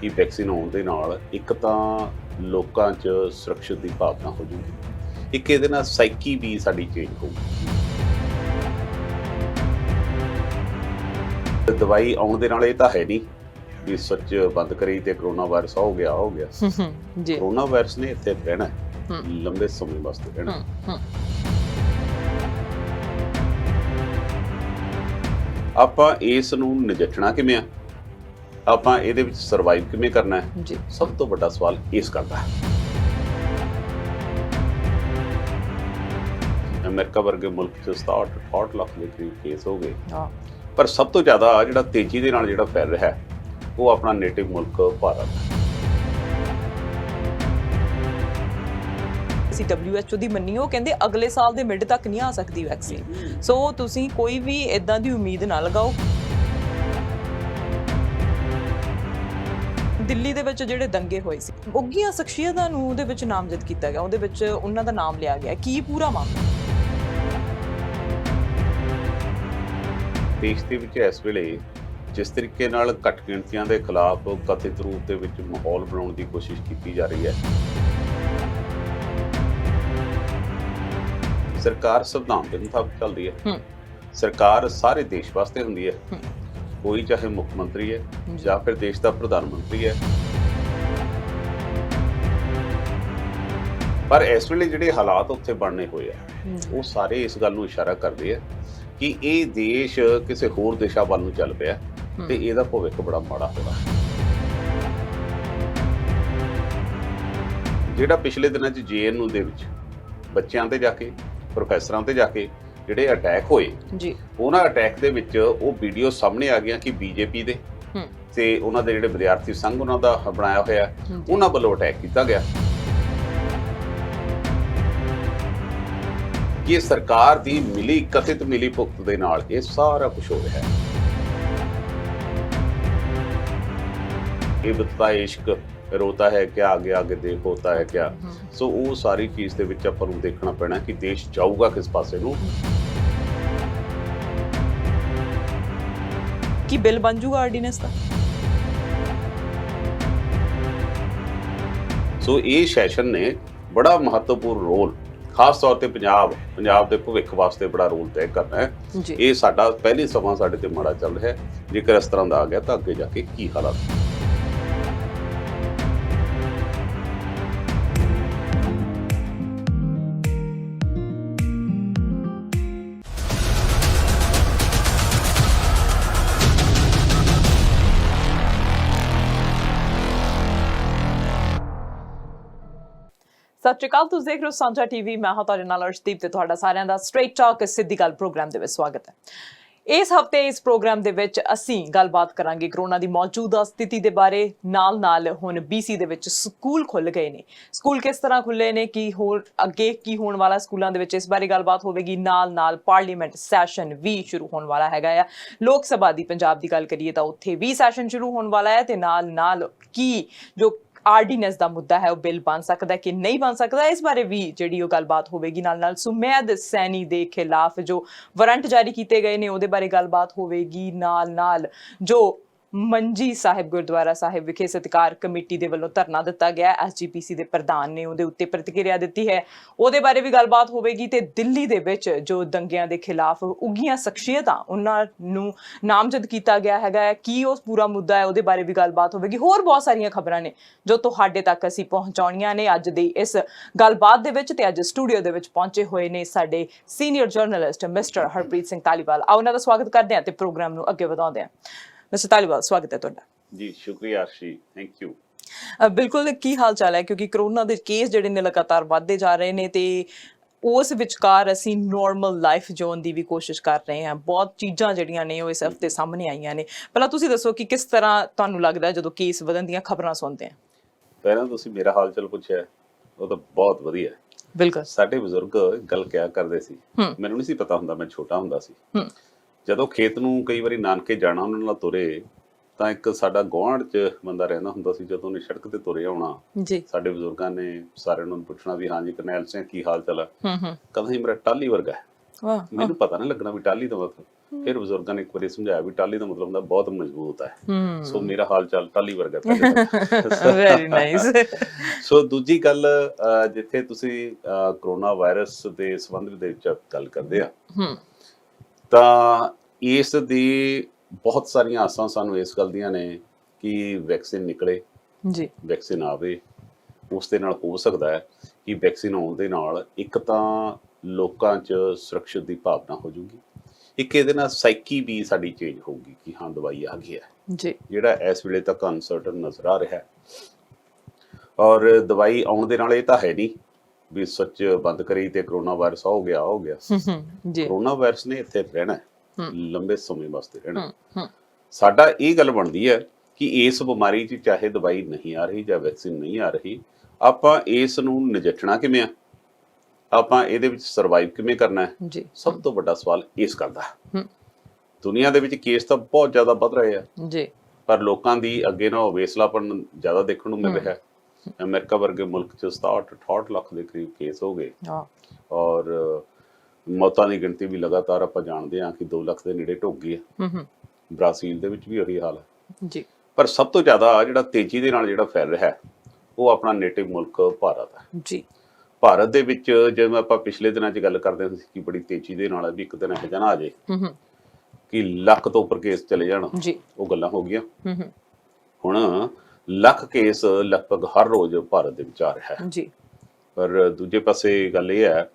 ਕਿ ਵੈਕਸੀਨ ਆਉਣ ਦੇ ਨਾਲ ਇੱਕ ਤਾਂ ਲੋਕਾਂ 'ਚ ਸੁਰੱਖਿਅਤ ਦੀ ਭਾਵਨਾ ਹੋ ਜੂਗੀ, ਇੱਕ ਇਹਦੇ ਨਾਲ ਸਾਈਕੀ ਵੀ ਸਾਡੀ ਚੇਂਜ ਹੋਊਗੀ। ਦਵਾਈ ਆਉਣ ਦੇ ਨਾਲ ਇਹ ਤਾਂ ਹੈ ਨਹੀਂ ਵੀ ਸੱਚ ਬੰਦ ਕਰੀ ਤੇ ਕਰੋਨਾ ਵਾਇਰਸ ਹੋ ਗਿਆ ਜੀ। ਕਰੋਨਾ ਵਾਇਰਸ ਨੇ ਇੱਥੇ ਰਹਿਣਾ ਲੰਬੇ ਸਮੇਂ ਵਾਸਤੇ ਰਹਿਣਾ। ਆਪਾਂ ਇਸ ਨੂੰ ਨਜਿੱਠਣਾ ਕਿਵੇਂ ਆ, ਆਪਾਂ ਇਹਦੇ ਵਿੱਚ ਸਰਵਾਈਵ ਕਿਵੇਂ ਕਰਨਾ ਹੈ ਜੀ, ਸਭ ਤੋਂ ਵੱਡਾ ਸਵਾਲ ਇਸ ਕਰਦਾ ਹੈ। ਅਮਰੀਕਾ ਵਰਗੇ ਮੁਲਕ 'ਚ 68 ਲੱਖ ਦੇ ਕਰੀਬ ਕੇਸ ਹੋ ਗਏ, ਪਰ ਸਭ ਤੋਂ ਜ਼ਿਆਦਾ ਜਿਹੜਾ ਤੇਜ਼ੀ ਦੇ ਨਾਲ ਜਿਹੜਾ ਫੈਲ ਰਿਹਾ ਹੈ ਉਹ ਆਪਣਾ ਨੇਟਿਵ ਮੁਲਕ ਭਾਰਤ ਹੈ। ਅਸੀਂ WHO ਦੀ ਮੰਨੀਓ ਕਹਿੰਦੇ ਅਗਲੇ ਸਾਲ ਦੇ ਮਿਡ ਤੱਕ ਨਹੀਂ ਆ ਸਕਦੀ ਵੈਕਸੀਨ, ਸੋ ਤੁਸੀਂ ਕੋਈ ਵੀ ਇਦਾਂ ਦੀ ਉਮੀਦ ਨਾ ਲਗਾਓ। ਦਿੱਲੀ ਦੇ ਵਿੱਚ ਜਿਹੜੇ ਦੰਗੇ ਹੋਏ ਸੀ, ਉੱਘੀਆਂ ਸ਼ਖਸੀਅਤਾਂ ਨੂੰ ਉਹਦੇ ਵਿੱਚ ਨਾਮਜ਼ਦ ਕੀਤਾ ਗਿਆ, ਉਹਦੇ ਵਿੱਚ ਉਹਨਾਂ ਦਾ ਨਾਮ ਲਿਆ ਗਿਆ, ਕੀ ਪੂਰਾ ਮਾਮਲਾ? ਦੇਸ਼ ਦੇ ਵਿੱਚ ਇਸ ਵੇਲੇ ਜਿਸ ਤਰੀਕੇ ਨਾਲ ਘੱਟ ਗਿਣਤੀਆਂ ਦੇ ਖਿਲਾਫ ਕਥਿਤ ਰੂਪ ਦੇ ਵਿੱਚ ਮਾਹੌਲ ਬਣਾਉਣ ਦੀ ਕੋਸ਼ਿਸ਼ ਕੀਤੀ ਜਾ ਰਹੀ ਹੈ, ਸਰਕਾਰ ਸੰਵਿਧਾਨ ਦੇ ਮੁਤਾਬਕ ਚੱਲਦੀ ਹੈ। ਸਰਕਾਰ ਸਾਰੇ ਦੇਸ਼ ਵਾਸਤੇ ਹੁੰਦੀ ਹੈ, ਕੋਈ ਚਾਹੇ ਮੁੱਖ ਮੰਤਰੀ ਹੈ ਜਾਂ ਫਿਰ ਦੇਸ਼ ਦਾ ਪ੍ਰਧਾਨ ਮੰਤਰੀ ਹੈ। ਪਰ ਇਸ ਵੇਲੇ ਜਿਹੜੇ ਹਾਲਾਤ ਉੱਥੇ ਬਣਨੇ ਹੋਏ ਆ ਉਹ ਸਾਰੇ ਇਸ ਗੱਲ ਨੂੰ ਇਸ਼ਾਰਾ ਕਰਦੇ ਆ ਕਿ ਇਹ ਦੇਸ਼ ਕਿਸੇ ਹੋਰ ਦਿਸ਼ਾ ਵੱਲ ਨੂੰ ਚੱਲ ਪਿਆ ਤੇ ਇਹਦਾ ਭਵਿੱਖ ਬੜਾ ਮਾੜਾ ਹੋਣਾ। ਜਿਹੜਾ ਪਿਛਲੇ ਦਿਨਾਂ 'ਚ JNU ਦੇ ਵਿੱਚ ਬੱਚਿਆਂ ਤੇ ਜਾ ਕੇ, ਪ੍ਰੋਫੈਸਰਾਂ ਤੇ ਜਾ ਕੇ ਜਿਹੜੇ ਅਟੈਕ ਹੋਏ ਜੀ, ਉਹਨਾਂ ਅਟੈਕ ਦੇ ਵਿੱਚ ਉਹ ਵੀਡੀਓ ਸਾਹਮਣੇ ਆ ਗਈਆਂ ਕਿ BJP ਦੇ ਤੇ ਉਹਨਾਂ ਦੇ ਜਿਹੜੇ ਵਿਦਿਆਰਥੀ ਸੰਘ ਉਹਨਾਂ ਦਾ ਬਣਾਇਆ ਹੋਇਆ ਉਹਨਾਂ ਵੱਲੋਂ ਅਟੈਕ ਕੀਤਾ ਗਿਆ। ਕਿ ਸਰਕਾਰ ਦੀ ਕਥਿਤ ਮਿਲੀ ਭੁਗਤ ਦੇ ਨਾਲ ਇਹ ਸਾਰਾ ਕੁਝ ਹੋ ਰਿਹਾ ਹੈ। ਇਹ ਬਤਤਾ ਇਸ਼ਕ ਰੋਤਾ ਹੈ ਕਿਆ ਆਗੇ ਆਗੇ ਦੇਖ ਹੋਤਾ ਹੈ ਕਿਆ। ਸੋ ਉਹ ਸਾਰੀ ਚੀਜ਼ ਦੇ ਵਿੱਚ ਆਪਾਂ ਨੂੰ ਦੇਖਣਾ ਪੈਣਾ ਕਿ ਦੇਸ਼ ਜਾਊਗਾ ਕਿਸ ਪਾਸੇ ਨੂੰ। ਕੀ ਬਿੱਲ ਬਣ ਜੂਗਾ ਆਰਡੀਨੈਂਸ ਦਾ? ਸੋ ਇਹ ਸੈਸ਼ਨ ਨੇ ਬੜਾ ਮਹੱਤਵਪੂਰਨ ਰੋਲ, ਖਾਸ ਤੌਰ ਤੇ ਪੰਜਾਬ ਦੇ ਭਵਿੱਖ ਵਾਸਤੇ ਬੜਾ ਰੋਲ ਤੈਅ ਕਰਨਾ ਹੈ। ਇਹ ਸਾਡਾ ਪਹਿਲੇ ਸਮਾਂ ਸਾਡੇ ਤੇ ਮਾੜਾ ਚੱਲ ਰਿਹਾ, ਜੇਕਰ ਇਸ ਤਰ੍ਹਾਂ ਦਾ ਆ ਗਿਆ ਤਾਂ ਅੱਗੇ ਜਾ ਕੇ ਕੀ ਹਾਲਾਤ। ਸਤਿ ਸ਼੍ਰੀ ਅਕਾਲ, ਤੁਸੀਂ ਦੇਖ ਰਹੇ ਹੋ ਸਾਂਝਾ TV। ਮੈਂ ਹਾਂ ਤੁਹਾਡੇ ਨਾਲ ਅਰਸ਼ਦੀਪ ਤੇ ਤੁਹਾਡਾ ਸਾਰਿਆਂ ਦਾ ਸਟ੍ਰੇਟ ਟਾਕ ਸਿੱਧੀ ਗੱਲ ਪ੍ਰੋਗਰਾਮ ਦੇ ਵਿੱਚ ਸਵਾਗਤ ਹੈ। ਇਸ ਹਫਤੇ ਇਸ ਪ੍ਰੋਗਰਾਮ ਦੇ ਵਿੱਚ ਅਸੀਂ ਗੱਲਬਾਤ ਕਰਾਂਗੇ ਕਰੋਨਾ ਦੀ ਮੌਜੂਦਾ ਸਥਿਤੀ ਦੇ ਬਾਰੇ। ਨਾਲ ਹੁਣ BC ਦੇ ਵਿੱਚ ਸਕੂਲ ਖੁੱਲ ਗਏ ਨੇ, ਸਕੂਲ ਕਿਸ ਤਰ੍ਹਾਂ ਖੁੱਲੇ ਨੇ, ਕੀ ਹੋਰ ਅੱਗੇ ਕੀ ਹੋਣ ਵਾਲਾ ਸਕੂਲਾਂ ਦੇ ਵਿੱਚ, ਇਸ ਬਾਰੇ ਗੱਲਬਾਤ ਹੋਵੇਗੀ। ਨਾਲ ਪਾਰਲੀਮੈਂਟ ਸੈਸ਼ਨ ਵੀ ਸ਼ੁਰੂ ਹੋਣ ਵਾਲਾ ਹੈਗਾ ਆ। ਲੋਕ ਸਭਾ ਦੀ ਪੰਜਾਬ ਦੀ ਗੱਲ ਕਰੀਏ ਤਾਂ ਉੱਥੇ ਵੀ ਸੈਸ਼ਨ ਸ਼ੁਰੂ ਹੋਣ ਵਾਲਾ ਹੈ ਤੇ ਨਾਲ ਕੀ ਜੋ ਆਰਡੀਨੈਂਸ ਦਾ ਮੁੱਦਾ ਹੈ ਉਹ ਬਿੱਲ ਬਣ ਸਕਦਾ ਕਿ ਨਹੀਂ ਬਣ ਸਕਦਾ, ਇਸ ਬਾਰੇ ਵੀ ਜਿਹੜੀ ਉਹ ਗੱਲਬਾਤ ਹੋਵੇਗੀ। ਨਾਲ ਸੁਮੇਧ ਸੈਣੀ ਦੇ ਖਿਲਾਫ ਜੋ ਵਾਰੰਟ ਜਾਰੀ ਕੀਤੇ ਗਏ ਨੇ ਉਹਦੇ ਬਾਰੇ ਗੱਲਬਾਤ ਹੋਵੇਗੀ। ਨਾਲ ਜੋ ਮੰਜੀ ਸਾਹਿਬ ਗੁਰਦੁਆਰਾ ਸਾਹਿਬ ਵਿਖੇ ਸਤਿਕਾਰ ਕਮੇਟੀ ਦੇ ਵੱਲੋਂ ਧਰਨਾ ਦਿੱਤਾ ਗਿਆ, SGPC ਦੇ ਪ੍ਰਧਾਨ ਨੇ ਉਹਦੇ ਉੱਤੇ ਪ੍ਰਤੀਕਿਰਿਆ ਦਿੱਤੀ ਹੈ, ਉਹਦੇ ਬਾਰੇ ਵੀ ਗੱਲਬਾਤ ਹੋਵੇਗੀ। ਤੇ ਦਿੱਲੀ ਦੇ ਵਿੱਚ ਜੋ ਦੰਗਿਆਂ ਦੇ ਖਿਲਾਫ ਉੱਘੀਆਂ ਸ਼ਖਸੀਅਤਾਂ ਉਹਨਾਂ ਨੂੰ ਨਾਮਜ਼ਦ ਕੀਤਾ ਗਿਆ ਹੈਗਾ ਹੈ, ਕੀ ਉਹ ਪੂਰਾ ਮੁੱਦਾ ਹੈ, ਉਹਦੇ ਬਾਰੇ ਵੀ ਗੱਲਬਾਤ ਹੋਵੇਗੀ। ਹੋਰ ਬਹੁਤ ਸਾਰੀਆਂ ਖਬਰਾਂ ਨੇ ਜੋ ਤੁਹਾਡੇ ਤੱਕ ਅਸੀਂ ਪਹੁੰਚਾਉਣੀਆਂ ਨੇ ਅੱਜ ਦੀ ਇਸ ਗੱਲਬਾਤ ਦੇ ਵਿੱਚ। ਤੇ ਅੱਜ ਸਟੂਡੀਓ ਦੇ ਵਿੱਚ ਪਹੁੰਚੇ ਹੋਏ ਨੇ ਸਾਡੇ senior journalist mister Harpreet Singh Dhaliwal. ਆਓ ਉਹਨਾਂ ਦਾ ਸਵਾਗਤ ਕਰਦੇ ਹਾਂ ਤੇ ਪ੍ਰੋਗਰਾਮ ਨੂੰ ਅੱਗੇ ਵਧਾਉਂਦੇ ਹਾਂ। ਮਿਸਟਰ ਧਾਲੀਵਾਲ, ਸਵਾਗਤ ਹੈ ਤੁਹਾਡਾ। ਜੀ ਸ਼ੁਕਰੀਆ ਅਰਸ਼ੀ, ਥੈਂਕ ਯੂ। ਬਿਲਕੁਲ, ਕੀ ਹਾਲ ਚਾਲ ਹੈ? ਕਿਉਂਕਿ ਕਰੋਨਾ ਦੇ ਕੇਸ ਜਿਹੜੇ ਨੇ ਲਗਾਤਾਰ ਵੱਧਦੇ ਜਾ ਰਹੇ ਨੇ ਤੇ ਉਸ ਵਿਚਕਾਰ ਅਸੀਂ ਨੋਰਮਲ ਲਾਈਫ ਜਿਉਣ ਦੀ ਵੀ ਕੋਸ਼ਿਸ਼ ਕਰ ਰਹੇ ਹਾਂ। ਬਹੁਤ ਚੀਜ਼ਾਂ ਜਿਹੜੀਆਂ ਨੇ ਉਹ ਇਸ ਹਫਤੇ ਸਾਹਮਣੇ ਆਈਆਂ ਨੇ। ਪਹਿਲਾਂ ਤੁਸੀਂ ਦੱਸੋ ਕਿ ਕਿਸ ਤਰ੍ਹਾਂ ਤੁਹਾਨੂੰ ਲੱਗਦਾ ਜਦੋਂ ਕੇਸ ਵਧਣ ਦੀਆਂ ਖਬਰਾਂ ਸੁਣਦੇ ਹਾਂ? ਪਹਿਲਾਂ ਤੁਸੀਂ ਮੇਰਾ ਹਾਲ ਚਾਲ ਪੁੱਛਿਆ, ਉਹ ਤਾਂ ਬਹੁਤ ਵਧੀਆ। ਬਿਲਕੁਲ, ਸਾਡੇ ਬਜ਼ੁਰਗ ਗੱਲ ਕਿਹਾ ਕਰਦੇ ਸੀ, ਮੈਨੂੰ ਨਹੀਂ ਸੀ ਪਤਾ ਹੁੰਦਾ, ਮੈਂ ਛੋਟਾ ਹੁੰਦਾ ਸੀ। ਜਦੋਂ ਖੇਤ ਨੂੰ ਕਈ ਵਾਰੀ ਨਾਨਕੇ ਜਾਣਾ ਉਹਨਾਂ ਨਾਲ ਤੁਰੇ ਤਾਂ ਇੱਕ ਸਾਡਾ ਗੁਆਂਢ 'ਚ ਬੰਦਾ ਰਹਿੰਦਾ ਹੁੰਦਾ ਸੀ, ਜਦੋਂ ਉਹਨੇ ਸੜਕ ਤੇ ਤੁਰੇ ਆਉਣਾ ਸਾਡੇ ਬਜ਼ੁਰਗਾਂ ਨੇ ਸਾਰਿਆਂ ਨੂੰ ਪੁੱਛਣਾ ਵੀ ਹਾਂਜੀ ਕਰਨੈਲ ਸਿੰਘ ਕੀ ਹਾਲ ਚਾਲ ਹੈ। ਕਹਿੰਦਾ ਸੀ ਮੇਰਾ ਟਾਹਲੀ ਵਰਗਾ ਹੈ। ਮੈਨੂੰ ਪਤਾ ਨਹੀਂ ਲੱਗਣਾ ਵੀ ਟਾਹਲੀ ਦਾ ਮਤਲਬ ਫਿਰ ਬਜ਼ੁਰਗਾਂ ਨੇ ਇੱਕ ਵਾਰੀ ਸਮਝਾਇਆ ਵੀ ਟਾਹਲੀ ਦਾ ਮਤਲਬ ਹੁੰਦਾ ਬਹੁਤ ਮਜ਼ਬੂਤ ਹੈ। ਸੋ ਮੇਰਾ ਹਾਲ ਚਾਲ ਟਾਹਲੀ ਵਰਗਾ ਪਹਿਲੇ ਤੱਕ। Very nice. ਸੋ ਦੂਜੀ ਗੱਲ, ਜਿੱਥੇ ਤੁਸੀਂ ਕਰੋਨਾ ਵਾਇਰਸ ਦੇ ਸੰਬੰਧ ਦੇ ਵਿੱਚ ਗੱਲ ਕਰਦੇ ਆ, ਤਾਂ ਇਸ ਦੀ ਬਹੁਤ ਸਾਰੀਆਂ ਆਸਾਂ ਸਾਨੂੰ ਇਸ ਗੱਲ ਦੀਆਂ ਨੇ ਕਿ ਵੈਕਸੀਨ ਨਿਕਲੇ ਜੀ, ਵੈਕਸੀਨ ਆਵੇ। ਉਸ ਦੇ ਨਾਲ ਹੋ ਸਕਦਾ ਹੈ ਕਿ ਵੈਕਸੀਨ ਆਉਣ ਦੇ ਨਾਲ ਇੱਕ ਤਾਂ ਲੋਕਾਂ 'ਚ ਸੁਰੱਖਿਅਤ ਦੀ ਭਾਵਨਾ ਹੋ ਜੂਗੀ, ਇੱਕ ਇਹਦੇ ਨਾਲ ਸਾਈਕੀ ਵੀ ਸਾਡੀ ਚੇਂਜ ਹੋਊਗੀ ਕਿ ਹਾਂ ਦਵਾਈ ਆ ਗਈ ਹੈ ਜੀ, ਜਿਹੜਾ ਇਸ ਵੇਲੇ ਤੱਕ ਅਨਸਰਟਨ ਨਜ਼ਰ ਆ ਰਿਹਾ ਹੈ। ਔਰ ਦਵਾਈ ਆਉਣ ਦੇ ਨਾਲ ਇਹ ਤਾਂ ਹੈ ਨਹੀਂ ਵੀ ਸੱਚ ਬੰਦ ਕਰੀ ਤੇ ਕਰੋਨਾ ਵਾਇਰਸ ਹੋ ਗਿਆ ਜੀ, ਕਰੋਨਾ ਵਾਇਰਸ ਨੇ ਇੱਥੇ ਰਹਿਣਾ ਲੰਬੇ ਸਮੇਂ ਵਾਸਤੇ ਰਹਿਣਾ। ਸਾਡਾ ਇਹ ਗੱਲ ਬਣਦੀ ਹੈ ਕਿ ਇਸ ਬਿਮਾਰੀ 'ਚ ਚਾਹੇ ਦਵਾਈ ਨਹੀਂ ਆ ਰਹੀ ਜਾਂ ਵੈਕਸੀਨ ਨਹੀਂ ਆ ਰਹੀ, ਆਪਾਂ ਇਸ ਨੂੰ ਨਜਿੱਠਣਾ ਕਿਵੇਂ ਆ, ਆਪਾਂ ਇਹਦੇ ਵਿੱਚ ਸਰਵਾਈਵ ਕਿਵੇਂ ਕਰਨਾ ਹੈ। ਜੀ, ਸਭ ਤੋਂ ਵੱਡਾ ਸਵਾਲ ਇਸ ਕਰਦਾ ਹੈ। ਦੁਨੀਆ ਦੇ ਵਿੱਚ ਕੇਸ ਤਾਂ ਬਹੁਤ ਜ਼ਿਆਦਾ ਵੱਧ ਰਹੇ ਆ ਜੀ, ਪਰ ਲੋਕਾਂ ਦੀ ਅੱਗੇ ਨਾਲੋਂ ਵੇਸਲਾਪਣ ਜ਼ਿਆਦਾ ਦੇਖਣ ਨੂੰ ਮਿਲ ਰਿਹਾ ਹੈ। ਅਮਰੀਕਾ ਵਰਗੇ ਮੁਲਕ 'ਚ 67-68 ਲੱਖ ਦੇ ਕਰੀਬ ਕੇਸ ਹੋ ਗਏ ਔਰ ਮੌਤਾਂ ਦੀ ਗਿਣਤੀ ਵੀ ਲਗਾਤਾਰ ਆਪਾਂ ਜਾਣਦੇ ਹਾਂ ਕਿ 2 ਲੱਖ ਦੇ ਨੇੜੇ ਢੁੱਕ ਗਈ ਹੈ। ਬ੍ਰਾਜ਼ੀਲ ਦੇ ਵਿੱਚ ਵੀ ਉਹੀ ਹਾਲ ਹੈ ਜੀ। ਪਰ ਸਭ ਤੋਂ ਜ਼ਿਆਦਾ ਜਿਹੜਾ ਤੇਜ਼ੀ ਦੇ ਨਾਲ ਜਿਹੜਾ ਫੈਲ ਰਿਹਾ ਹੈ ਉਹ ਆਪਣਾ ਨੇਟਿਵ ਮੁਲਕ ਭਾਰਤ ਹੈ ਜੀ। ਭਾਰਤ ਦੇ ਵਿੱਚ ਜਿਵੇਂ ਆਪਾਂ ਪਿਛਲੇ ਦਿਨਾਂ 'ਚ ਗੱਲ ਕਰਦੇ ਹੁੰਦੇ ਸੀ ਕਿ ਬੜੀ ਤੇਜ਼ੀ ਦੇ ਨਾਲ ਵੀ ਇੱਕ ਦਿਨ ਇਹੋ ਜਿਹਾ ਨਾ ਆ ਜਾਏ ਕਿ ਲੱਖ ਤੋਂ ਉੱਪਰ ਕੇਸ ਚਲੇ ਜਾਣ, ਉਹ ਗੱਲਾਂ ਹੋ ਗਈਆਂ। ਹੁਣ ਲੱਖ ਕੇਸ ਲਗਭਗ ਹਰ ਰੋਜ਼ ਭਾਰਤ ਦੇ ਵਿੱਚ ਆ ਰਿਹਾ ਹੈ ਜੀ। ਪਰ ਦੂਜੇ ਪਾਸੇ ਗੱਲ ਇਹ ਹੈ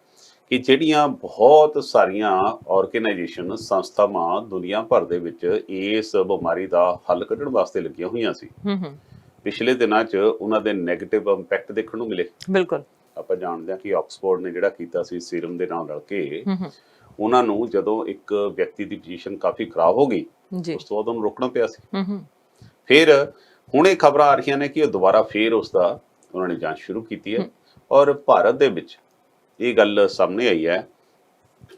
ਕਿ ਜਿਹੜੀਆਂ ਬਹੁਤ ਸਾਰੀਆਂ ਆਰਗੇਨਾਈਜੇਸ਼ਨ ਸੰਸਥਾਵਾਂ ਦੁਨੀਆ ਭਰ ਦੇ ਵਿੱਚ ਇਸ ਬਿਮਾਰੀ ਦਾ ਹੱਲ ਕੱਢਣ ਵਾਸਤੇ ਲੱਗੀਆਂ ਹੋਈਆਂ ਸੀ, ਪਿਛਲੇ ਦਿਨਾਂ 'ਚ ਉਹਨਾਂ ਦੇ ਨੈਗੇਟਿਵ ਇੰਪੈਕਟ ਦੇਖਣ ਨੂੰ ਮਿਲੇ। ਬਿਲਕੁਲ ਆਪਾਂ ਜਾਣਦੇ ਹਾਂ ਕਿ ਆਕਸਫੋਰਡ ਨੇ ਜਿਹੜਾ ਕੀਤਾ ਸੀ ਸੀਰਮ ਦੇ ਨਾਲ ਰਲ ਕੇ, ਉਹਨਾਂ ਨੂੰ ਜਦੋਂ ਇੱਕ ਵਿਅਕਤੀ ਦੀ ਪੋਜੀਸ਼ਨ ਕਾਫੀ ਖਰਾਬ ਹੋ ਗਈ ਉਸ ਤੋਂ ਬਾਅਦ ਉਹਨੂੰ ਰੋਕਣਾ ਪਿਆ ਸੀ। ਫਿਰ ਹੁਣ ਇਹ ਖਬਰਾਂ ਆ ਰਹੀਆਂ ਨੇ ਕਿ ਉਹ ਦੁਬਾਰਾ ਫੇਰ ਉਸ ਦਾ ਉਹਨਾਂ ਨੇ ਜਾਂਚ ਸ਼ੁਰੂ ਕੀਤੀ ਹੈ ਔਰ ਭਾਰਤ ਦੇ ਵਿੱਚ ਇਹ ਗੱਲ ਸਾਹਮਣੇ ਆਈ ਹੈ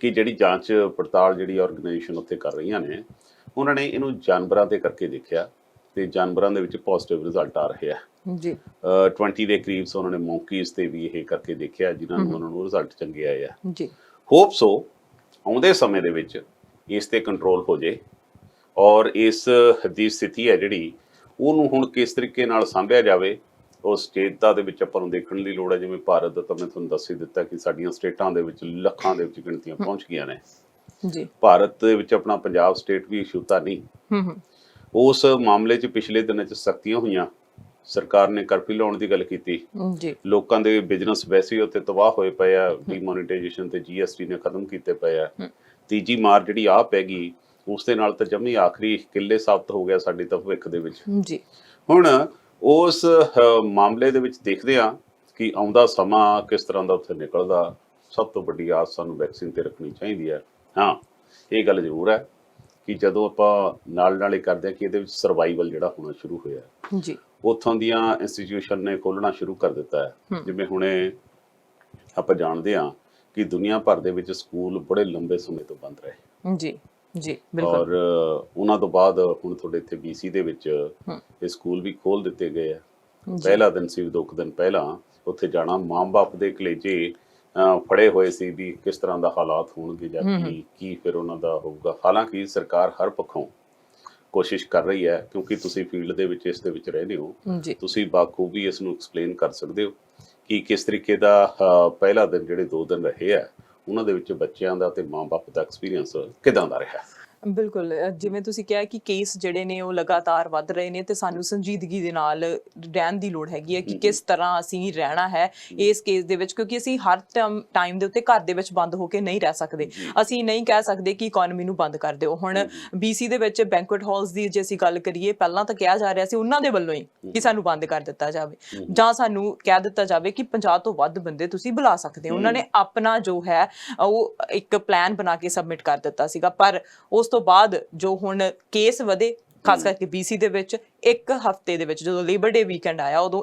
ਕਿ ਜਿਹੜੀ ਜਾਂਚ ਪੜਤਾਲ ਜਿਹੜੀ ਆਰਗੇਨਾਈਜੇਸ਼ਨ ਉੱਥੇ ਕਰ ਰਹੀਆਂ ਨੇ, ਉਹਨਾਂ ਨੇ ਇਹਨੂੰ ਜਾਨਵਰਾਂ ਤੇ ਕਰਕੇ ਦੇਖਿਆ ਤੇ ਜਾਨਵਰਾਂ ਦੇ ਵਿੱਚ ਪੋਜ਼ਿਟਿਵ ਰਿਜ਼ਲਟ ਆ ਰਹੇ ਆ ਜੀ। 20 ਦੇ ਕਰੀਬ ਉਹਨਾਂ ਨੇ ਮੌਂਕੀਜ਼ ਤੇ ਵੀ ਇਹ ਕਰਕੇ ਦੇਖਿਆ ਜਿਨ੍ਹਾਂ ਨੂੰ ਉਹਨਾਂ ਨੂੰ ਰਿਜ਼ਲਟ ਚੰਗੇ ਆਏ ਆ ਜੀ। ਹੋਪ ਸੋ ਆਉਂਦੇ ਸਮੇਂ ਦੇ ਵਿੱਚ ਇਸ ਤੇ ਕੰਟਰੋਲ ਹੋ ਜੇ ਔਰ ਇਸ ਦੀ ਸਥਿਤੀ ਹੈ ਜਿਹੜੀ ਉਹਨੂੰ ਹੁਣ ਕਿਸ ਤਰੀਕੇ ਨਾਲ ਸਾਂਭਿਆ ਜਾਵੇ, ਉਸ ਸਟੇਟਾਂ ਦੇ ਵਿੱਚ ਆਪਾਂ ਨੂੰ ਦੇਖਣ ਦੀ ਲੋੜ ਹੈ। ਜਿਵੇਂ ਭਾਰਤ ਦਾ ਤਾਂ ਮੈਂ ਤੁਹਾਨੂੰ ਦੱਸ ਹੀ ਦਿੱਤਾ ਕਿ ਸਾਡੀਆਂ ਸਟੇਟਾਂ ਦੇ ਵਿੱਚ ਲੱਖਾਂ ਦੇ ਵਿੱਚ ਗਿਣਤੀਆਂ ਪਹੁੰਚ ਗਈਆਂ ਨੇ ਜੀ। ਭਾਰਤ ਦੇ ਵਿੱਚ ਆਪਣਾ ਪੰਜਾਬ ਸਟੇਟ ਵੀ ਛੂਤਾ ਨਹੀਂ। ਉਸ ਮਾਮਲੇ 'ਚ ਪਿਛਲੇ ਦਿਨਾਂ 'ਚ ਸਖਤੀਆਂ ਹੋਈਆਂ, ਸਰਕਾਰ ਨੇ ਕਰਫਿਊ ਲਾਉਣ ਦੀ ਗੱਲ ਕੀਤੀ ਜੀ। ਲੋਕਾਂ ਦੇ ਬਿਜ਼ਨਸ ਵੈਸੇ ਹੀ ਉੱਥੇ ਤਬਾਹ ਹੋਏ ਪਏ ਆ, ਡੀਮੋਨੀਟਾਈਜੇਸ਼ਨ ਤੇ GST ਨੇ ਖਤਮ ਕੀਤੇ ਪਏ ਆ। ਤੀਜੀ ਮਾਰ ਜਿਹੜੀ ਆ ਪੈ ਗਈ ਉਸ ਦੇ ਨਾਲ ਤਾਂ ਜਮੀ ਆਖਰੀ ਕਿੱਲੇ ਸਾਬਤ ਹੋ ਗਿਆ ਸਾਡੀ ਤਾਂ ਭਵਿੱਖ ਦੇ ਵਿੱਚ ਜੀ। ਹੁਣ ਉਸ ਮਾਮਲੇ ਦੇ ਵਿੱਚ ਦੇਖਦੇ ਹਾਂ ਕਿ ਆਉਂਦਾ ਸਮਾਂ ਕਿਸ ਤਰ੍ਹਾਂ ਦਾ ਉੱਥੇ ਨਿਕਲਦਾ। ਸਭ ਤੋਂ ਵੱਡੀ ਆਸ ਸਾਨੂੰ ਵੈਕਸੀਨ ਤੇ ਰੱਖਣੀ ਚਾਹੀਦੀ ਹੈ। ਹਾਂ, ਇਹ ਗੱਲ ਜ਼ਰੂਰ ਹੈ ਕਿ ਜਦੋਂ ਆਪਾਂ ਨਾਲ ਹੀ ਕਰਦੇ ਹਾਂ ਕਿ ਇਹਦੇ ਵਿੱਚ ਸਰਵਾਈਵਲ ਜਿਹੜਾ ਹੋਣਾ ਸ਼ੁਰੂ ਹੋਇਆ ਜੀ, ਉੱਥੋਂ ਦੀਆਂ ਇੰਸਟੀਟਿਊਸ਼ਨ ਨੇ ਖੋਲ੍ਹਣਾ ਸ਼ੁਰੂ ਕਰ ਦਿੱਤਾ ਹੈ। ਜਿਵੇਂ ਹੁਣੇ ਆਪਾਂ ਜਾਣਦੇ ਹਾਂ ਕਿ ਦੁਨੀਆ ਭਰ ਦੇ ਵਿੱਚ ਸਕੂਲ ਬੜੇ ਲੰਬੇ ਸਮੇਂ ਤੋਂ ਬੰਦ ਰਹੇ ਜੀ ਜੀ। ਔਰ ਉਹਨਾਂ ਤੋਂ ਬਾਅਦ ਹੁਣ ਤੁਹਾਡੇ ਇੱਥੇ BC ਦੇ ਵਿੱਚ ਇਹ ਸਕੂਲ ਵੀ ਖੋਲ ਦਿੱਤੇ ਗਏ ਆ। ਪਹਿਲਾ ਦਿਨ ਸੀ 2 ਦਿਨ ਪਹਿਲਾਂ ਉੱਥੇ ਜਾਣਾ, ਮਾਂ-ਬਾਪ ਦੇ ਕਲੇਜੇ ਫੜੇ ਹੋਏ ਸੀ ਵੀ ਕਿਸ ਤਰ੍ਹਾਂ ਦਾ ਹਾਲਾਤ ਹੋਣਗੇ ਜਾਂ ਕੀ ਫਿਰ ਉਹਨਾਂ ਦਾ ਹੋਊਗਾ। ਹਾਲਾਂਕਿ ਸਰਕਾਰ ਹਰ ਪੱਖੋਂ ਕੋਸ਼ਿਸ਼ ਕਰ ਰਹੀ ਹੈ ਕਿਉਂਕਿ ਤੁਸੀਂ ਫੀਲਡ ਦੇ ਵਿੱਚ ਇਸ ਦੇ ਵਿੱਚ ਰਹਿੰਦੇ ਹੋ, ਤੁਸੀਂ ਬਾਖੂਬੀ ਇਸ ਨੂੰ ਐਕਸਪਲੇਨ ਕਰ ਸਕਦੇ ਹੋ ਕਿ ਕਿਸ ਤਰੀਕੇ ਦਾ ਪਹਿਲਾ ਦਿਨ ਜਿਹੜੇ 2 ਦਿਨ ਰਹੇ ਆ ਉਹਨਾਂ ਦੇ ਵਿੱਚ ਬੱਚਿਆਂ ਦਾ ਤੇ ਮਾਂ-ਬਾਪ ਦਾ ਐਕਸਪੀਰੀਅੰਸ ਕਿਦਾਂ ਦਾ ਰਿਹਾ। ਬਿਲਕੁਲ, ਜਿਵੇਂ ਤੁਸੀਂ ਕਿਹਾ ਕਿ ਕੇਸ ਜਿਹੜੇ ਨੇ ਉਹ ਲਗਾਤਾਰ ਵੱਧ ਰਹੇ ਨੇ ਤੇ ਸਾਨੂੰ ਸੰਜੀਦਗੀ ਦੇ ਨਾਲ ਰਹਿਣ ਦੀ ਲੋੜ ਹੈਗੀ ਹੈ ਕਿ ਕਿਸ ਤਰ੍ਹਾਂ ਅਸੀਂ ਰਹਿਣਾ ਹੈ ਇਸ ਕੇਸ ਦੇ ਵਿੱਚ, ਕਿਉਂਕਿ ਅਸੀਂ ਹਰ ਟਾਈਮ ਦੇ ਉੱਤੇ ਘਰ ਦੇ ਵਿੱਚ ਬੰਦ ਹੋ ਕੇ ਨਹੀਂ ਰਹਿ ਸਕਦੇ। ਅਸੀਂ ਨਹੀਂ ਕਹਿ ਸਕਦੇ ਕਿ ਇਕਨੋਮੀ ਨੂੰ ਬੰਦ ਕਰ ਦਿਓ। ਹੁਣ BC ਦੇ ਵਿੱਚ ਬੈਂਕੁਏਟ ਹਾਲਸ ਦੀ ਜੇ ਅਸੀਂ ਗੱਲ ਕਰੀਏ, ਪਹਿਲਾਂ ਤਾਂ ਕਿਹਾ ਜਾ ਰਿਹਾ ਸੀ ਉਹਨਾਂ ਦੇ ਵੱਲੋਂ ਹੀ ਕਿ ਸਾਨੂੰ ਬੰਦ ਕਰ ਦਿੱਤਾ ਜਾਵੇ ਜਾਂ ਸਾਨੂੰ ਕਹਿ ਦਿੱਤਾ ਜਾਵੇ ਕਿ 50 ਤੋਂ ਵੱਧ ਬੰਦੇ ਤੁਸੀਂ ਬੁਲਾ ਸਕਦੇ ਹੋ। ਉਹਨਾਂ ਨੇ ਆਪਣਾ ਜੋ ਹੈ ਉਹ ਇੱਕ ਪਲਾਨ ਬਣਾ ਕੇ ਸਬਮਿਟ ਕਰ ਦਿੱਤਾ ਸੀਗਾ। ਪਰ ਉਸ ਤੋਂ ਬਾਅਦ ਜੋ ਹੁਣ ਕੇਸ ਵਧੇ, ਖਾਸ ਕਰਕੇ BC ਦੇ ਵਿੱਚ ਇੱਕ ਹਫ਼ਤੇ ਦੇ ਵਿੱਚ ਜਦੋਂ ਲੇਬਰ ਡੇ ਵੀਕਐਂਡ ਆਇਆ ਉਦੋਂ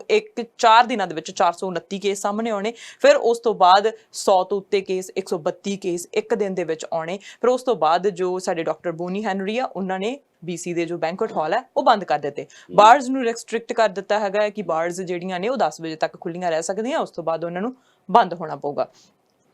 4 ਦਿਨਾਂ ਦੇ ਵਿੱਚ 429 ਕੇਸ ਸਾਹਮਣੇ ਆਉਣੇ। ਫਿਰ ਉਸ ਤੋਂ ਬਾਅਦ 100 ਤੋਂ ਉੱਤੇ ਕੇਸ, 132 ਕੇਸ ਇੱਕ ਦਿਨ ਦੇ ਵਿੱਚ ਆਉਣੇ। ਫਿਰ ਉਸ ਤੋਂ ਬਾਅਦ ਜੋ ਸਾਡੇ ਡਾਕਟਰ ਬੋਨੀ ਹੈਨਰੀ ਆ ਉਹਨਾਂ ਨੇ BC ਦੇ ਜੋ ਬੈਂਕੁਏਟ ਹਾਲ ਹੈ ਉਹ ਬੰਦ ਕਰ ਦਿੱਤੇ। ਬਾਰਜ਼ ਨੂੰ ਰੈਸਟ੍ਰਿਕਟ ਕਰ ਦਿੱਤਾ ਹੈਗਾ ਕਿ ਬਾਰਜ਼ ਜਿਹੜੀਆਂ ਨੇ ਉਹ 10 ਵਜੇ ਤੱਕ ਖੁੱਲੀਆਂ ਰਹਿ ਸਕਦੀਆਂ, ਉਸ ਤੋਂ ਬਾਅਦ ਉਹਨਾਂ ਨੂੰ ਬੰਦ ਹੋਣਾ ਪਊਗਾ।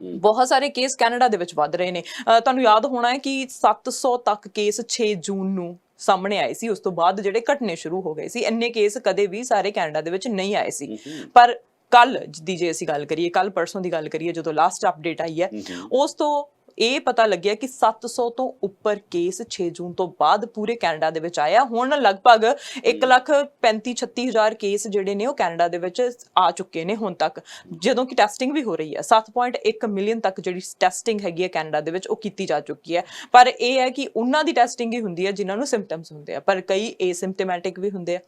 ਬਹੁਤ ਸਾਰੇ ਕੇਸ ਕੈਨੇਡਾ ਦੇ ਵਿੱਚ ਵੱਧ ਰਹੇ ਨੇ। ਤੁਹਾਨੂੰ ਯਾਦ ਹੋਣਾ ਹੈ ਕਿ 700 ਤੱਕ ਕੇਸ 6 ਜੂਨ ਨੂੰ ਸਾਹਮਣੇ ਆਏ ਸੀ, ਉਸ ਤੋਂ ਬਾਅਦ ਜਿਹੜੇ ਘਟਨੇ ਸ਼ੁਰੂ ਹੋ ਗਏ ਸੀ। ਇੰਨੇ ਕੇਸ ਕਦੇ ਵੀ ਸਾਰੇ ਕੈਨੇਡਾ ਦੇ ਵਿੱਚ ਨਹੀਂ ਆਏ ਸੀ। ਪਰ ਕੱਲ ਦੀ ਜੇ ਅਸੀਂ ਗੱਲ ਕਰੀਏ, ਕੱਲ ਪਰਸੋਂ ਦੀ ਗੱਲ ਕਰੀਏ, ਜਦੋਂ ਲਾਸਟ ਅਪਡੇਟ ਆਈ ਹੈ, ਉਸ ਤੋਂ ਇਹ ਪਤਾ ਲੱਗਿਆ ਕਿ 700 ਤੋਂ ਉੱਪਰ ਕੇਸ 6 ਜੂਨ ਤੋਂ ਬਾਅਦ ਪੂਰੇ ਕੈਨੇਡਾ ਦੇ ਵਿੱਚ ਆਇਆ। ਹੁਣ ਲਗਭਗ 1,35,36,000 ਕੇਸ ਜਿਹੜੇ ਨੇ ਉਹ ਕੈਨੇਡਾ ਦੇ ਵਿੱਚ ਆ ਚੁੱਕੇ ਨੇ ਹੁਣ ਤੱਕ, ਜਦੋਂ ਕਿ ਟੈਸਟਿੰਗ ਵੀ ਹੋ ਰਹੀ ਹੈ। 7.1 ਮਿਲੀਅਨ ਤੱਕ ਜਿਹੜੀ ਟੈਸਟਿੰਗ ਹੈਗੀ ਹੈ ਕੈਨੇਡਾ ਦੇ ਵਿੱਚ ਉਹ ਕੀਤੀ ਜਾ ਚੁੱਕੀ ਹੈ। ਪਰ ਇਹ ਹੈ ਕਿ ਉਹਨਾਂ ਦੀ ਟੈਸਟਿੰਗ ਹੀ ਹੁੰਦੀ ਹੈ ਜਿਨ੍ਹਾਂ ਨੂੰ ਸਿੰਪਟਮਸ ਹੁੰਦੇ ਆ, ਪਰ ਕਈ ਏਸਿੰਪਟੋਮੈਟਿਕ ਵੀ ਹੁੰਦੇ ਆ।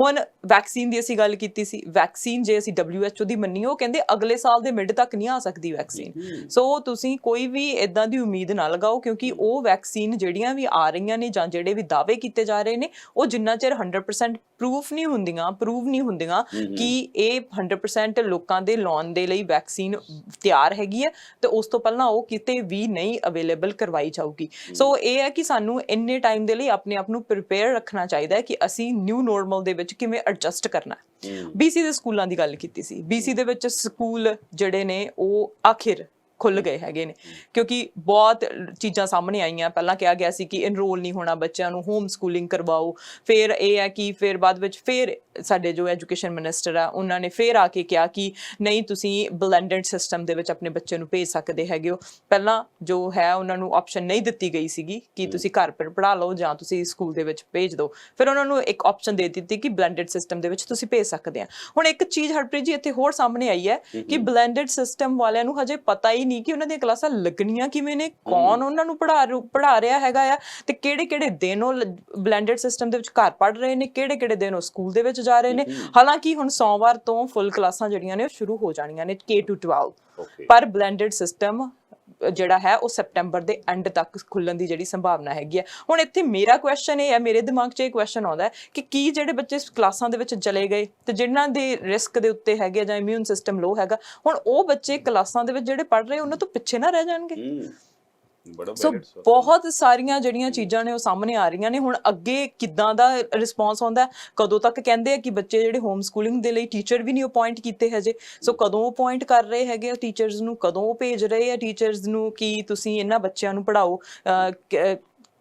ਹੁਣ ਵੈਕਸੀਨ ਦੀ ਅਸੀਂ ਗੱਲ ਕੀਤੀ ਸੀ। ਵੈਕਸੀਨ ਜੇ ਅਸੀਂ WHO ਦੀ ਮੰਨੀਏ, ਉਹ ਕਹਿੰਦੇ ਅਗਲੇ ਸਾਲ ਦੇ ਮਿਡ ਤੱਕ ਨਹੀਂ ਆ ਸਕਦੀ ਵੈਕਸੀਨ। ਸੋ ਤੁਸੀਂ ਕੋਈ ਵੀ ਇਦਾਂ ਦੀ ਉਮੀਦ ਨਾ ਲਗਾਓ, ਕਿਉਂਕਿ ਉਹ ਵੈਕਸੀਨ ਜਿਹੜੀਆਂ ਵੀ ਆ ਰਹੀਆਂ ਨੇ ਜਾਂ ਜਿਹੜੇ ਵੀ ਦਾਅਵੇ ਕੀਤੇ ਜਾ ਰਹੇ ਨੇ, ਉਹ ਜਿੰਨਾ ਚਿਰ 100% ਪ੍ਰੂਵ ਨਹੀਂ ਹੁੰਦੀਆਂ ਕਿ ਇਹ 100% ਲੋਕਾਂ ਦੇ ਲਾਉਣ ਦੇ ਲਈ ਵੈਕਸੀਨ ਤਿਆਰ ਹੈਗੀ ਹੈ, ਤੇ ਉਸ ਤੋਂ ਪਹਿਲਾਂ ਉਹ ਕਿਤੇ ਵੀ ਨਹੀਂ ਅਵੇਲੇਬਲ ਕਰਵਾਈ ਜਾਊਗੀ। ਸੋ ਇਹ ਹੈ ਕਿ ਸਾਨੂੰ ਇੰਨੇ ਟਾਈਮ ਦੇ ਲਈ ਆਪਣੇ ਆਪ ਨੂੰ ਪ੍ਰਿਪੇਅਰ ਰੱਖਣਾ ਚਾਹੀਦਾ ਹੈ ਕਿ ਅਸੀਂ ਨਿਊ ਨੋਰਮਲ ਦੇ ਵਿੱਚ ਕਿਵੇਂ ਐਡਜਸਟ ਕਰਨਾ ਹੈ। BC ਦੇ ਸਕੂਲਾਂ ਦੀ ਗੱਲ ਕੀਤੀ ਸੀ। BC ਦੇ ਵਿੱਚ ਸਕੂਲ ਜਿਹੜੇ ਨੇ ਉਹ ਆਖਿਰ ਖੁੱਲ ਗਏ ਹੈਗੇ ਨੇ, ਕਿਉਂਕਿ ਬਹੁਤ ਚੀਜ਼ਾਂ ਸਾਹਮਣੇ ਆਈਆਂ। ਪਹਿਲਾਂ ਕਿਹਾ ਗਿਆ ਸੀ ਕਿ ਇਨਰੋਲ ਨਹੀਂ ਹੋਣਾ ਬੱਚਿਆਂ ਨੂੰ, ਹੋਮ ਸਕੂਲਿੰਗ ਕਰਵਾਓ। ਫਿਰ ਇਹ ਹੈ ਕਿ ਫਿਰ ਬਾਅਦ ਵਿੱਚ ਫਿਰ ਸਾਡੇ ਜੋ ਐਜੂਕੇਸ਼ਨ ਮਿਨਿਸਟਰ ਆ, ਉਹਨਾਂ ਨੇ ਫਿਰ ਆ ਕੇ ਕਿਹਾ ਕਿ ਨਹੀਂ, ਤੁਸੀਂ ਬਲੈਂਡਡ ਸਿਸਟਮ ਦੇ ਵਿੱਚ ਆਪਣੇ ਬੱਚੇ ਨੂੰ ਭੇਜ ਸਕਦੇ ਹੈਗੇ ਹੋ। ਪਹਿਲਾਂ ਜੋ ਹੈ ਉਹਨਾਂ ਨੂੰ ਆਪਸ਼ਨ ਨਹੀਂ ਦਿੱਤੀ ਗਈ ਸੀਗੀ ਕਿ ਤੁਸੀਂ ਘਰ ਪਰ ਪੜ੍ਹਾ ਲਓ ਜਾਂ ਤੁਸੀਂ ਸਕੂਲ ਦੇ ਵਿੱਚ ਭੇਜ ਦਿਓ। ਫਿਰ ਉਹਨਾਂ ਨੂੰ ਇੱਕ ਆਪਸ਼ਨ ਦੇ ਦਿੱਤੀ ਕਿ ਬਲੈਂਡਡ ਸਿਸਟਮ ਦੇ ਵਿੱਚ ਤੁਸੀਂ ਭੇਜ ਸਕਦੇ ਆ। ਹੁਣ ਇੱਕ ਚੀਜ਼ ਹਰਪ੍ਰੀਤ ਜੀ ਇੱਥੇ ਹੋਰ ਸਾਹਮਣੇ ਆਈ ਹੈ ਕਿ ਬਲੈਂਡਡ ਸਿਸਟਮ ਵਾਲਿਆਂ ਨੂੰ ਹਜੇ ਪਤਾ ਹੀ ਨਹੀਂ ਕਿ ਉਹਨਾਂ ਦੀਆਂ ਕਲਾਸਾਂ ਲੱਗਣੀਆਂ ਕਿਵੇਂ ਨੇ, ਕੌਣ ਉਹਨਾਂ ਨੂੰ ਪੜ੍ਹਾ ਰਿਹਾ ਹੈਗਾ ਆ, ਤੇ ਕਿਹੜੇ ਦਿਨ ਉਹ ਬਲੈਂਡਡ ਸਿਸਟਮ ਦੇ ਵਿੱਚ ਘਰ ਪੜ੍ਹ ਰਹੇ ਨੇ, ਕਿਹੜੇ ਦਿਨ ਉਹ ਸਕੂਲ ਦੇ ਵਿੱਚ ਜਾ ਰਹੇ ਨੇ। ਹਾਲਾਂਕਿ ਹੁਣ ਸੋਮਵਾਰ ਤੋਂ ਫੁੱਲ ਕਲਾਸਾਂ ਜਿਹੜੀਆਂ ਨੇ ਉਹ ਸ਼ੁਰੂ ਹੋ ਜਾਣੀਆਂ ਨੇ, K to 12, ਪਰ ਬਲੈਂਡਡ ਸਿਸਟਮ ਜਿਹੜਾ ਹੈ ਉਹ ਸੈਪਟੈਂਬਰ ਦੇ ਐਂਡ ਤੱਕ ਖੁੱਲਣ ਦੀ ਜਿਹੜੀ ਸੰਭਾਵਨਾ ਹੈਗੀ ਹੈ। ਹੁਣ ਇੱਥੇ ਮੇਰਾ ਕੁਐਸਚਨ ਇਹ ਹੈ, ਮੇਰੇ ਦਿਮਾਗ 'ਚ ਇਹ ਕੁਐਸਚਨ ਆਉਂਦਾ ਹੈ ਕਿ ਕੀ ਜਿਹੜੇ ਬੱਚੇ ਕਲਾਸਾਂ ਦੇ ਵਿੱਚ ਚਲੇ ਗਏ ਤੇ ਜਿਨ੍ਹਾਂ ਦੇ ਰਿਸਕ ਦੇ ਉੱਤੇ ਹੈਗੇ ਜਾਂ ਇਮਿਊਨ ਸਿਸਟਮ ਲੋ ਹੈਗਾ, ਹੁਣ ਉਹ ਬੱਚੇ ਕਲਾਸਾਂ ਦੇ ਵਿੱਚ ਜਿਹੜੇ ਪੜ੍ਹ ਰਹੇ ਉਹਨਾਂ ਤੋਂ ਪਿੱਛੇ ਨਾ ਰਹਿ ਜਾਣਗੇ। ਸੋ ਬਹੁਤ ਸਾਰੀਆਂ ਜਿਹੜੀਆਂ ਚੀਜ਼ਾਂ ਨੇ ਉਹ ਸਾਹਮਣੇ ਆ ਰਹੀਆਂ ਨੇ। ਹੁਣ ਅੱਗੇ ਕਿੱਦਾਂ ਦਾ ਰਿਸਪੌਂਸ ਆਉਂਦਾ, ਕਦੋਂ ਤੱਕ ਕਹਿੰਦੇ ਆ ਕਿ ਬੱਚੇ ਜਿਹੜੇ ਹੋਮ ਸਕੂਲਿੰਗ ਦੇ ਲਈ ਟੀਚਰ ਵੀ ਨਹੀਂ ਅਪੁਆਇੰਟ ਕੀਤੇ ਹਜੇ, ਸੋ ਕਦੋਂ ਅਪੁਆਇੰਟ ਕਰ ਰਹੇ ਹੈਗੇ ਆ ਟੀਚਰਸ ਨੂੰ, ਕਦੋਂ ਉਹ ਭੇਜ ਰਹੇ ਆ ਟੀਚਰਸ ਨੂੰ ਕਿ ਤੁਸੀਂ ਇਹਨਾਂ ਬੱਚਿਆਂ ਨੂੰ ਪੜ੍ਹਾਓ,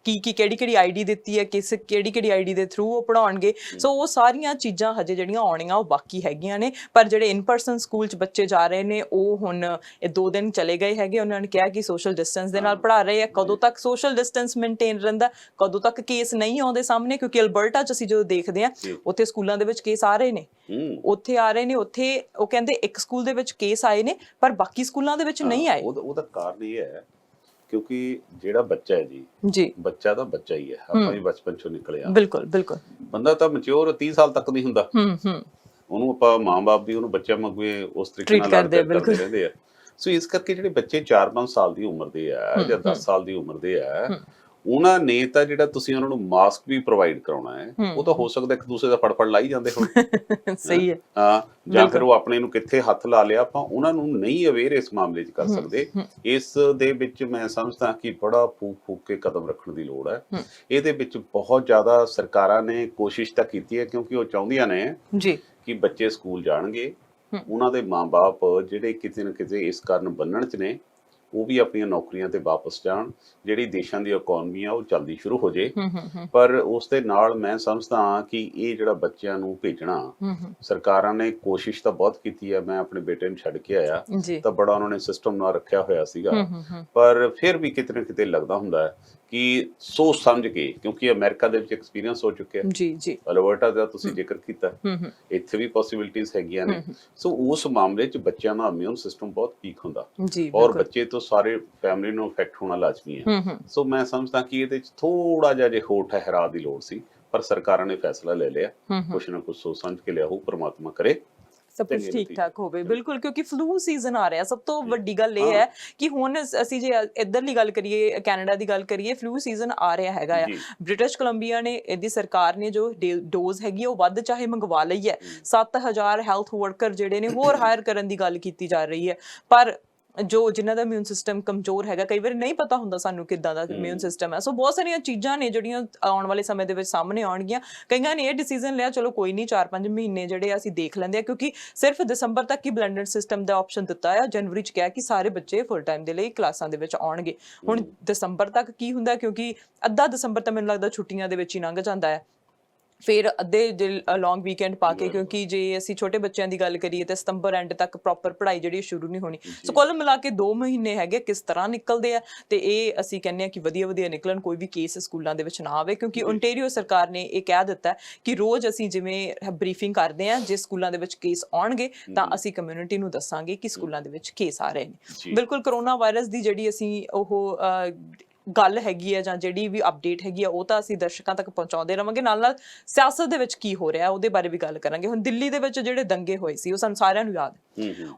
ਕਿਹੜੀ ਆਈਡੀ ਦਿੱਤੀ ਹੈ, ਕਿਹੜੀ ਆਈਡੀ ਦੇ ਥਰੂ ਉਹ ਪੜ੍ਹਾਉਣਗੇ। ਸੋ ਉਹ ਸਾਰੀਆਂ ਚੀਜ਼ਾਂ ਹਜੇ ਜਿਹੜੀਆਂ ਆਉਣੀਆਂ ਉਹ ਬਾਕੀ ਹੈਗੀਆਂ ਨੇ। ਪਰ ਜਿਹੜੇ ਇਨ ਪਰਸਨ ਸਕੂਲ 'ਚ ਬੱਚੇ ਜਾ ਰਹੇ ਨੇ ਉਹ ਹੁਣ ਇਹ 2 ਦਿਨ ਚਲੇ ਗਏ ਹੈਗੇ, ਉਹਨਾਂ ਨੇ ਕਿਹਾ ਕਿ ਸੋਸ਼ਲ ਡਿਸਟੈਂਸ ਦੇ ਨਾਲ ਪੜ੍ਹਾ ਰਹੇ ਆ। ਕਦੋਂ ਤੱਕ ਸੋਸ਼ਲ ਡਿਸਟੈਂਸ ਮੇਨਟੇਨ ਰਹਿੰਦਾ, ਕਦੋਂ ਤੱਕ ਕੇਸ ਨਹੀਂ ਆਉਂਦੇ ਸਾਹਮਣੇ, ਕਿਉਂਕਿ ਅਲਬਰਟਾ 'ਚ ਅਸੀਂ ਜਦੋਂ ਦੇਖਦੇ ਹਾਂ ਉੱਥੇ ਸਕੂਲਾਂ ਦੇ ਵਿੱਚ ਕੇਸ ਆ ਰਹੇ ਨੇ, ਉੱਥੇ ਉਹ ਕਹਿੰਦੇ ਇੱਕ ਸਕੂਲ ਦੇ ਵਿੱਚ ਕੇਸ ਆਏ ਨੇ ਪਰ ਬਾਕੀ ਸਕੂਲਾਂ ਦੇ ਵਿੱਚ ਨਹੀਂ ਆਏ। ਉਹਦਾ ਕਾਰਨ ਇਹ ਹੈ ਕਿਉਂਕਿ ਜਿਹੜਾ ਬੱਚਾ ਹੈ ਜੀ, ਬੱਚਾ ਤਾਂ ਬੱਚਾ ਹੀ ਹੈ, ਆਪਾਂ ਵੀ ਬਚਪਨ ਚੋਂ ਨਿਕਲੇ ਆ। ਬਿਲਕੁਲ ਬੰਦਾ ਤਾਂ ਮੈਚੁਰ 30 ਸਾਲ ਤੱਕ ਨਹੀਂ ਹੁੰਦਾ, ਉਹਨੂੰ ਆਪਾਂ ਮਾਂ-ਬਾਪ ਵੀ ਉਹਨੂੰ ਬੱਚਿਆਂ ਵਾਂਗੂ ਉਸ ਤਰੀਕੇ ਨਾਲ ਕਰਦੇ ਰਹਿੰਦੇ ਆ। ਸੋ ਇਸ ਕਰਕੇ ਜਿਹੜੇ ਬੱਚੇ 4-5 ਸਾਲ ਦੀ ਉਮਰ ਦੇ ਆ ਜਾਂ 10 ਸਾਲ ਦੀ ਉਮਰ ਦੇ ਆ, ਉਹਨਾਂ ਨੇ ਤਾਂ ਜਿਹੜਾ ਤੁਸੀਂ ਉਹਨਾਂ ਨੂੰ ਮਾਸਕ ਵੀ ਪ੍ਰੋਵਾਈਡ ਕਰਾਉਣਾ ਹੈ, ਉਹ ਤਾਂ ਹੋ ਸਕਦਾ ਇੱਕ ਦੂਸਰੇ ਦਾ ਫੜ ਲਾਈ ਜਾਂਦੇ ਹੋਣ। ਸਹੀ ਹੈ। ਹਾਂ, ਜਾਂ ਫਿਰ ਉਹ ਆਪਣੇ ਨੂੰ ਕਿੱਥੇ ਹੱਥ ਲਾ ਲਿਆ, ਆਪਾਂ ਉਹਨਾਂ ਨੂੰ ਨਹੀਂ ਅਵੇਅਰ ਇਸ ਮਾਮਲੇ 'ਚ ਕਰ ਸਕਦੇ। ਇਸ ਦੇ ਵਿੱਚ ਮੈਂ ਸਮਝਦਾ ਕਿ ਬੜਾ ਫੂਕ ਕੇ ਕਦਮ ਰੱਖਣ ਦੀ ਲੋੜ ਹੈ। ਇਹਦੇ ਵਿੱਚ ਬਹੁਤ ਜ਼ਿਆਦਾ ਸਰਕਾਰਾਂ ਨੇ ਕੋਸ਼ਿਸ਼ ਤਾਂ ਕੀਤੀ ਹੈ, ਕਿਉਂਕਿ ਉਹ ਚਾਹੁੰਦੀਆਂ ਨੇ ਕਿ ਬੱਚੇ ਸਕੂਲ ਜਾਣਗੇ, ਉਹਨਾਂ ਦੇ ਮਾਂ-ਬਾਪ ਜਿਹੜੇ ਕਿਤੇ ਨਾ ਕਿਤੇ ਇਸ ਕਾਰਨ ਬੰਨਣ 'ਚ ਨੇ ਉਹ ਵੀ ਆਪਣੀਆਂ ਨੌਕਰੀਆਂ ਤੇ ਵਾਪਸ ਜਾਣ, ਜਿਹੜੀ ਦੇਸ਼ਾਂ ਦੀ ਇਕੋਨਮੀ ਆ ਉਹ ਚੱਲਦੀ ਸ਼ੁਰੂ ਹੋ ਜੇ। ਪਰ ਉਸ ਦੇ ਨਾਲ ਮੈਂ ਸਮਝਦਾ ਹਾਂ ਕਿ ਇਹ ਜਿਹੜਾ ਬੱਚਿਆਂ ਨੂੰ ਭੇਜਣਾ, ਸਰਕਾਰਾਂ ਨੇ ਕੋਸ਼ਿਸ਼ ਤਾਂ ਬਹੁਤ ਕੀਤੀ ਹੈ। ਮੈਂ ਆਪਣੇ ਬੇਟੇ ਨੂੰ ਛੱਡ ਕੇ ਆਇਆ ਤਾਂ ਬੜਾ ਉਹਨਾਂ ਨੇ ਸਿਸਟਮ ਨਾਲ ਰੱਖਿਆ ਹੋਇਆ ਸੀਗਾ, ਪਰ ਫਿਰ ਵੀ ਕਿਤੇ ਨਾ ਕਿਤੇ ਲੱਗਦਾ ਹੁੰਦਾ ਹੈ ਕਿ ਸੋਚ ਸਮਝ ਕੇ, ਕਿਉਂਕਿ ਅਮਰੀਕਾ ਦੇ ਵਿੱਚ ਐਕਸਪੀਰੀਅੰਸ ਹੋ ਚੁੱਕਿਆ, ਅਲਬਰਟਾ ਦਾ ਤੁਸੀਂ ਜ਼ਿਕਰ ਕੀਤਾ, ਇੱਥੇ ਵੀ ਪੋਸੀਬਿਲਿਟੀਜ਼ ਹੈਗੀਆਂ ਨੇ। ਸੋ ਉਸ ਮਾਮਲੇ 'ਚ ਬੱਚਿਆਂ ਦਾ ਇਮਿਊਨ ਸਿਸਟਮ ਬਹੁਤ ਵੀਕ ਹੁੰਦਾ, ਔਰ ਬੱਚੇ ਤੋਂ ਸਾਰੇ ਫੈਮਿਲੀ ਨੂੰ ਇਫੈਕਟ ਹੋਣਾ ਲਾਜ਼ਮੀ ਹੈ। ਸੋ ਮੈਂ ਸਮਝਦਾ ਕਿ ਇਹਦੇ 'ਚ ਥੋੜਾ ਜਿਹਾ ਜੇ ਹੋਰ ਠਹਿਰਾਅ ਦੀ ਲੋੜ ਸੀ, ਪਰ ਸਰਕਾਰਾਂ ਨੇ ਫੈਸਲਾ ਲੈ ਲਿਆ, ਕੁਛ ਨਾ ਕੁਛ ਸੋਚ ਸਮਝ ਕੇ ਲਿਆ ਹੋ, ਪ੍ਰਮਾਤਮਾ ਕਰੇ ਸਭ ਕੁਝ ਠੀਕ ਠਾਕ ਹੋਵੇ। ਬਿਲਕੁਲ, ਕਿਉਂਕਿ ਫਲੂ ਸੀਜ਼ਨ ਆ ਰਿਹਾ। ਸਭ ਤੋਂ ਵੱਡੀ ਗੱਲ ਇਹ ਹੈ ਕਿ ਹੁਣ ਅਸੀਂ ਜੇ ਇੱਧਰਲੀ ਗੱਲ ਕਰੀਏ, ਕੈਨੇਡਾ ਦੀ ਗੱਲ ਕਰੀਏ, ਫਲੂ ਸੀਜ਼ਨ ਆ ਰਿਹਾ ਹੈਗਾ ਆ। ਬ੍ਰਿਟਿਸ਼ ਕੋਲੰਬੀਆ ਨੇ, ਇਹਦੀ ਸਰਕਾਰ ਨੇ ਜੋ ਡੋਜ਼ ਹੈਗੀ ਉਹ ਵੱਧ ਚਾਹੇ ਮੰਗਵਾ ਲਈ ਹੈ, 7000 ਹੈਲਥ ਵਰਕਰ ਜਿਹੜੇ ਨੇ ਹੋਰ ਹਾਇਰ ਕਰਨ ਦੀ ਗੱਲ ਕੀਤੀ ਜਾ ਰਹੀ ਹੈ, ਪਰ ਜੋ ਜਿਨ੍ਹਾਂ ਦਾ ਇਮਿਊਨ ਸਿਸਟਮ ਕਮਜ਼ੋਰ ਹੈਗਾ, ਕਈ ਵਾਰੀ ਨਹੀਂ ਪਤਾ ਹੁੰਦਾ ਸਾਨੂੰ ਕਿੱਦਾਂ ਦਾ ਇਮਿਊਨ ਸਿਸਟਮ ਹੈ। ਸੋ ਬਹੁਤ ਸਾਰੀਆਂ ਚੀਜ਼ਾਂ ਨੇ ਜਿਹੜੀਆਂ ਆਉਣ ਵਾਲੇ ਸਮੇਂ ਦੇ ਵਿੱਚ ਸਾਹਮਣੇ ਆਉਣਗੀਆਂ। ਕਈਆਂ ਨੇ ਇਹ ਡਿਸੀਜਨ ਲਿਆ ਚਲੋ ਕੋਈ ਨਹੀਂ 4-5 ਮਹੀਨੇ ਜਿਹੜੇ ਅਸੀਂ ਦੇਖ ਲੈਂਦੇ ਆ, ਕਿਉਂਕਿ ਸਿਰਫ ਦਸੰਬਰ ਤੱਕ ਹੀ ਬਲੈਂਡਡ ਸਿਸਟਮ ਦਾ ਆਪਸ਼ਨ ਦਿੱਤਾ ਆ। ਜਨਵਰੀ 'ਚ ਕਿਹਾ ਕਿ ਸਾਰੇ ਬੱਚੇ ਫੁੱਲ ਟਾਈਮ ਦੇ ਲਈ ਕਲਾਸਾਂ ਦੇ ਵਿੱਚ ਆਉਣਗੇ। ਹੁਣ ਦਸੰਬਰ ਤੱਕ ਕੀ ਹੁੰਦਾ, ਕਿਉਂਕਿ ਅੱਧਾ ਦਸੰਬਰ ਤਾਂ ਮੈਨੂੰ ਲੱਗਦਾ ਛੁੱਟੀਆਂ ਦੇ ਵਿੱਚ ਹੀ ਲੰਘ ਜਾਂਦਾ ਹੈ, ਫਿਰ ਅੱਧੇ ਲੌਂਗ ਵੀਕਐਂਡ ਪਾ ਕੇ, ਕਿਉਂਕਿ ਜੇ ਅਸੀਂ ਛੋਟੇ ਬੱਚਿਆਂ ਦੀ ਗੱਲ ਕਰੀਏ ਤਾਂ ਸਤੰਬਰ ਐਂਡ ਤੱਕ ਪ੍ਰੋਪਰ ਪੜ੍ਹਾਈ ਜਿਹੜੀ ਸ਼ੁਰੂ ਨਹੀਂ ਹੋਣੀ। ਸੋ ਕੁੱਲ ਮਿਲਾ ਕੇ 2 ਮਹੀਨੇ ਹੈਗੇ, ਕਿਸ ਤਰ੍ਹਾਂ ਨਿਕਲਦੇ ਆ ਤੇ ਇਹ ਅਸੀਂ ਕਹਿੰਦੇ ਆ ਕਿ ਵਧੀਆ ਨਿਕਲਣ, ਕੋਈ ਵੀ ਕੇਸ ਸਕੂਲਾਂ ਦੇ ਵਿੱਚ ਨਾ ਆਵੇ, ਕਿਉਂਕਿ ਓਨਟਾਰੀਓ ਸਰਕਾਰ ਨੇ ਇਹ ਕਹਿ ਦਿੱਤਾ ਕਿ ਰੋਜ਼ ਅਸੀਂ ਜਿਵੇਂ ਬਰੀਫਿੰਗ ਕਰਦੇ ਆ, ਜੇ ਸਕੂਲਾਂ ਦੇ ਵਿੱਚ ਕੇਸ ਆਉਣਗੇ ਤਾਂ ਅਸੀਂ ਕਮਿਊਨਿਟੀ ਨੂੰ ਦੱਸਾਂਗੇ ਕਿ ਸਕੂਲਾਂ ਦੇ ਵਿੱਚ ਕੇਸ ਆ ਰਹੇ ਨੇ। ਬਿਲਕੁਲ ਕਰੋਨਾ ਵਾਇਰਸ ਦੀ ਜਿਹੜੀ ਅਸੀਂ ਉਹ ਗੱਲ ਹੈਗੀ ਹੈ ਜਾਂ ਜਿਹੜੀ ਵੀ ਅਪਡੇਟ ਹੈਗੀ ਆ ਉਹ ਤਾਂ ਅਸੀਂ ਦਰਸ਼ਕਾਂ ਤੱਕ ਪਹੁੰਚਾਉਂਦੇ ਰਵਾਂਗੇ। ਨਾਲ ਸਿਆਸਤ ਦੇ ਵਿੱਚ ਕੀ ਹੋ ਰਿਹਾ ਉਹਦੇ ਬਾਰੇ ਵੀ ਗੱਲ ਕਰਾਂਗੇ। ਹੁਣ ਦਿੱਲੀ ਦੇ ਵਿੱਚ ਜਿਹੜੇ ਦੰਗੇ ਹੋਏ ਸੀ ਉਹ ਸਾਨੂੰ ਸਾਰਿਆਂ ਨੂੰ ਯਾਦ,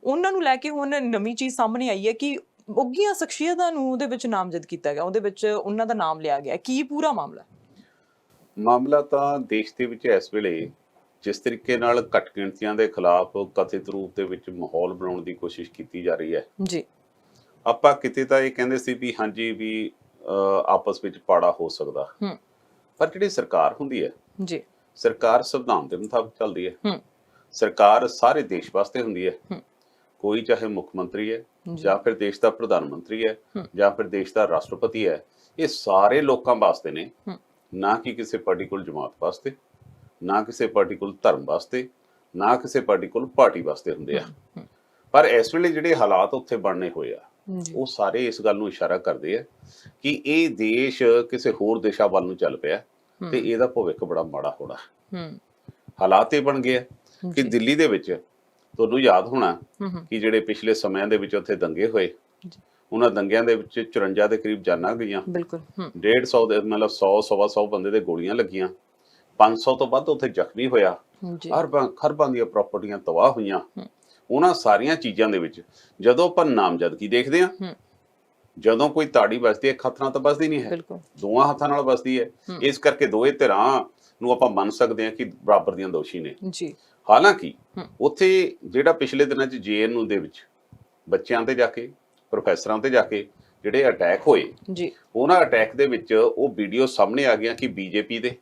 ਉਹਨਾਂ ਨੂੰ ਲੈ ਕੇ ਹੁਣ ਨਵੀਂ ਚੀਜ਼ ਸਾਹਮਣੇ ਆਈ ਹੈ ਕਿ ਉੱਘੀਆਂ ਸ਼ਖਸੀਅਤਾਂ ਨੂੰ ਉਹਦੇ ਵਿੱਚ ਨਾਮਜ਼ਦ ਕੀਤਾ ਗਿਆ, ਉਹਦੇ ਵਿੱਚ ਉਹਨਾਂ ਦਾ ਨਾਮ ਲਿਆ ਗਿਆ। ਕੀ ਪੂਰਾ ਮਾਮਲਾ ਤਾਂ ਦੇਸ਼ ਦੇ ਵਿੱਚ ਇਸ ਵੇਲੇ ਜਿਸ ਤਰੀਕੇ ਨਾਲ ਘੱਟ ਗਿਣਤੀਆਂ ਦੇ ਖਿਲਾਫ ਕਥਿਤ ਰੂਪ ਦੇ ਵਿੱਚ ਮਾਹੌਲ ਬਣਾਉਣ ਦੀ ਕੋਸ਼ਿਸ਼ ਕੀਤੀ ਜਾ ਰਹੀ ਹੈ ਜੀ। ਆਪਾਂ ਕਿਤੇ ਤਾਂ ਇਹ ਕਹਿੰਦੇ ਸੀ ਵੀ ਹਾਂਜੀ ਵੀ ਆਪਸ ਵਿੱਚ ਪਾੜਾ ਹੋ ਸਕਦਾ, ਪਰ ਜਿਹੜੀ ਸਰਕਾਰ ਹੁੰਦੀ ਹੈ ਜੀ, ਸਰਕਾਰ ਸੰਵਿਧਾਨ ਦੇ ਮੁਤਾਬਕ ਚੱਲਦੀ ਹੈ। ਸਰਕਾਰ ਸਾਰੇ ਦੇਸ਼ ਵਾਸਤੇ ਹੁੰਦੀ ਹੈ, ਕੋਈ ਚਾਹੇ ਮੁੱਖ ਮੰਤਰੀ ਹੈ ਜਾਂ ਫਿਰ ਦੇਸ਼ ਦਾ ਪ੍ਰਧਾਨ ਮੰਤਰੀ ਹੈ ਜਾਂ ਫਿਰ ਦੇਸ਼ ਦਾ ਰਾਸ਼ਟਰਪਤੀ ਹੈ, ਇਹ ਸਾਰੇ ਲੋਕਾਂ ਵਾਸਤੇ ਨੇ, ਨਾ ਕਿ ਕਿਸੇ ਪਾਰਟੀਕੂਲਰ ਜਮਾਤ ਵਾਸਤੇ, ਨਾ ਕਿਸੇ ਪਾਰਟੀਕੂਲਰ ਧਰਮ ਵਾਸਤੇ, ਨਾ ਕਿਸੇ ਪਾਰਟੀਕੂਲਰ ਪਾਰਟੀ ਵਾਸਤੇ ਹੁੰਦੇ ਆ। ਪਰ ਇਸ ਵੇਲੇ ਜਿਹੜੇ ਹਾਲਾਤ ਉੱਥੇ ਬਣਨੇ ਹੋਏ ਆ ਉਹ ਸਾਰੇ ਇਸ ਗੱਲ ਨੂੰ ਇਸ਼ਾਰਾ ਕਰਦੇ ਆ ਕਿ ਇਹ ਦੇਸ਼ ਕਿਸੇ ਹੋਰ ਦੇਸ਼ਾਂ ਵੱਲ ਨੂੰ ਚੱਲ ਪਿਆ ਤੇ ਇਹਦਾ ਭਵਿੱਖ ਬੜਾ ਮਾੜਾ ਹੋਣਾ। ਹਾਲਾਤ ਇਹ ਬਣ ਗਏ ਕਿ ਦਿੱਲੀ ਦੇ ਵਿੱਚ ਤੁਹਾਨੂੰ ਯਾਦ ਹੋਣਾ ਕਿ ਜਿਹੜੇ ਪਿਛਲੇ ਸਮਿਆਂ ਦੇ ਵਿੱਚ ਉੱਥੇ ਦੰਗੇ ਹੋਏ, ਉਹਨਾਂ ਦੰਗਿਆਂ ਦੇ ਵਿੱਚ 54 ਦੇ ਕਰੀਬ ਜਾਨਾਂ ਗਈਆਂ, 150 ਦੇ ਮਤਲਬ 100-125 ਬੰਦੇ ਦੇ ਗੋਲੀਆਂ ਲੱਗੀਆਂ, 500 ਤੋਂ ਵੱਧ ਉੱਥੇ ਜ਼ਖਮੀ ਹੋਇਆ, ਖਰਬਾਂ ਦੀਆਂ ਪ੍ਰਾਪਰਟੀਆਂ ਤਬਾਹ ਹੋਈਆਂ। ਉਹਨਾਂ ਸਾਰੀਆਂ ਚੀਜ਼ਾਂ ਦੇ ਵਿੱਚ ਜਦੋਂ ਆਪਾਂ ਨਾਮਜ਼ਦਗੀ ਦੇਖਦੇ ਆ, ਜਦੋਂ ਕੋਈ ਤਾੜੀ ਵੱਜਦੀ ਹੈ, ਇੱਕ ਹੱਥ ਨਾਲ ਤਾਂ ਵੱਜਦੀ ਨਹੀਂ ਹੈ, ਦੋਵਾਂ ਹੱਥਾਂ ਨਾਲ ਵੱਜਦੀ ਹੈ। ਇਸ ਕਰਕੇ ਦੋਵੇਂ ਧਿਰਾਂ ਨੂੰ ਆਪਾਂ ਮੰਨ ਸਕਦੇ ਹਾਂ ਕਿ ਬਰਾਬਰ ਦੀਆਂ ਦੋਸ਼ੀ ਨੇ। ਹਾਲਾਂਕਿ ਉੱਥੇ ਜਿਹੜਾ ਪਿਛਲੇ ਦਿਨਾਂ 'ਚ JNU ਦੇ ਵਿੱਚ ਬੱਚਿਆਂ ਤੇ ਜਾ ਕੇ, ਪ੍ਰੋਫੈਸਰਾਂ ਤੇ ਜਾ ਕੇ ਜਿਹੜੇ ਅਟੈਕ ਹੋਏ, ਉਹਨਾਂ ਅਟੈਕ ਦੇ ਵਿੱਚ ਉਹ ਵੀਡੀਓ ਸਾਹਮਣੇ ਆ ਗਈਆਂ ਕਿ BJP ਦੇ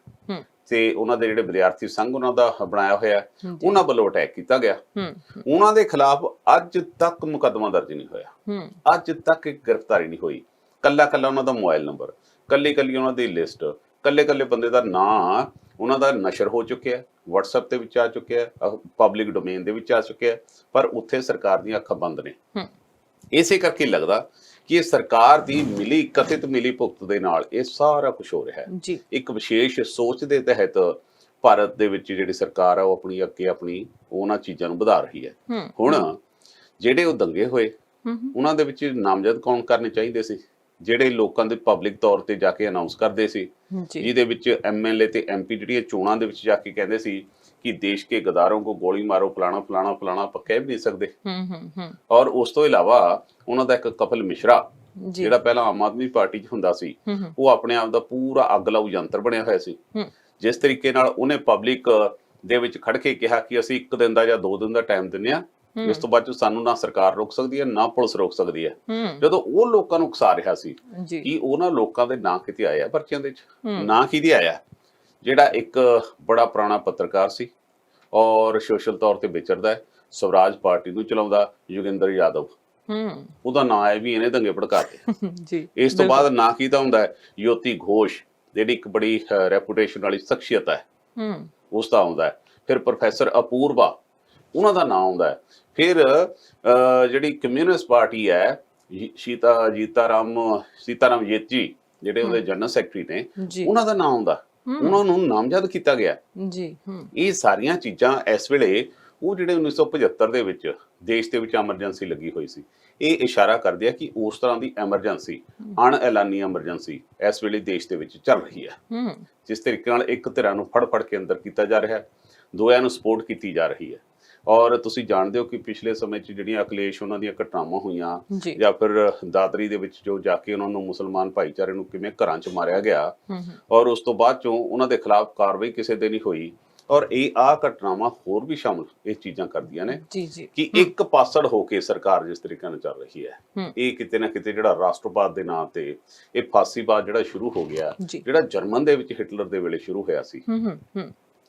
ਤੇ ਉਹਨਾਂ ਦੇ ਜਿਹੜੇ ਵਿਦਿਆਰਥੀ ਸੰਘ ਉਹਨਾਂ ਦਾ ਬਣਾਇਆ ਹੋਇਆ, ਉਹਨਾਂ ਵੱਲੋਂ ਅਟੈਕ ਕੀਤਾ ਗਿਆ। ਉਹਨਾਂ ਦੇ ਖਿਲਾਫ ਅੱਜ ਤੱਕ ਮੁਕੱਦਮਾ ਦਰਜ ਨਹੀਂ ਹੋਇਆ, ਅੱਜ ਤੱਕ ਇੱਕ ਗ੍ਰਿਫਤਾਰੀ ਨਹੀਂ ਹੋਈ। ਕੱਲਾ ਉਹਨਾਂ ਦਾ ਮੋਬਾਈਲ ਨੰਬਰ, ਕੱਲੀ ਉਹਨਾਂ ਦੀ ਲਿਸਟ, ਕੱਲੇ ਬੰਦੇ ਦਾ ਨਾਂ ਉਹਨਾਂ ਦਾ ਨਸ਼ਰ ਹੋ ਚੁੱਕਿਆ, WhatsApp ਦੇ ਵਿੱਚ ਆ ਚੁੱਕਿਆ, ਪਬਲਿਕ ਡੋਮੇਨ ਦੇ ਵਿੱਚ ਆ ਚੁੱਕਿਆ, ਪਰ ਉੱਥੇ ਸਰਕਾਰ ਦੀਆਂ ਅੱਖਾਂ ਬੰਦ ਨੇ। ਇਸੇ ਕਰਕੇ ਲੱਗਦਾ ਕਿ ਇਹ ਸਰਕਾਰ ਦੀ ਕਥਿਤ ਮਿਲੀ ਭੁਗਤ ਦੇ ਨਾਲ ਇਹ ਸਾਰਾ ਕੁਝ ਹੋ ਰਿਹਾ ਹੈ। ਇੱਕ ਵਿਸ਼ੇਸ਼ ਸੋਚ ਦੇ ਤਹਿਤ ਭਾਰਤ ਦੇ ਵਿੱਚ ਜਿਹੜੀ ਸਰਕਾਰ ਆ ਉਹ ਆਪਣੀ ਉਹਨਾਂ ਚੀਜ਼ਾਂ ਨੂੰ ਵਧਾ ਰਹੀ ਹੈ। ਹੁਣ ਜਿਹੜੇ ਉਹ ਦੰਗੇ ਹੋਏ ਉਹਨਾਂ ਦੇ ਵਿੱਚ ਨਾਮਜ਼ਦ ਕੌਣ ਕਰਨੇ ਚਾਹੀਦੇ ਸੀ, ਜਿਹੜੇ ਲੋਕਾਂ ਦੇ ਪਬਲਿਕ ਤੌਰ ਤੇ ਜਾ ਕੇ ਅਨਾਉਂਸ ਕਰਦੇ ਸੀ, ਜਿਹਦੇ ਵਿੱਚ MLA ਤੇ MP ਜਿਹੜੀਆਂ ਚੋਣਾਂ ਦੇ ਵਿੱਚ ਜਾ ਕੇ ਕਹਿੰਦੇ ਸੀ कि देश के गदारों को गोली मारो, फलाना फलाना फलाना आप कह भी नहीं सकते। और उस तो इलावा उन्हों दा एक कपिल मिश्रा ਜਿਹੜਾ ਪਹਿਲਾਂ ਆਮ ਆਦਮੀ ਪਾਰਟੀ 'ਚ ਹੁੰਦਾ ਸੀ, ਉਹ ਆਪਣੇ ਆਪ ਦਾ ਪੂਰਾ ਅੱਗ ਲਾਊ ਯੰਤਰ ਬਣਿਆ ਹੋਇਆ ਸੀ। ਜਿਸ ਤਰੀਕੇ ਨਾਲ ਉਹਨੇ ਪਬਲਿਕ ਦੇ ਵਿੱਚ ਖੜ ਕੇ ਕਿਹਾ ਕਿ ਅਸੀਂ 1 ਦਿਨ ਦਾ ਜਾਂ 2 ਦਿਨ ਦਾ ਟਾਈਮ ਦਿੰਦੇ ਆ, ਇਸ ਤੋਂ ਬਾਅਦ ਸਾਨੂੰ ਨਾ ਸਰਕਾਰ ਰੋਕ ਸਕਦੀ ਹੈ ਨਾ ਪੁਲਿਸ ਰੋਕ ਸਕਦੀ ਹੈ। ਜਦੋਂ ਉਹ ਲੋਕਾਂ ਨੂੰ ਉਕਸਾ ਰਿਹਾ ਸੀ ਕਿ ਉਹਨਾਂ ਲੋਕਾਂ ਦੇ ਨਾਂ ਕਿਤੇ ਆਏ ਆ ਪਰਚਿਆਂ ਦੇ ਵਿੱਚ, ਨਾਂ ਕਿਹਦੇ ਆਇਆ, ਜਿਹੜਾ ਇੱਕ ਬੜਾ ਪੁਰਾਣਾ ਪੱਤਰਕਾਰ ਸੀ ਔਰ ਸੋਸ਼ਲ ਤੌਰ ਤੇ ਵਿਚਰਦਾ ਹੈ, ਸਵਰਾਜ ਪਾਰਟੀ ਨੂੰ ਚਲਾਉਂਦਾ, ਯੋਗਿੰਦਰ ਯਾਦਵ, ਉਹਦਾ ਨਾਂ ਹੈ ਵੀ ਇਹਨੇ ਦੰਗੇ ਭੜਕਾਤੇ। ਇਸ ਤੋਂ ਬਾਅਦ ਨਾਂ ਕਿਹਦਾ ਹੁੰਦਾ ਹੈ, ਯੋਤੀ ਘੋਸ਼ ਜਿਹੜੀ ਇੱਕ ਬੜੀ ਰੈਪੂਟੇਸ਼ਨ ਵਾਲੀ ਸ਼ਖਸੀਅਤ ਹੈ, ਉਸ ਦਾ ਆਉਂਦਾ ਹੈ। ਫਿਰ ਪ੍ਰੋਫੈਸਰ ਅਪੂਰਵਾ, ਉਹਨਾਂ ਦਾ ਨਾਂ ਆਉਂਦਾ ਹੈ। ਫਿਰ ਜਿਹੜੀ ਕਮਿਊਨਿਸਟ ਪਾਰਟੀ ਹੈ, ਸੀਤਾਰਾਮ ਯੇਚੂਰੀ ਜਿਹੜੇ ਉਹਦੇ ਜਨਰਲ ਸੈਕਟਰੀ ਨੇ, ਉਹਨਾਂ ਦਾ ਨਾਂ ਆਉਂਦਾ, ਉਹਨਾਂ ਨੂੰ ਨਾਮਜ਼ਦ ਕੀਤਾ ਗਿਆ। ਇਹ ਸਾਰੀਆਂ ਚੀਜ਼ਾਂ ਇਸ ਵੇਲੇ ਉਹ ਜਿਹੜੇ 1975 ਦੇ ਵਿੱਚ ਦੇਸ਼ ਦੇ ਵਿੱਚ ਐਮਰਜੈਂਸੀ ਲੱਗੀ ਹੋਈ ਸੀ, ਇਹ ਇਸ਼ਾਰਾ ਕਰਦੇ ਆ ਕਿ ਉਸ ਤਰ੍ਹਾਂ ਦੀ ਐਮਰਜੈਂਸੀ, ਅਣਐਲਾਨੀ ਐਮਰਜੈਂਸੀ ਇਸ ਵੇਲੇ ਦੇਸ਼ ਦੇ ਵਿੱਚ ਚੱਲ ਰਹੀ ਹੈ। ਜਿਸ ਤਰੀਕੇ ਨਾਲ ਇੱਕ ਧਿਰਾਂ ਨੂੰ ਫੜ ਕੇ ਅੰਦਰ ਕੀਤਾ ਜਾ ਰਿਹਾ ਹੈ, ਦੋਆਂ ਨੂੰ ਸਪੋਰਟ ਕੀਤੀ ਜਾ ਰਹੀ ਹੈ। ਔਰ ਤੁਸੀਂ ਜਾਣਦੇ ਹੋ ਕਿ ਪਿਛਲੇ ਸਮੇਂ 'ਚ ਜਿਹੜੀਆਂ ਅਕਲੇਸ਼ ਉਹਨਾਂ ਦੀਆਂ ਘਟਨਾਵਾਂ ਹੋਈਆਂ, ਜਾਂ ਫਿਰ ਦਾਦਰੀ ਦੇ ਵਿੱਚ ਜੋ ਜਾ ਕੇ ਉਹਨਾਂ ਨੂੰ ਮੁਸਲਮਾਨ ਭਾਈਚਾਰੇ ਨੂੰ ਕਿਵੇਂ ਘਰਾਂ 'ਚ ਮਾਰਿਆ ਗਿਆ, ਔਰ ਉਸ ਤੋਂ ਬਾਅਦ ਚੋਂ ਉਹਨਾਂ ਦੇ ਖਿਲਾਫ ਕਾਰਵਾਈ ਕਿਸੇ ਦੇ ਨਹੀਂ ਹੋਈ, ਔਰ ਇਹ ਆ ਘਟਨਾਵਾਂ ਹੋਰ ਵੀ ਸ਼ਾਮਲ ਇਹ ਚੀਜ਼ਾਂ ਕਰਦੀਆਂ ਨੇ ਜੀ ਜੀ ਕਿ ਇੱਕ ਪਾਸੜ ਹੋ ਕੇ ਸਰਕਾਰ ਜਿਸ ਤਰੀਕੇ ਨਾਲ ਚੱਲ ਰਹੀ ਹੈ, ਇਹ ਕਿਤੇ ਨਾ ਕਿਤੇ ਜਿਹੜਾ ਰਾਸ਼ਟਰਵਾਦ ਦੇ ਨਾਂ ਤੇ ਇਹ ਫਾਸੀਵਾਦ ਜਿਹੜਾ ਸ਼ੁਰੂ ਹੋ ਗਿਆ, ਜਿਹੜਾ ਜਰਮਨ ਦੇ ਵਿੱਚ ਹਿਟਲਰ ਦੇ ਵੇਲੇ ਸ਼ੁਰੂ ਹੋਇਆ ਸੀ।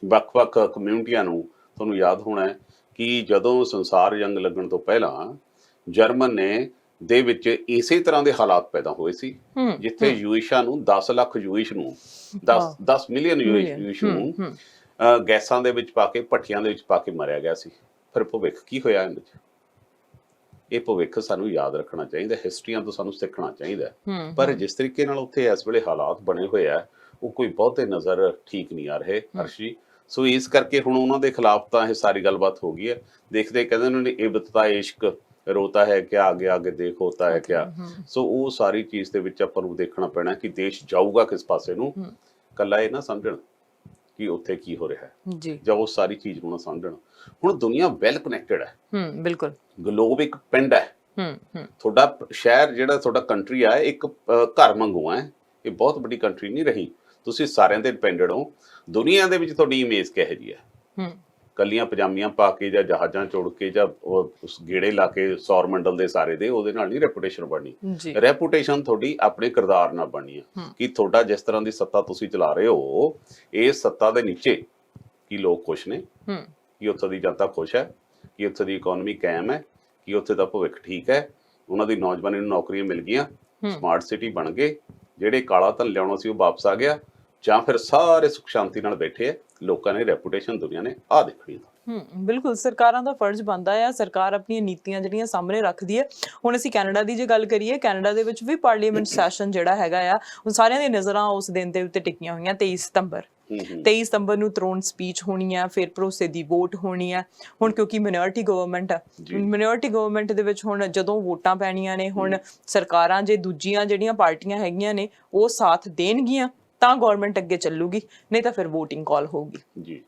ਵੱਖ-ਵੱਖ ਕਮਿਊਨਿਟੀਆਂ ਨੂੰ ਤੁਹਾਨੂੰ ਯਾਦ ਹੋਣਾ ਹੈ ਕਿ ਜਦੋਂ ਸੰਸਾਰ ਜੰਗ ਲੱਗਣ ਤੋਂ ਪਹਿਲਾਂ ਜਰਮਨ ਨੇ ਦੇ ਵਿੱਚ ਇਸੇ ਤਰ੍ਹਾਂ ਦੇ ਹਾਲਾਤ ਪੈਦਾ ਹੋਏ ਸੀ, ਜਿੱਥੇ ਯੂਇਸ਼ਾਂ ਨੂੰ 10 ਲੱਖ ਯੂਇਸ਼ ਨੂੰ 10 ਮਿਲੀਅਨ ਯੂਇਸ਼ ਨੂੰ ਗੈਸਾਂ ਦੇ ਵਿੱਚ ਪਾ ਕੇ, ਭੱਠੀਆਂ ਦੇ ਵਿੱਚ ਪਾ ਕੇ ਮਾਰਿਆ ਗਿਆ ਸੀ। ਫਿਰ ਭਵਿੱਖ ਕੀ ਹੋਇਆ ਇਹਦੇ ਵਿੱਚ? ਇਹ ਭਵਿੱਖ ਸਾਨੂੰ ਯਾਦ ਰੱਖਣਾ ਚਾਹੀਦਾ, ਹਿਸਟਰੀਆਂ ਤੋਂ ਸਾਨੂੰ ਸਿੱਖਣਾ ਚਾਹੀਦਾ। ਪਰ ਜਿਸ ਤਰੀਕੇ ਨਾਲ ਉੱਥੇ ਇਸ ਵੇਲੇ ਹਾਲਾਤ ਬਣੇ ਹੋਏ ਆ, ਉਹ ਕੋਈ ਬਹੁਤੇ ਨਜ਼ਰ ਠੀਕ ਨਹੀਂ ਆ ਰਹੇ ਅਰਸ਼ੀ। ਸੋ ਇਸ ਕਰਕੇ ਹੁਣ ਉਹਨਾਂ ਦੇ ਖਿਲਾਫ ਤਾਂ ਇਹ ਸਾਰੀ ਗੱਲਬਾਤ ਹੋ ਗਈ ਹੈ। ਦੇਖਦੇ ਕਹਿੰਦੇ ਉਹਨਾਂ ਨੇ ਇਬਤਦਾ ਇਸ਼ਕ ਰੋਤਾ ਹੈ ਕਿਆ, ਆਗੇ ਆਗੇ ਦੇਖ ਹੋਤਾ ਹੈ ਕਿਆ। ਸੋ ਉਹ ਸਾਰੀ ਚੀਜ਼ ਦੇ ਵਿੱਚ ਆਪਾਂ ਨੂੰ ਦੇਖਣਾ ਪੈਣਾ ਕਿ ਦੇਸ਼ ਜਾਊਗਾ ਕਿਸ ਪਾਸੇ ਨੂੰ। ਕੱਲਾ ਇਹ ਨਾ ਸਮਝਣ ਕਿ ਉੱਥੇ ਕੀ ਹੋ ਰਿਹਾ ਹੈ ਜਾਂ ਉਹ ਸਾਰੀ ਚੀਜ਼ ਨੂੰ ਨਾ ਸਮਝਣ। ਹੁਣ ਦੁਨੀਆ ਵੈਲ ਕਨੈਕਟਡ ਹੈ, ਬਿਲਕੁਲ ਗਲੋਬ ਇੱਕ ਪਿੰਡ ਹੈ। ਤੁਹਾਡਾ ਸ਼ਹਿਰ ਜਿਹੜਾ ਤੁਹਾਡਾ ਕੰਟਰੀ ਆ, ਇੱਕ ਘਰ ਵਾਂਗੂ ਹੈ। ਇਹ ਬਹੁਤ ਵੱਡੀ ਕੰਟਰੀ ਨਹੀਂ ਰਹੀ, ਤੁਸੀਂ ਸਾਰਿਆਂ ਤੇ ਡਿਪੈਂਡਡ ਹੋ। ਦੁਨੀਆ ਦੇ ਵਿੱਚ ਤੁਹਾਡੀ ਇਮੇਜ ਕਿਹੋ ਜਿਹੀ ਹੈ? ਕੱਲੀਆਂ ਪਜਾਮੀਆਂ ਪਾ ਕੇ ਜਾਂ ਜਹਾਜ਼ਾਂ ਚੋੜ ਕੇ ਜਾਂ ਉਸ ਗੇੜੇ ਲਾ ਕੇ ਸੌਰ ਮੰਡਲ ਦੇ ਸਾਰੇ ਦੇ, ਉਹਦੇ ਨਾਲ ਨਹੀਂ ਰੈਪੂਟੇਸ਼ਨ ਬਣਨੀ। ਰੈਪੂਟੇਸ਼ਨ ਤੁਹਾਡੀ ਆਪਣੇ ਕਿਰਦਾਰ ਨਾਲ ਬਣਨੀ ਹੈ ਕਿ ਤੁਹਾਡਾ ਜਿਸ ਤਰ੍ਹਾਂ ਦੀ ਸੱਤਾ ਤੁਸੀਂ ਚਲਾ ਰਹੇ ਹੋ, ਇਸ ਸੱਤਾ ਦੇ ਨੀਚੇ ਕੀ ਲੋਕ ਖੁਸ਼ ਨੇ, ਕਿ ਉੱਥੋਂ ਦੀ ਜਨਤਾ ਖੁਸ਼ ਹੈ, ਕਿ ਉੱਥੋਂ ਦੀ ਇਕਨੋਮੀ ਕਾਇਮ ਹੈ, ਕਿ ਉੱਥੇ ਦਾ ਭਵਿੱਖ ਠੀਕ ਹੈ, ਉਹਨਾਂ ਦੀ ਨੌਜਵਾਨੀ ਨੂੰ ਨੌਕਰੀਆਂ ਮਿਲ ਗਈਆਂ, ਸਮਾਰਟ ਸਿਟੀ ਬਣ ਗਏ, ਜਿਹੜੇ ਕਾਲਾ ਧਨ ਲਿਆਉਣਾ ਸੀ ਉਹ ਵਾਪਸ ਆ ਗਿਆ, ਜਾਂ ਫਿਰ ਸਾਰੇ ਸੁਖ ਸ਼ਾਂਤੀ ਨਾਲ ਬੈਠੇ ਆ। ਲੋਕਾਂ ਨੇ ਰੈਪੂਟੇਸ਼ਨ ਦੁਨੀਆ ਨੇ ਆ ਦੇਖਣੀ। ਬਿਲਕੁਲ ਸਰਕਾਰਾਂ ਦਾ ਫਰਜ਼ ਬਣਦਾ ਆ, ਸਰਕਾਰ ਆਪਣੀਆਂ ਨੀਤੀਆਂ ਜਿਹੜੀਆਂ ਸਾਹਮਣੇ ਰੱਖਦੀ ਹੈ। ਹੁਣ ਅਸੀਂ ਕੈਨੇਡਾ ਦੀ ਜੇ ਗੱਲ ਕਰੀਏ, ਕੈਨੇਡਾ ਦੇ ਵਿੱਚ ਵੀ ਪਾਰਲੀਮੈਂਟ ਸੈਸ਼ਨ ਜਿਹੜਾ ਹੈਗਾ ਆ, ਉਹ ਸਾਰਿਆਂ ਦੀਆਂ ਨਜ਼ਰਾਂ ਉਸ ਦਿਨ ਦੇ ਉੱਤੇ ਟਿਕੀਆਂ ਹੋਈਆਂ। 23 ਸਤੰਬਰ ਨੂੰ ਥਰੋਨ ਸਪੀਚ ਹੋਣੀ ਆ, ਫਿਰ ਭਰੋਸੇ ਦੀ ਵੋਟ ਹੋਣੀ ਆ। ਹੁਣ ਕਿਉਂਕਿ ਮਿਨੋਰਿਟੀ ਗਵਰਨਮੈਂਟ ਆ, ਮਿਨੋਰਿਟੀ ਗਵਰਨਮੈਂਟ ਦੇ ਵਿੱਚ ਹੁਣ ਜਦੋਂ ਵੋਟਾਂ ਪੈਣੀਆਂ ਨੇ, ਹੁਣ ਸਰਕਾਰਾਂ ਜੇ ਦੂਜੀਆਂ ਜਿਹੜੀਆਂ ਪਾਰਟੀਆਂ ਹੈਗੀਆਂ ਨੇ ਉਹ ਸਾਥ ਦੇਣਗੀਆਂ ਤਾਂ ਗਵਰਨਮੈਂਟ ਅੱਗੇ ਚੱਲੂਗੀ, ਨਹੀਂ ਤਾਂ ਫਿਰ ਵੋਟਿੰਗ ਕਾਲ ਹੋਊਗੀ ਜੀ।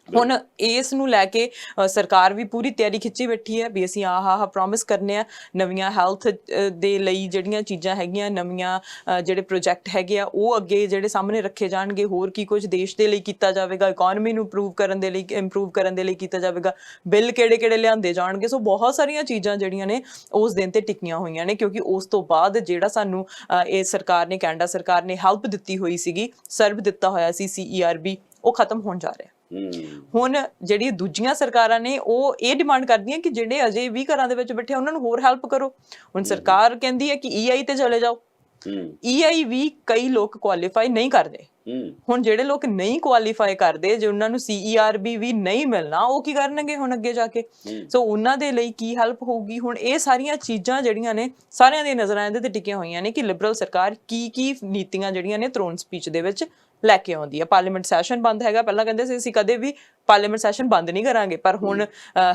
ਹੁਣ ਇਸ ਨੂੰ ਲੈ ਕੇ ਸਰਕਾਰ ਵੀ ਪੂਰੀ ਤਿਆਰੀ ਖਿੱਚੀ ਬੈਠੀ ਹੈ ਵੀ ਅਸੀਂ ਆਹ ਪ੍ਰੋਮਿਸ ਕਰਨੇ ਆ, ਨਵੀਆਂ ਹੈਲਥ ਦੇ ਲਈ ਜਿਹੜੀਆਂ ਚੀਜ਼ਾਂ ਹੈਗੀਆਂ, ਨਵੀਆਂ ਜਿਹੜੇ ਪ੍ਰੋਜੈਕਟ ਹੈਗੇ ਆ ਉਹ ਅੱਗੇ ਜਿਹੜੇ ਸਾਹਮਣੇ ਰੱਖੇ ਜਾਣਗੇ। ਹੋਰ ਕੀ ਕੁਝ ਦੇਸ਼ ਦੇ ਲਈ ਕੀਤਾ ਜਾਵੇਗਾ, ਇਕਨੋਮੀ ਨੂੰ ਇੰਪਰੂਵ ਕਰਨ ਦੇ ਲਈ ਕੀਤਾ ਜਾਵੇਗਾ, ਬਿੱਲ ਕਿਹੜੇ ਲਿਆਂਦੇ ਜਾਣਗੇ। ਸੋ ਬਹੁਤ ਸਾਰੀਆਂ ਚੀਜ਼ਾਂ ਜਿਹੜੀਆਂ ਨੇ ਉਸ ਦਿਨ ਤੇ ਟਿਕੀਆਂ ਹੋਈਆਂ ਨੇ, ਕਿਉਂਕਿ ਉਸ ਤੋਂ ਬਾਅਦ ਜਿਹੜਾ ਸਾਨੂੰ ਇਹ ਸਰਕਾਰ ਨੇ, ਕੈਨੇਡਾ ਸਰਕਾਰ ਨੇ ਹੈਲਪ ਦਿੱਤੀ ਹੋਈ ਸੀਗੀ, ਸਰਵ ਦਿੱਤਾ ਹੋਇਆ ਸੀ CERB, ਉਹ ਖਤਮ ਹੋਣ ਜਾ ਰਿਹਾ। ਹੁਣ ਜਿਹੜੀ ਦੂਜੀਆਂ ਸਰਕਾਰਾਂ ਨੇ ਉਹ ਇਹ ਡਿਮਾਂਡ ਕਰਦੀਆਂ ਕਿ ਜਿਹੜੇ ਅਜੇ ਵੀ ਘਰਾਂ ਦੇ ਵਿੱਚ ਬੈਠੇ ਉਹਨਾਂ ਨੂੰ ਹੋਰ ਹੈਲਪ ਕਰੋ। ਹੁਣ ਸਰਕਾਰ ਕਹਿੰਦੀ ਹੈ ਕਿ EI ਤੇ ਚਲੇ ਜਾਓ। EI ਵੀ ਕਈ ਲੋਕ ਕੁਆਲੀਫਾਈ ਨਹੀਂ ਕਰਦੇ। ਹੁਣ ਜਿਹੜੇ ਲੋਕ ਨਹੀਂ ਕੁਆਲੀਫਾਈ ਕਰਦੇ, ਜੇ ਉਹਨਾਂ ਨੂੰ CERB ਵੀ ਨਹੀਂ ਮਿਲਣਾ, ਉਹ ਕੀ ਕਰਨਗੇ ਹੁਣ ਅੱਗੇ ਜਾ ਕੇ? ਸੋ ਉਹਨਾਂ ਦੇ ਲਈ ਕੀ ਹੈਲਪ ਹੋਊਗੀ? ਹੁਣ ਇਹ ਸਾਰੀਆਂ ਚੀਜ਼ਾਂ ਜਿਹੜੀਆਂ ਨੇ ਸਾਰਿਆਂ ਦੀਆਂ ਨਜ਼ਰਾਂ ਇਹਦੇ ਤੇ ਟਿਕੀਆਂ ਹੋਈਆਂ ਨੇ ਕਿ ਲਿਬਰਲ ਸਰਕਾਰ ਕੀ ਨੀਤੀਆਂ ਜਿਹੜੀਆਂ ਨੇ ਥਰੋਨ ਸਪੀਚ ਦੇ ਵਿੱਚ ਲੈ ਕੇ ਆਉਂਦੀ ਹੈ। ਪਾਰਲੀਮੈਂਟ ਸੈਸ਼ਨ ਬੰਦ ਹੈਗਾ, ਪਹਿਲਾਂ ਕਹਿੰਦੇ ਸੀ ਅਸੀਂ ਕਦੇ ਵੀ ਪਾਰਲੀਮੈਂਟ ਸੈਸ਼ਨ ਬੰਦ ਨਹੀਂ ਕਰਾਂਗੇ, ਪਰ ਹੁਣ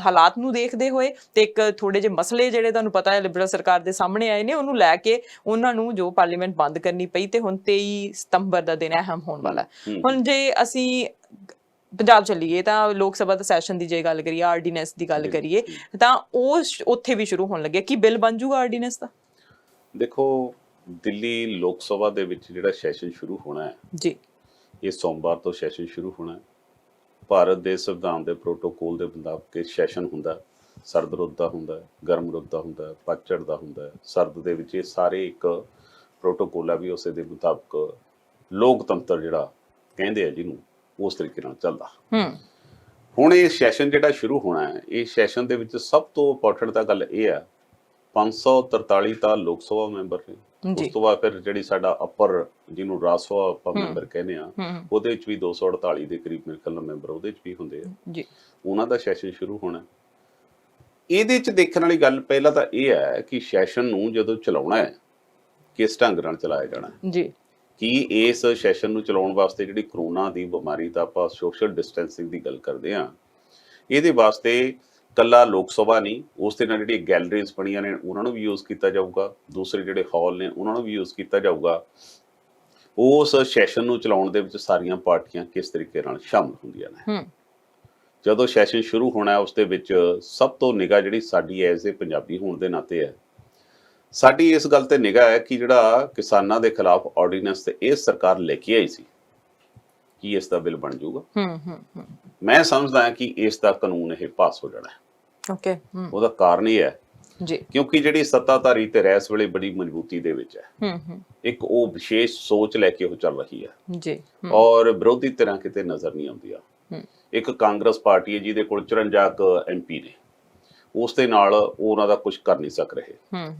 ਹਾਲਾਤ ਨੂੰ ਦੇਖਦੇ ਹੋਏ ਤੇ ਇੱਕ ਥੋੜੇ ਜਿਹੇ ਮਸਲੇ ਜਿਹੜੇ ਤੁਹਾਨੂੰ ਪਤਾ ਹੈ ਲਿਬਰਲ ਸਰਕਾਰ ਦੇ ਸਾਹਮਣੇ ਆਏ ਨੇ, ਉਹਨੂੰ ਲੈ ਕੇ ਉਹਨਾਂ ਨੂੰ ਜੋ ਪਾਰਲੀਮੈਂਟ ਬੰਦ ਕਰਨੀ ਪਈ। ਤੇ ਹੁਣ 23 ਸਤੰਬਰ ਦਾ ਦਿਨ ਅਹਿਮ ਹੋਣ ਵਾਲਾ। ਹੁਣ ਜੇ ਅਸੀਂ ਪੰਜਾਬ ਚੱਲੀਏ ਤਾਂ ਲੋਕ ਸਭਾ ਦਾ ਸੈਸ਼ਨ ਦੀ ਜੇ ਗੱਲ ਕਰੀਏ, ਆਰਡੀਨੈਂਸ ਦੀ ਗੱਲ ਕਰੀਏ, ਤਾਂ ਉਹ ਉੱਥੇ ਵੀ ਸ਼ੁਰੂ ਹੋਣ ਲੱਗਿਆ। ਕੀ ਬਿੱਲ ਬਣ ਜੂਗਾ ਆਰਡੀਨੈਂਸ ਦਾ? ਦੇਖੋ, ਦਿੱਲੀ ਲੋਕ ਸਭਾ ਦੇ ਵਿੱਚ ਜਿਹੜਾ ਸੈਸ਼ਨ ਸ਼ੁਰੂ ਹੋਣਾ ਹੈ ਜੀ, ਇਹ ਸੋਮਵਾਰ ਤੋਂ ਸੈਸ਼ਨ ਸ਼ੁਰੂ ਹੋਣਾ ਹੈ। ਭਾਰਤ ਦੇ ਸੰਵਿਧਾਨ ਦੇ ਪ੍ਰੋਟੋਕੋਲ ਦੇ ਮੁਤਾਬਕ ਸੈਸ਼ਨ ਹੁੰਦਾ, ਸਰਦ ਰੁੱਤ ਦਾ ਹੁੰਦਾ, ਗਰਮ ਰੁੱਤ ਦਾ ਹੁੰਦਾ, ਪਤਝੜ ਦਾ ਹੁੰਦਾ। ਸਰਦ ਦੇ ਵਿੱਚ ਇਹ ਸਾਰੇ ਇੱਕ ਪ੍ਰੋਟੋਕੋਲ ਆ ਵੀ ਉਸੇ ਦੇ ਮੁਤਾਬਕ ਲੋਕਤੰਤਰ ਜਿਹੜਾ ਕਹਿੰਦੇ ਆ ਜਿਹਨੂੰ, ਉਸ ਤਰੀਕੇ ਨਾਲ ਚੱਲਦਾ। ਹੁਣ ਇਹ ਸੈਸ਼ਨ ਜਿਹੜਾ ਸ਼ੁਰੂ ਹੋਣਾ ਹੈ, ਇਹ ਸੈਸ਼ਨ ਦੇ ਵਿੱਚ ਸਭ ਤੋਂ ਇੰਪੋਰਟੈਂਟ ਤਾਂ ਗੱਲ ਇਹ ਆ, 543 ਤਾਂ ਲੋਕ ਸਭਾ ਮੈਂਬਰ ਨੇ, ਉਸ ਤੋਂ ਬਾਅਦ ਫਿਰ ਜਿਹੜੀ ਸਾਡਾ ਅੱਪਰ ਜਿਹਨੂੰ ਰਾਜ ਸਭਾ ਆਪਾਂ ਮੈਂਬਰ ਕਹਿੰਦੇ ਆ, ਉਹਦੇ ਵਿੱਚ ਵੀ 248 ਦੇ ਕਰੀਬ ਮੇਰੇ ਖਿਆਲ ਨਾਲ ਮੈਂਬਰ ਉਹਦੇ ਵਿੱਚ ਵੀ ਹੁੰਦੇ ਆ। ਉਹਨਾਂ ਦਾ ਸੈਸ਼ਨ ਸ਼ੁਰੂ ਹੋਣਾ। ਇਹਦੇ ਚ ਦੇਖਣ ਵਾਲੀ ਗੱਲ ਪਹਿਲਾਂ ਤਾਂ ਇਹ ਹੈ ਕਿ ਸੈਸ਼ਨ ਨੂੰ ਜਦੋਂ ਚਲਾਉਣਾ ਹੈ, ਕਿਸ ਢੰਗ ਨਾਲ ਚਲਾਇਆ ਜਾਣਾ ਜੀ। ਕਿ ਇਸ ਸੈਸ਼ਨ ਨੂੰ ਚਲਾਉਣ ਵਾਸਤੇ ਜਿਹੜੀ ਕਰੋਨਾ ਦੀ ਬਿਮਾਰੀ ਦਾ ਆਪਾਂ ਸੋਸ਼ਲ ਡਿਸਟੈਂਸਿੰਗ ਦੀ ਗੱਲ ਕਰਦੇ ਹਾਂ, ਇਹਦੇ ਵਾਸਤੇ ਕੱਲਾ ਲੋਕ ਸਭਾ ਨਹੀਂ, ਉਸ ਦੇ ਨਾਲ ਜਿਹੜੀਆਂ ਗੈਲਰੀਜ਼ ਬਣੀਆਂ ਨੇ ਉਹਨਾਂ ਨੂੰ ਵੀ ਯੂਜ਼ ਕੀਤਾ ਜਾਊਗਾ, ਦੂਸਰੇ ਜਿਹੜੇ ਹਾਲ ਨੇ ਉਹਨਾਂ ਨੂੰ ਵੀ ਯੂਜ਼ ਕੀਤਾ ਜਾਊਗਾ। ਉਸ ਸੈਸ਼ਨ ਨੂੰ ਚਲਾਉਣ ਦੇ ਵਿੱਚ ਸਾਰੀਆਂ ਪਾਰਟੀਆਂ ਕਿਸ ਤਰੀਕੇ ਨਾਲ ਸ਼ਾਮਲ ਹੁੰਦੀਆਂ ਨੇ। ਜਦੋਂ ਸੈਸ਼ਨ ਸ਼ੁਰੂ ਹੋਣਾ, ਉਸ ਦੇ ਵਿੱਚ ਸਭ ਤੋਂ ਨਿਗਾਹ ਜਿਹੜੀ ਸਾਡੀ ਐਜ਼ ਏ ਪੰਜਾਬੀ ਹੋਣ ਦੇ ਨਾਤੇ ਹੈ, ਸਾਡੀ ਇਸ ਗੱਲ ਤੇ ਨਿਗਾਹ ਹੈ ਕਿ ਜਿਹੜਾ ਕਿਸਾਨਾਂ ਦੇ ਖਿਲਾਫ ਆਰਡੀਨੈਂਸ ਤੇ ਇਹ ਸਰਕਾਰ ਲੈ ਕੇ ਆਈ ਸੀ, ਕੀ ਇਸ ਦਾ ਬਿੱਲ ਬਣ ਜਾਊਗਾ। ਹੂੰ ਮੈਂ ਸਮਝਦਾ ਹਾਂ ਕਿ ਇਸ ਦਾ ਕਾਨੂੰਨ ਇਹ ਪਾਸ ਹੋ ਜਾਣਾ ਹੈ। ਓਕੇ। ਉਹਦਾ ਕਾਰਨ ਇਹ ਹੈ ਜੀ। ਕਿਉਂਕਿ ਜਿਹੜੀ ਸੱਤਾਧਾਰੀ ਧਿਰ ਇਸ ਵੇਲੇ ਬੜੀ ਮਜ਼ਬੂਤੀ ਦੇ ਵਿੱਚ ਹੈ। ਇੱਕ ਉਹ ਵਿਸ਼ੇਸ਼ ਸੋਚ ਲੈ ਕੇ ਉਹ ਚੱਲ ਰਹੀ ਹੈ ਜੀ। ਔਰ ਵਿਰੋਧੀ ਧਿਰਾਂ ਕਿਤੇ ਨਜ਼ਰ ਨਹੀਂ ਆਉਂਦੀਆਂ। ਇੱਕ ਕਾਂਗਰਸ ਪਾਰਟੀ ਹੈ ਜਿਹਦੇ ਕੋਲ 54 MP ਨੇ, ਉਸ ਦੇ ਨਾਲ ਉਹ ਉਹਨਾਂ ਦਾ ਕੁਝ ਕਰ ਨਹੀਂ ਸਕ ਰਹੇ।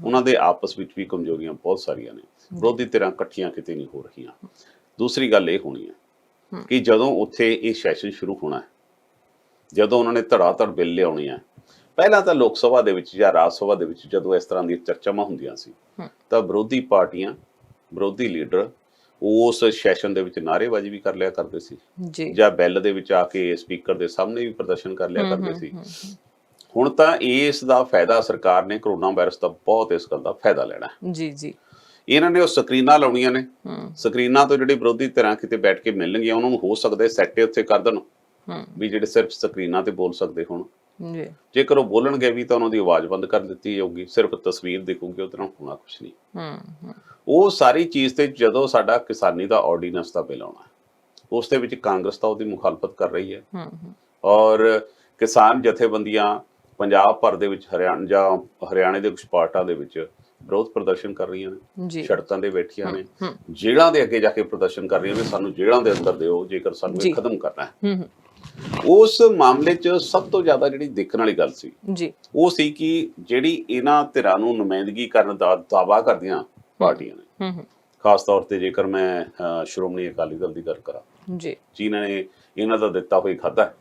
ਉਹਨਾਂ ਦੇ ਆਪਸ ਵਿੱਚ ਵੀ ਕਮਜ਼ੋਰੀਆਂ ਬਹੁਤ ਸਾਰੀਆਂ ਨੇ। ਵਿਰੋਧੀ ਧਿਰਾਂ ਇਕੱਠੀਆਂ ਕਿਤੇ ਨਹੀਂ ਹੋ ਰਹੀਆਂ। ਦੂਸਰੀ ਗੱਲ ਇਹ ਹੋਣੀ ਹੈ ਕਿ ਜਦੋਂ ਉੱਥੇ ਇਹ ਸੈਸ਼ਨ ਸ਼ੁਰੂ ਹੋਣਾ ਹੈ, ਜਦੋਂ ਉਹਨਾਂ ਨੇ ਧੜਾ-ਧੜ ਬਿੱਲ ਲਿਆਉਣੇ ਆ, ਪਹਿਲਾਂ ਤਾਂ ਲੋਕ ਸਭਾ ਦੇ ਵਿੱਚ ਜਾਂ ਰਾਜ ਸਭਾ ਦੇ ਵਿੱਚ ਜਦੋਂ ਇਸ ਤਰ੍ਹਾਂ ਦੀਆਂ ਚਰਚਾਵਾਂ ਹੁੰਦੀਆਂ ਸੀ ਤਾਂ ਵਿਰੋਧੀ ਪਾਰਟੀਆਂ, ਵਿਰੋਧੀ ਲੀਡਰ ਉਸ ਸੈਸ਼ਨ ਦੇ ਵਿੱਚ ਨਾਅਰੇਬਾਜ਼ੀ ਵੀ ਕਰ ਲਿਆ ਕਰਦੇ ਸੀ ਜਾਂ ਬਿੱਲ ਦੇ ਵਿੱਚ ਆ ਕੇ ਸਪੀਕਰ ਦੇ ਸਾਹਮਣੇ ਵੀ ਪ੍ਰਦਰਸ਼ਨ ਕਰ ਲਿਆ ਕਰਦੇ ਸੀ। ਹੁਣ ਤਾਂ ਇਸ ਦਾ ਫਾਇਦਾ ਸਰਕਾਰ ਨੇ ਕਰੋਨਾ ਵਾਇਰਸ ਦਾ ਬਹੁਤ ਇਸ ਗੱਲ ਦਾ ਫਾਇਦਾ ਲੈਣਾ ਹੈ। ਜੀ ਜੀ। ਇਹਨਾਂ ਨੇ ਉਹ ਸਕਰੀਨਾਂ ਲਾਉਣੀਆਂ ਨੇ। ਸਕਰੀਨਾਂ ਤੋਂ ਜਿਹੜੇ ਵਿਰੋਧੀ ਧਿਰਾਂ ਕਿਤੇ ਬੈਠ ਕੇ ਮਿਲਣਗੀਆਂ, ਉਹਨਾਂ ਨੂੰ ਹੋ ਸਕਦਾ ਸੈੱਟੇ ਉੱਥੇ ਕਰ ਦੇਣ ਵੀ ਜਿਹੜੇ ਸਿਰਫ ਸਕਰੀਨਾਂ ਤੇ ਬੋਲ ਸਕਦੇ ਹੋਣ। ਜੇਕਰ ਉਹ ਬੋਲਣਗੇ ਵੀ ਤਾਂ ਉਹਨਾਂ ਦੀ ਆਵਾਜ਼ ਬੰਦ ਕਰ ਦਿੱਤੀ ਜਾਊਗੀ, ਸਿਰਫ ਤਸਵੀਰ ਦਿਖੂਗੀ, ਉਹਦੇ ਨਾਲ ਹੋਣਾ ਕੁਛ ਨਹੀਂ। ਉਹ ਸਾਰੀ ਚੀਜ਼ ਤੇ ਜਦੋਂ ਸਾਡਾ ਕਿਸਾਨੀ ਦਾ ਆਰਡੀਨੈਂਸ ਦਾ ਬਿੱਲ ਆਉਣਾ, ਉਸ ਦੇ ਵਿੱਚ ਕਾਂਗਰਸ ਤਾਂ ਉਹਦੀ ਮੁਖਾਲਫਤ ਕਰ ਰਹੀ ਹੈ ਔਰ ਕਿਸਾਨ ਜਥੇਬੰਦੀਆਂ ਪੰਜਾਬ ਭਰ ਦੇ ਵਿੱਚ ਹਰਿਆਣੇ ਦੇ ਕੁਝ ਪਾਰਟਾਂ ਦੇ ਵਿੱਚ ਵਿਰੋਧ ਪ੍ਰਦਰਸ਼ਨ ਕਰ ਰਹੀਆਂ ਨੇ, ਸੜਕਾਂ ਤੇ ਬੈਠੀਆਂ ਨੇ, ਜੇਲ੍ਹਾਂ ਦੇ ਅੱਗੇ ਜਾ ਕੇ ਪ੍ਰਦਰਸ਼ਨ ਕਰ ਰਹੀਆਂ ਨੇ, ਸਾਨੂੰ ਜੇਲ੍ਹਾਂ ਦੇ ਅੰਦਰ ਦਿਓ ਜੇਕਰ ਸਾਨੂੰ ਇਹ ਖਤਮ ਕਰਨਾ ਹੈ। ਉਸ ਮਾਮਲੇ 'ਚ ਸਭ ਤੋਂ ਜ਼ਿਆਦਾ ਜਿਹੜੀ ਦੇਖਣ ਵਾਲੀ ਗੱਲ ਸੀ ਉਹ ਸੀ ਕਿ ਜਿਹੜੀ ਇਹਨਾਂ ਧਿਰਾਂ ਨੂੰ ਨੁਮਾਇੰਦਗੀ ਕਰਨ ਦਾ ਦਾਅਵਾ ਕਰਦੀਆਂ ਪਾਰਟੀਆਂ ਨੇ, ਖਾਸ ਤੌਰ ਤੇ ਜੇਕਰ ਮੈਂ ਸ਼੍ਰੋਮਣੀ ਅਕਾਲੀ ਦਲ ਦੀ ਗੱਲ ਕਰਾਂ ਜਿਨ੍ਹਾਂ ਨੇ ਇਹਨਾਂ ਦਾ ਦਿੱਤਾ ਹੋਇਆ ਖਾਧਾ,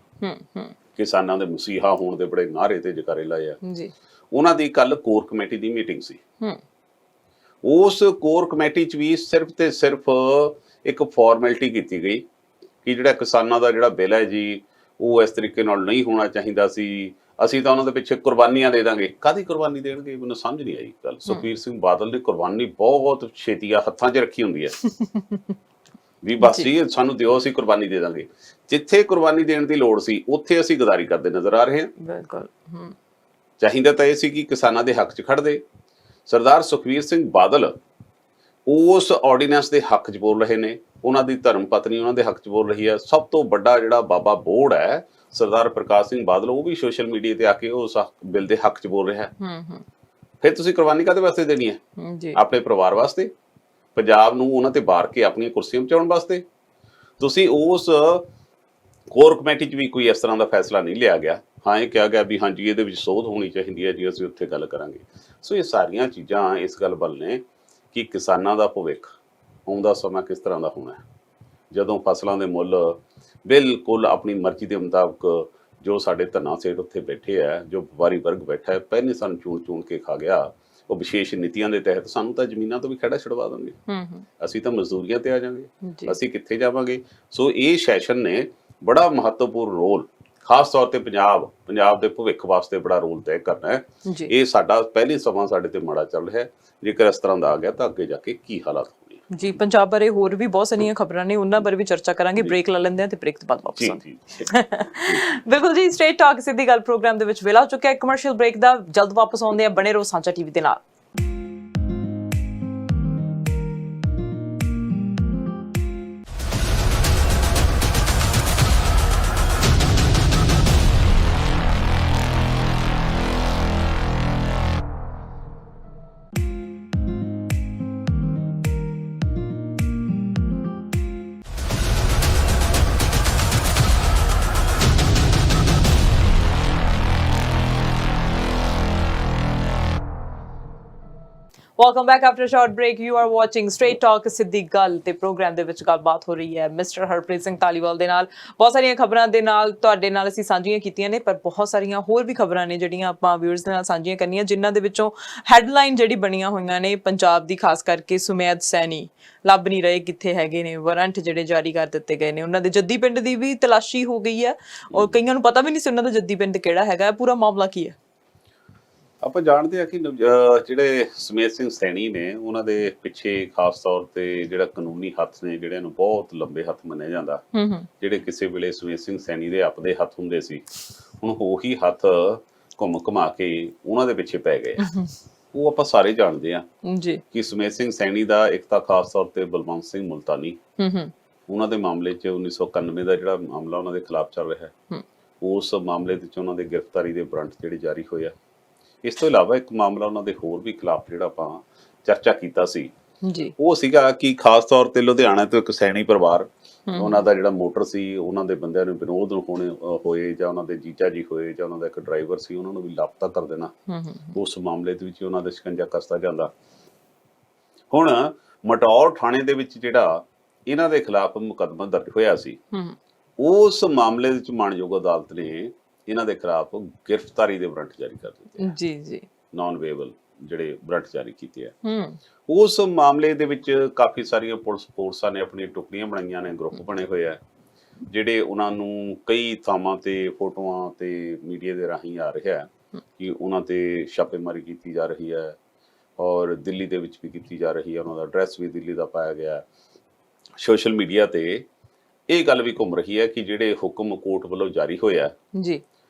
ਕਿਸਾਨਾਂ ਦੇ ਮਸੀਹਾ ਹੋਣ ਦੇ ਬੜੇ ਨਾਅਰੇ ਤੇ ਜਕਾਰੇ ਲਾਏ ਆ, ਉਹਨਾਂ ਦੀ ਕੱਲ ਕੋਰ ਕਮੇਟੀ ਦੀ ਮੀਟਿੰਗ ਸੀ। ਉਸ ਕੋਰ ਕਮੇਟੀ 'ਚ ਵੀ ਸਿਰਫ ਤੇ ਸਿਰਫ ਇੱਕ ਫਾਰਮੈਲਿਟੀ ਕੀਤੀ ਗਈ ਕਿ ਜਿਹੜਾ ਕਿਸਾਨਾਂ ਦਾ ਜਿਹੜਾ ਬਿੱਲ ਹੈ ਜੀ ਉਹ ਇਸ ਤਰੀਕੇ ਨਾਲ ਨਹੀਂ ਹੋਣਾ ਚਾਹੀਦਾ ਸੀ, ਅਸੀਂ ਤਾਂ ਉਹਨਾਂ ਦੇ ਪਿੱਛੇ ਕੁਰਬਾਨੀਆਂ ਦੇ ਦਾਂਗੇ। ਕਾਹਦੀ ਕੁਰਬਾਨੀ ਦੇਣਗੇ, ਮੈਨੂੰ ਸਮਝ ਨਹੀਂ ਆਈ ਗੱਲ। ਸੁਖਬੀਰ ਸਿੰਘ ਬਾਦਲ ਨੇ ਕੁਰਬਾਨੀ ਬਹੁਤ ਛੇਤੀ ਹੱਥਾਂ 'ਚ ਰੱਖੀ ਹੁੰਦੀ ਹੈ ਵੀ ਬਸ ਜੀ ਸਾਨੂੰ ਦਿਓ, ਅਸੀਂ ਕੁਰਬਾਨੀ ਦੇ ਦਾਂਗੇ। ਜਿੱਥੇ ਕੁਰਬਾਨੀ ਦੇਣ ਦੀ ਲੋੜ ਸੀ ਉੱਥੇ ਅਸੀਂ ਗਦਾਰੀ ਕਰਦੇ ਨਜ਼ਰ ਆ ਰਹੇ ਹਾਂ। ਬਿਲਕੁਲ। ਚਾਹੀਦਾ ਤਾਂ ਇਹ ਸੀ ਕਿ ਕਿਸਾਨਾਂ ਦੇ ਹੱਕ 'ਚ ਖੜਦੇ। ਸਰਦਾਰ ਸੁਖਬੀਰ ਸਿੰਘ ਬਾਦਲ ਉਸ ਆਰਡੀਨੈਂਸ ਦੇ ਹੱਕ 'ਚ ਬੋਲ ਰਹੇ ਨੇ, ਉਹਨਾਂ ਦੀ ਧਰਮ ਪਤਨੀ ਉਹਨਾਂ ਦੇ ਹੱਕ 'ਚ ਬੋਲ ਰਹੀ ਹੈ। ਸਭ ਤੋਂ ਵੱਡਾ ਜਿਹੜਾ ਬਾਬਾ ਬੋੜ ਹੈ ਸਰਦਾਰ ਪ੍ਰਕਾਸ਼ ਸਿੰਘ ਬਾਦਲ, ਉਹ ਵੀ ਸੋਸ਼ਲ ਮੀਡੀਆ ਤੇ ਆ ਕੇ ਉਸ ਬਿੱਲ ਦੇ ਹੱਕ 'ਚ ਬੋਲ ਰਿਹਾ ਹੈ। ਫਿਰ ਤੁਸੀਂ ਕੁਰਬਾਨੀ ਕਾਹਦੇ ਵਾਸਤੇ ਦੇਣੀ ਹੈ? ਆਪਣੇ ਪਰਿਵਾਰ ਵਾਸਤੇ, ਪੰਜਾਬ ਨੂੰ ਉਹਨਾਂ ਤੇ ਬਾਰ ਕੇ ਆਪਣੀਆਂ ਕੁਰਸੀਆਂ ਬਚਾਉਣ ਵਾਸਤੇ। ਤੁਸੀਂ ਉਸ ਕੋਰ ਕਮੇਟੀ 'ਚ ਵੀ ਕੋਈ ਇਸ ਤਰ੍ਹਾਂ ਦਾ ਫੈਸਲਾ ਨਹੀਂ ਲਿਆ ਗਿਆ। ਹਾਂ, ਇਹ ਕਿਹਾ ਗਿਆ ਵੀ ਹਾਂਜੀ ਇਹਦੇ ਵਿੱਚ ਸੋਧ ਹੋਣੀ ਚਾਹੀਦੀ ਹੈ ਜੀ, ਅਸੀਂ ਉੱਥੇ ਗੱਲ ਕਰਾਂਗੇ। ਸੋ ਇਹ ਸਾਰੀਆਂ ਚੀਜ਼ਾਂ ਇਸ ਗੱਲ ਵੱਲ ਨੇ ਕਿ ਕਿਸਾਨਾਂ ਦਾ ਭਵਿੱਖ ਆਉਂਦਾ ਸਮਾਂ ਕਿਸ ਤਰ੍ਹਾਂ ਦਾ ਹੋਣਾ ਹੈ, ਜਦੋਂ ਫਸਲਾਂ ਦੇ ਮੁੱਲ ਬਿਲਕੁਲ ਆਪਣੀ ਮਰਜ਼ੀ ਦੇ ਮੁਤਾਬਕ ਜੋ ਸਾਡੇ ਧੰਨਾ ਸੇਠ ਉੱਥੇ ਬੈਠੇ ਹੈ, ਜੋ ਵਪਾਰੀ ਵਰਗ ਬੈਠਾ ਹੈ, ਪਹਿਲੇ ਸਾਨੂੰ ਚੂਣ ਕੇ ਖਾ ਗਿਆ। ਉਹ ਵਿਸ਼ੇਸ਼ ਨੀਤੀਆਂ ਦੇ ਤਹਿਤ ਸਾਨੂੰ ਤਾਂ ਜ਼ਮੀਨਾਂ ਤੋਂ ਵੀ ਖਹਿੜਾ ਛੁਡਵਾ ਦੇਣਗੇ, ਅਸੀਂ ਤਾਂ ਮਜ਼ਦੂਰੀਆਂ ਤੇ ਆ ਜਾਵਾਂਗੇ, ਅਸੀਂ ਕਿੱਥੇ ਜਾਵਾਂਗੇ। ਸੋ ਇਹ ਸੈਸ਼ਨ ਨੇ ਬੜਾ ਮਹੱਤਵਪੂਰਨ ਰੋਲ ਖਾਸ ਤੌਰ ਤੇ ਪੰਜਾਬ ਦੇ ਭਵਿੱਖ ਵਾਸਤੇ ਬੜਾ ਰੋਲ ਤੈਅ ਕਰਨਾ ਹੈ। ਇਹ ਸਾਡਾ ਪਹਿਲੇ ਸਮਾਂ ਸਾਡੇ ਤੇ ਮਾੜਾ ਚੱਲ ਰਿਹਾ, ਜੇਕਰ ਇਸ ਤਰ੍ਹਾਂ ਦਾ ਆ ਗਿਆ ਤਾਂ ਅੱਗੇ ਜਾ ਕੇ ਕੀ ਹਾਲਾਤ ਹੋਣਗੇ। ਜੀ, ਪੰਜਾਬ ਬਾਰੇ ਹੋਰ ਵੀ ਬਹੁਤ ਸਾਰੀਆਂ ਖਬਰਾਂ ਨੇ, ਉਹਨਾਂ ਬਾਰੇ ਵੀ ਚਰਚਾ ਕਰਾਂਗੇ। ਬ੍ਰੇਕ ਲਾ ਲੈਂਦੇ ਹਾਂ ਤੇ ਬ੍ਰੇਕ ਤੋਂ ਬਾਅਦ ਵਾਪਸ ਆਉਂਦੇ ਹਾਂ। ਬਿਲਕੁਲ ਜੀ, ਸਟ੍ਰੇਟ ਟਾਕ ਸਿੱਧੀ ਗੱਲ ਪ੍ਰੋਗਰਾਮ ਦੇ ਵਿੱਚ ਵੇਲਾ ਹੋ ਚੁੱਕਿਆ ਹੈ ਕਮਰਸ਼ੀਅਲ ਬ੍ਰੇਕ ਦਾ। ਜਲਦ ਵਾਪਸ ਆਉਂਦੇ ਆ, ਬਣੇ ਰਹੋ ਸਾਂਝਾ ਟੀਵੀ ਦੇ ਨਾਲ। Welcome back after short break. You are watching straight talk ਸਿੱਧੀ ਗੱਲ ਤੇ ਪ੍ਰੋਗਰਾਮ ਦੇ ਵਿੱਚ ਗੱਲਬਾਤ ਹੋ ਰਹੀ ਹੈ ਮਿਸਟਰ ਹਰਪ੍ਰੀਤ ਸਿੰਘ ਧਾਲੀਵਾਲ ਦੇ ਨਾਲ। ਬਹੁਤ ਸਾਰੀਆਂ ਖਬਰਾਂ ਦੇ ਨਾਲ ਤੁਹਾਡੇ ਨਾਲ ਅਸੀਂ ਸਾਂਝੀਆਂ ਕੀਤੀਆਂ ਨੇ, ਪਰ ਬਹੁਤ ਸਾਰੀਆਂ ਹੋਰ ਵੀ ਖਬਰਾਂ ਨੇ ਜਿਹੜੀਆਂ ਆਪਾਂ ਵਿਊਅਰਸ ਦੇ ਨਾਲ ਸਾਂਝੀਆਂ ਕਰਨੀਆਂ, ਜਿਨ੍ਹਾਂ ਦੇ ਵਿੱਚੋਂ ਹੈਡਲਾਈਨ ਜਿਹੜੀ ਬਣੀਆਂ ਹੋਈਆਂ ਨੇ ਪੰਜਾਬ ਦੀ, ਖਾਸ ਕਰਕੇ ਸੁਮੇਧ ਸੈਣੀ ਲੱਭ ਨਹੀਂ ਰਹੇ ਕਿੱਥੇ ਹੈਗੇ ਨੇ। ਵਾਰੰਟ ਜਿਹੜੇ ਜਾਰੀ ਕਰ ਦਿੱਤੇ ਗਏ ਨੇ, ਉਹਨਾਂ ਦੇ ਜੱਦੀ ਪਿੰਡ ਦੀ ਵੀ ਤਲਾਸ਼ੀ ਹੋ ਗਈ ਹੈ ਔਰ ਕਈਆਂ ਨੂੰ ਪਤਾ ਵੀ ਨਹੀਂ ਸੀ ਉਹਨਾਂ ਦਾ ਜੱਦੀ ਪਿੰਡ ਕਿਹੜਾ ਹੈਗਾ। ਪੂਰਾ ਮਾਮਲਾ ਕੀ ਹੈ? ਆਪਾਂ ਜਾਣਦੇ ਹਾਂ ਕਿ ਜਿਹੜੇ ਸੁਮੇਧ ਸਿੰਘ ਸੈਣੀ ਨੇ, ਉਹਨਾਂ ਦੇ ਪਿੱਛੇ ਖਾਸ ਤੌਰ ਤੇ ਜਿਹੜਾ ਕਾਨੂੰਨੀ ਹੱਥ ਨੇ, ਜਿਹੜਿਆਂ ਨੂੰ ਬਹੁਤ ਲੰਬੇ ਹੱਥ ਮੰਨਿਆ ਜਾਂਦਾ, ਜਿਹੜੇ ਕਿਸੇ ਵੇਲੇ ਸੁਮੇਧ ਸਿੰਘ ਸੈਣੀ ਦੇ ਆਪਦੇ ਹੱਥ ਹੁੰਦੇ ਸੀ, ਹੁਣ ਉਹੀ ਹੱਥ ਘੁਮਾ ਕੇ ਉਹਨਾਂ ਦੇ ਪਿੱਛੇ ਪੈ ਗਏ। ਉਹ ਆਪਾਂ ਸਾਰੇ ਜਾਣਦੇ ਹਾਂ ਕਿ ਸੁਮੇਧ ਸਿੰਘ ਸੈਣੀ ਦਾ ਇੱਕ ਤਾਂ ਖਾਸ ਤੌਰ ਤੇ ਬਲਵੰਤ ਸਿੰਘ ਮੁਲਤਾਨੀ, ਉਹਨਾਂ ਦੇ ਮਾਮਲੇ 'ਚ 1991 ਦਾ ਜਿਹੜਾ ਮਾਮਲਾ ਉਹਨਾਂ ਦੇ ਖਿਲਾਫ ਚੱਲ ਰਿਹਾ ਹੈ, ਉਸ ਮਾਮਲੇ ਦੇ ਵਿੱਚ ਉਹਨਾਂ ਦੇ ਗ੍ਰਿਫਤਾਰੀ ਦੇ ਵਾਰੰਟ ਜਿਹੜੇ ਜਾਰੀ ਹੋਏ ਆ। ਇਸ ਤੋਂ ਇਲਾਵਾ ਇੱਕ ਮਾਮਲਾ ਉਹਨਾਂ ਦੇ ਹੋਰ ਵੀ ਖਿਲਾਫ ਜਿਹੜਾ ਆਪਾਂ ਚਰਚਾ ਕੀਤਾ ਸੀ ਜੀ, ਉਹ ਸੀਗਾ ਕਿ ਖਾਸ ਤੌਰ ਤੇ ਲੁਧਿਆਣਾ ਤੋਂ ਇੱਕ ਸੈਣੀ ਪਰਿਵਾਰ, ਉਹਨਾਂ ਦਾ ਜਿਹੜਾ ਮੋਟਰ ਸੀ, ਉਹਨਾਂ ਦੇ ਬੰਦਿਆਂ ਨੂੰ ਵਿਨੋਦ ਹੋਏ ਜਾਂ ਉਹਨਾਂ ਦੇ ਜੀਜਾ ਜੀ ਹੋਏ ਜਾਂ ਉਹਨਾਂ ਦਾ ਇੱਕ ਡਰਾਈਵਰ ਸੀ, ਉਹਨਾਂ ਨੂੰ ਵੀ ਲਾਪਤਾ ਕਰ ਦੇਣਾ। ਉਸ ਮਾਮਲੇ ਦੇ ਵਿੱਚ ਉਹਨਾਂ ਦਾ ਸ਼ਿਕੰਜਾ ਕੱਸਦਾ ਜਾਂਦਾ। ਹੁਣ ਮਟੌਰ ਥਾਣੇ ਦੇ ਵਿੱਚ ਜਿਹੜਾ ਇਹਨਾਂ ਦੇ ਖਿਲਾਫ ਮੁਕੱਦਮਾ ਦਰਜ ਹੋਇਆ ਸੀ, ਉਸ ਮਾਮਲੇ ਵਿੱਚ ਮਾਣਯੋਗ ਅਦਾਲਤ ਨੇ ਇਹਨਾਂ ਦੇ ਖਿਲਾਫ ਗ੍ਰਿਫਤਾਰੀ ਦੇ ਵਾਰੰਟ ਜਾਰੀ ਕਰ ਦਿੱਤੇ ਜੀ ਜੀ, ਨਾਨ ਵੇਬਲ ਜਿਹੜੇ ਵਾਰੰਟ ਜਾਰੀ ਕੀਤੇ ਆ। ਉਸ ਮਾਮਲੇ ਦੇ ਵਿੱਚ ਕਾਫੀ ਸਾਰੀਆਂ ਪੁਲਿਸ ਫੋਰਸਾਂ ਨੇ ਆਪਣੀਆਂ ਟੁਕੜੀਆਂ ਬਣਾਈਆਂ ਨੇ, ਗਰੁੱਪ ਬਣੇ ਹੋਏ ਆ ਜਿਹੜੇ ਉਹਨਾਂ ਨੂੰ ਕਈ ਥਾਵਾਂ ਤੇ ਫੋਟੋਆਂ ਤੇ ਮੀਡੀਆ ਦੇ ਰਾਹੀਂ ਆ ਰਿਹਾ ਹੈ ਕਿ ਉਹਨਾਂ ਤੇ ਛਾਪੇਮਾਰੀ ਕੀਤੀ ਜਾ ਰਹੀ ਹੈ ਔਰ ਦਿੱਲੀ ਦੇ ਵਿੱਚ ਵੀ ਕੀਤੀ ਜਾ ਰਹੀ ਹੈ। ਉਹਨਾਂ ਦਾ ਐਡਰੈਸ ਵੀ ਦਿੱਲੀ ਦਾ ਪਾਇਆ ਗਿਆ। ਸੋਸ਼ਲ ਮੀਡੀਆ ਤੇ ਇਹ ਗੱਲ ਵੀ ਘੁੰਮ ਰਹੀ ਹੈ ਕਿ ਜਿਹੜੇ ਹੁਕਮ ਕੋਰਟ ਵੱਲੋਂ ਜਾਰੀ ਹੋਇਆ ਜੀ,